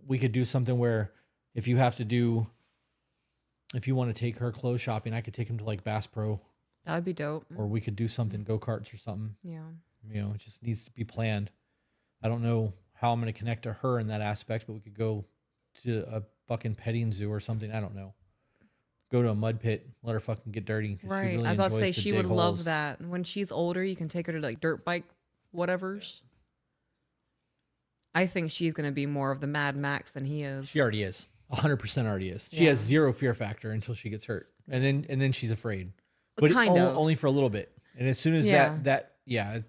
we could do something where if you want to take her clothes shopping, I could take him to like Bass Pro. That would be dope. Or we could do something, go-karts or something. Yeah. You know, it just needs to be planned. I don't know how I'm going to connect to her in that aspect, but we could go to a fucking petting zoo or something. I don't know. Go to a mud pit, let her fucking get dirty. Right. She really I was about to say enjoys she would love that. When she's older, you can take her to like dirt bike, whatevers. I think she's going to be more of the Mad Max than he is. She already is. 100% already is. She Yeah. has zero fear factor until she gets hurt. And then she's afraid. But Kind of. only for a little bit. And as soon as Yeah.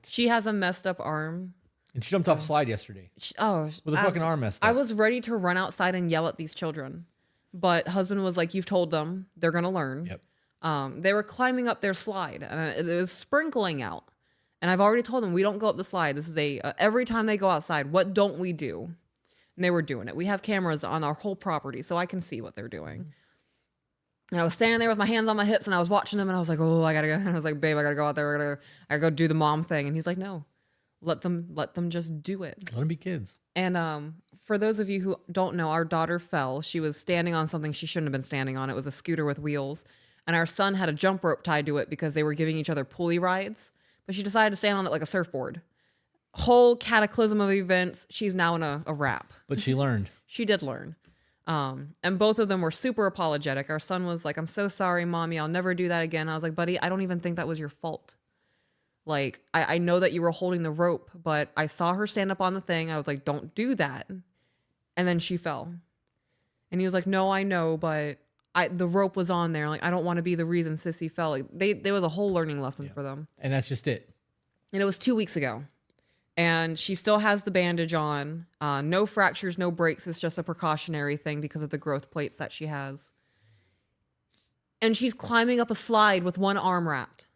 She has a messed up arm. and she jumped off a slide yesterday with a fucking arm messed up. I was ready to run outside and yell at these children. But husband was like, you've told them, they're going to learn. Yep. They were climbing up their slide and it was sprinkling out. And I've already told them we don't go up the slide. This is every time they go outside, what don't we do? And they were doing it. We have cameras on our whole property, so I can see what they're doing. Mm-hmm. And I was standing there with my hands on my hips and I was watching them and I was like, oh, I gotta go. And I was like, babe, I gotta go out there. I gotta go do the mom thing. And he's like, no, let them just do it. Let them be kids. And for those of you who don't know, our daughter fell. She was standing on something she shouldn't have been standing on. It was a scooter with wheels. And our son had a jump rope tied to it because they were giving each other pulley rides. But she decided to stand on it like a surfboard. Whole cataclysm of events. She's now in a wrap. But she learned. She did learn. And both of them were super apologetic. Our son was like, I'm so sorry, mommy. I'll never do that again. I was like, buddy, I don't even think that was your fault. Like, I know that you were holding the rope, but I saw her stand up on the thing. I was like, don't do that. And then she fell. And he was like, no, I know, but the rope was on there. Like, I don't want to be the reason Sissy fell. Like, there was a whole learning lesson for them. And that's just it. And it was 2 weeks ago. And she still has the bandage on. No fractures, no breaks. It's just a precautionary thing because of the growth plates that she has. And she's climbing up a slide with one arm wrapped.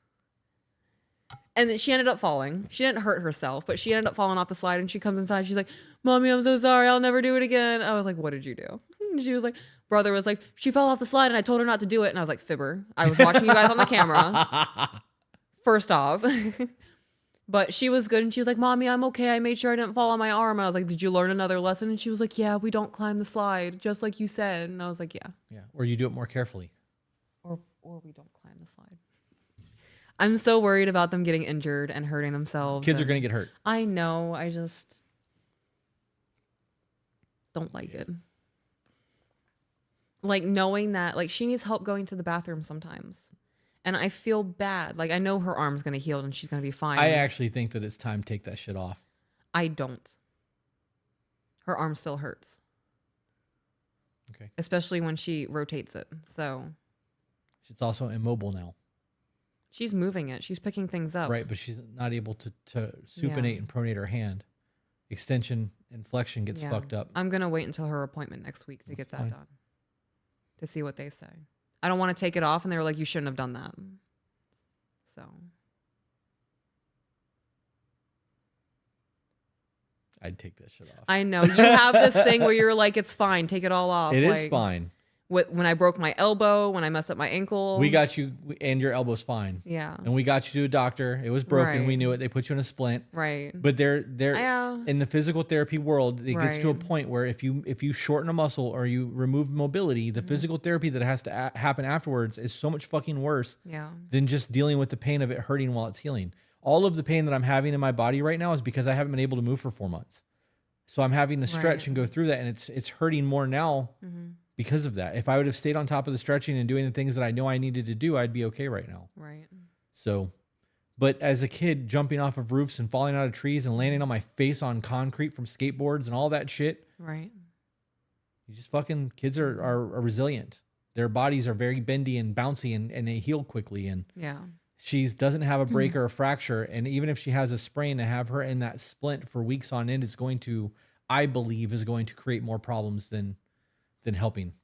And then she ended up falling. She didn't hurt herself, but she ended up falling off the slide. And she comes inside. She's like, Mommy, I'm so sorry. I'll never do it again. I was like, what did you do? And she was like, brother was like, she fell off the slide and I told her not to do it. And I was like, fibber. I was watching you guys on the camera. First off. But she was good. And she was like, Mommy, I'm okay. I made sure I didn't fall on my arm. And I was like, did you learn another lesson? And she was like, yeah, we don't climb the slide, just like you said. And I was like, yeah. Yeah. Or you do it more carefully. Or we don't climb the slide. I'm so worried about them getting injured and hurting themselves. Kids are going to get hurt. I know. I just don't like it. Like knowing that, like she needs help going to the bathroom sometimes. And I feel bad. Like I know her arm's going to heal and she's going to be fine. I actually think that it's time to take that shit off. I don't. Her arm still hurts. Okay. Especially when she rotates it. So. It's also immobile now. She's moving it. She's picking things up. Right, but she's not able to supinate and pronate her hand. Extension and flexion gets fucked up. I'm going to wait until her appointment next week to get that done. To see what they say. I don't want to take it off. And they were like, you shouldn't have done that. So. I'd take that shit off. I know. You have this thing where you're like, it's fine. Take it all off. It like, is fine. When I broke my elbow, when I messed up my ankle. We got you, and your elbow's fine. Yeah. And we got you to a doctor. It was broken. Right. We knew it. They put you in a splint. Right. But they're Yeah. in the physical therapy world, it gets to a Right. point where if you shorten a muscle or you remove mobility, the physical therapy that has to happen afterwards is so much fucking worse Yeah. than just dealing with the pain of it hurting while it's healing. All of the pain that I'm having in my body right now is because I haven't been able to move for 4 months. So I'm having to stretch and go through that, and it's hurting more now because of that. If I would have stayed on top of the stretching and doing the things that I know I needed to do, I'd be okay right now. Right. So, but as a kid, jumping off of roofs and falling out of trees and landing on my face on concrete from skateboards and all that shit, Right. you just fucking, kids are resilient. Their bodies are very bendy and bouncy, and they heal quickly. And Yeah. she doesn't have a break or a fracture. And even if she has a sprain, to have her in that splint for weeks on end is going to, I believe, is going to create more problems than helping.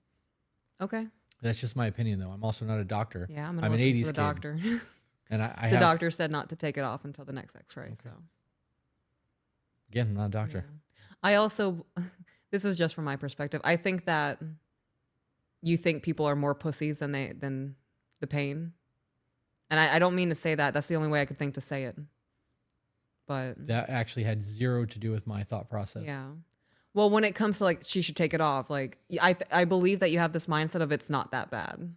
Okay. That's just my opinion, though. I'm also not a doctor. Yeah. I'm an going to 80s the kid. doctor. And I The have, doctor said not to take it off until the next x-ray. Okay. So again, I'm not a doctor. yeah. I also, this is just from my perspective. I think that you think people are more pussies than the pain. And I don't mean to say that. That's the only way I could think to say it. But That actually had zero to do with my thought process. yeah. Well, when it comes to like, she should take it off. Like, I believe that you have this mindset of it's not that bad.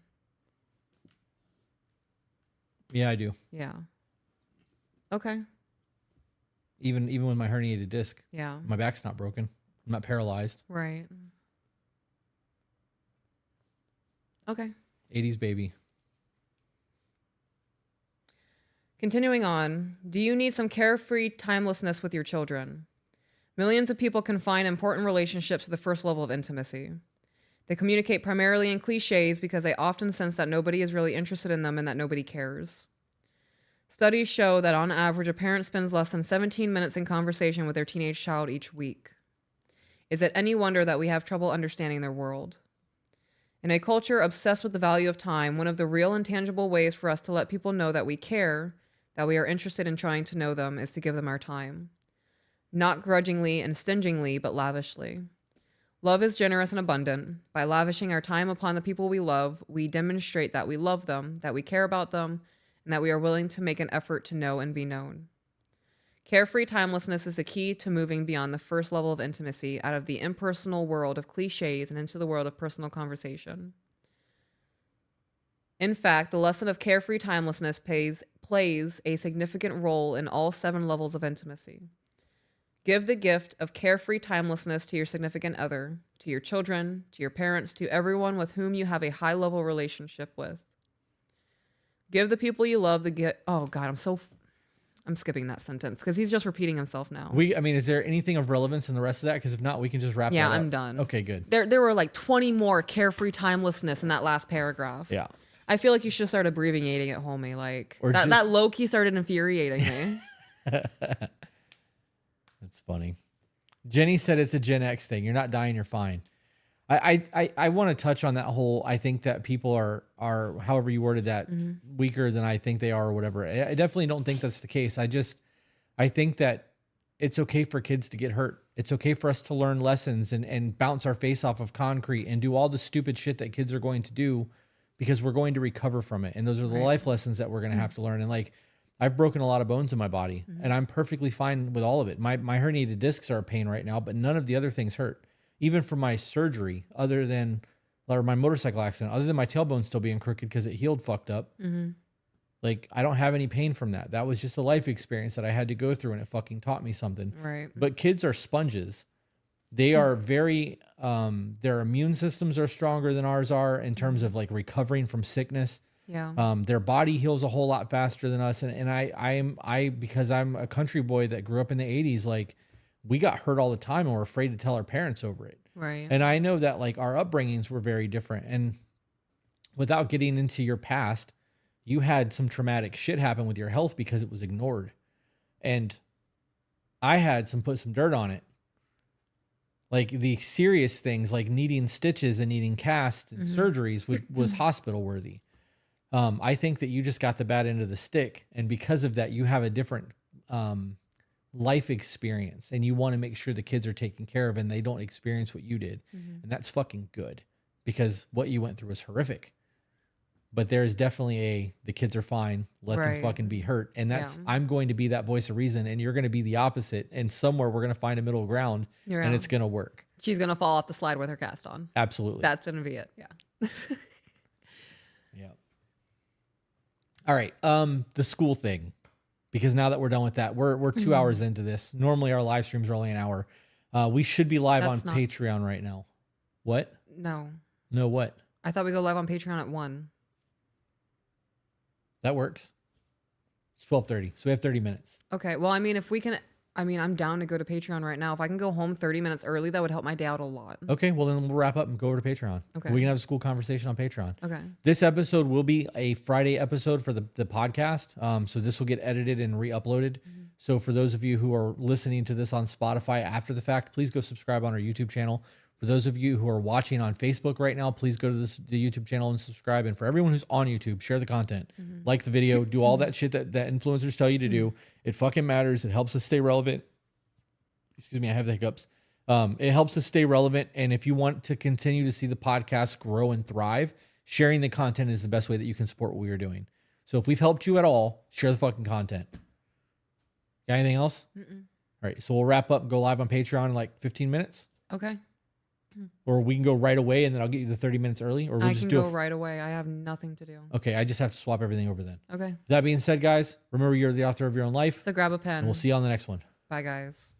Yeah, I do. Yeah. Okay. Even with my herniated disc, Yeah. my back's not broken. I'm not paralyzed. Right. Okay. 80s baby. Continuing on, do you need some carefree timelessness with your children? Millions of people confine important relationships to the first level of intimacy. They communicate primarily in cliches because they often sense that nobody is really interested in them and that nobody cares. Studies show that on average, a parent spends less than 17 minutes in conversation with their teenage child each week. Is it any wonder that we have trouble understanding their world? In a culture obsessed with the value of time, one of the real and tangible ways for us to let people know that we care, that we are interested in trying to know them, is to give them our time. Not grudgingly and stingingly, but lavishly. Love is generous and abundant. By lavishing our time upon the people we love, we demonstrate that we love them, that we care about them, and that we are willing to make an effort to know and be known. Carefree timelessness is a key to moving beyond the first level of intimacy, out of the impersonal world of cliches and into the world of personal conversation. In fact, the lesson of carefree timelessness plays a significant role in all 7 levels of intimacy. Give the gift of carefree timelessness to your significant other, to your children, to your parents, to everyone with whom you have a high-level relationship with. Give the people you love the gift. Oh God, I'm skipping that sentence because he's just repeating himself now. Is there anything of relevance in the rest of that? Because if not, we can just wrap that up. I'm done. Okay, good. There were like 20 more carefree timelessness in that last paragraph. Yeah. I feel like you should start abbreviating it, homie. Like Or that low key started infuriating me. That's funny. Jenny said it's a Gen X thing. You're not dying, you're fine. I want to touch on that whole, I think that people are however you worded that, weaker than I think they are or whatever. I definitely don't think that's the case. I think that it's okay for kids to get hurt. It's okay for us to learn lessons and bounce our face off of concrete and do all the stupid shit that kids are going to do because we're going to recover from it. And those are the life lessons that we're going to have to learn. And like, I've broken a lot of bones in my body and I'm perfectly fine with all of it. My herniated discs are a pain right now, but none of the other things hurt. Even from my surgery, or my motorcycle accident, other than my tailbone still being crooked because it healed fucked up. Like, I don't have any pain from that. That was just a life experience that I had to go through and it fucking taught me something. Right. But kids are sponges. They are very, their immune systems are stronger than ours are in terms of like recovering from sickness. Yeah. Their body heals a whole lot faster than us. And I because I'm a country boy that grew up in the 80s, like we got hurt all the time and we're afraid to tell our parents over it. Right. And I know that like our upbringings were very different. And without getting into your past, you had some traumatic shit happen with your health because it was ignored. And I had put some dirt on it. Like the serious things like needing stitches and needing casts and surgeries was hospital worthy. I think that you just got the bad end of the stick. And because of that, you have a different life experience and you want to make sure the kids are taken care of and they don't experience what you did. Mm-hmm. And that's fucking good because what you went through was horrific. But there is definitely the kids are fine. Let them Right. fucking be hurt. And that's, Yeah. I'm going to be that voice of reason and you're going to be the opposite. And somewhere we're going to find a middle ground Yeah. and it's going to work. She's gonna fall off the slide with her cast on. Absolutely. That's gonna be it. Yeah. Yeah. All right. The school thing, because now that we're done with that, we're 2 hours into this. Normally our live streams are only an hour. We should be live That's on not- Patreon right now. What? No. No, what? I thought we go live on Patreon at 1. That works. It's 12:30, so we have 30 minutes. Okay. Well, I mean, if we can, I mean, I'm down to go to Patreon right now. If I can go home 30 minutes early, that would help my day out a lot. Okay, well then we'll wrap up and go over to Patreon. Okay. We can have a school conversation on Patreon. Okay. This episode will be a Friday episode for the podcast. So this will get edited and re-uploaded. So for those of you who are listening to this on Spotify after the fact, please go subscribe on our YouTube channel. For those of you who are watching on Facebook right now, please go to the YouTube channel and subscribe. And for everyone who's on YouTube, share the content, like the video, do all that shit that influencers tell you to do. It fucking matters. It helps us stay relevant. Excuse me, I have the hiccups. It helps us stay relevant. And if you want to continue to see the podcast grow and thrive, sharing the content is the best way that you can support what we are doing. So if we've helped you at all, share the fucking content. Got anything else? All right, so we'll wrap up and go live on Patreon in like 15 minutes. Okay. Or we can go right away and then I'll get you the 30 minutes early. Or we'll I just can do go right away. I have nothing to do. Okay, I just have to swap everything over then. Okay. That being said, guys, remember you're the author of your own life. So grab a pen. And we'll see you on the next one. Bye, guys.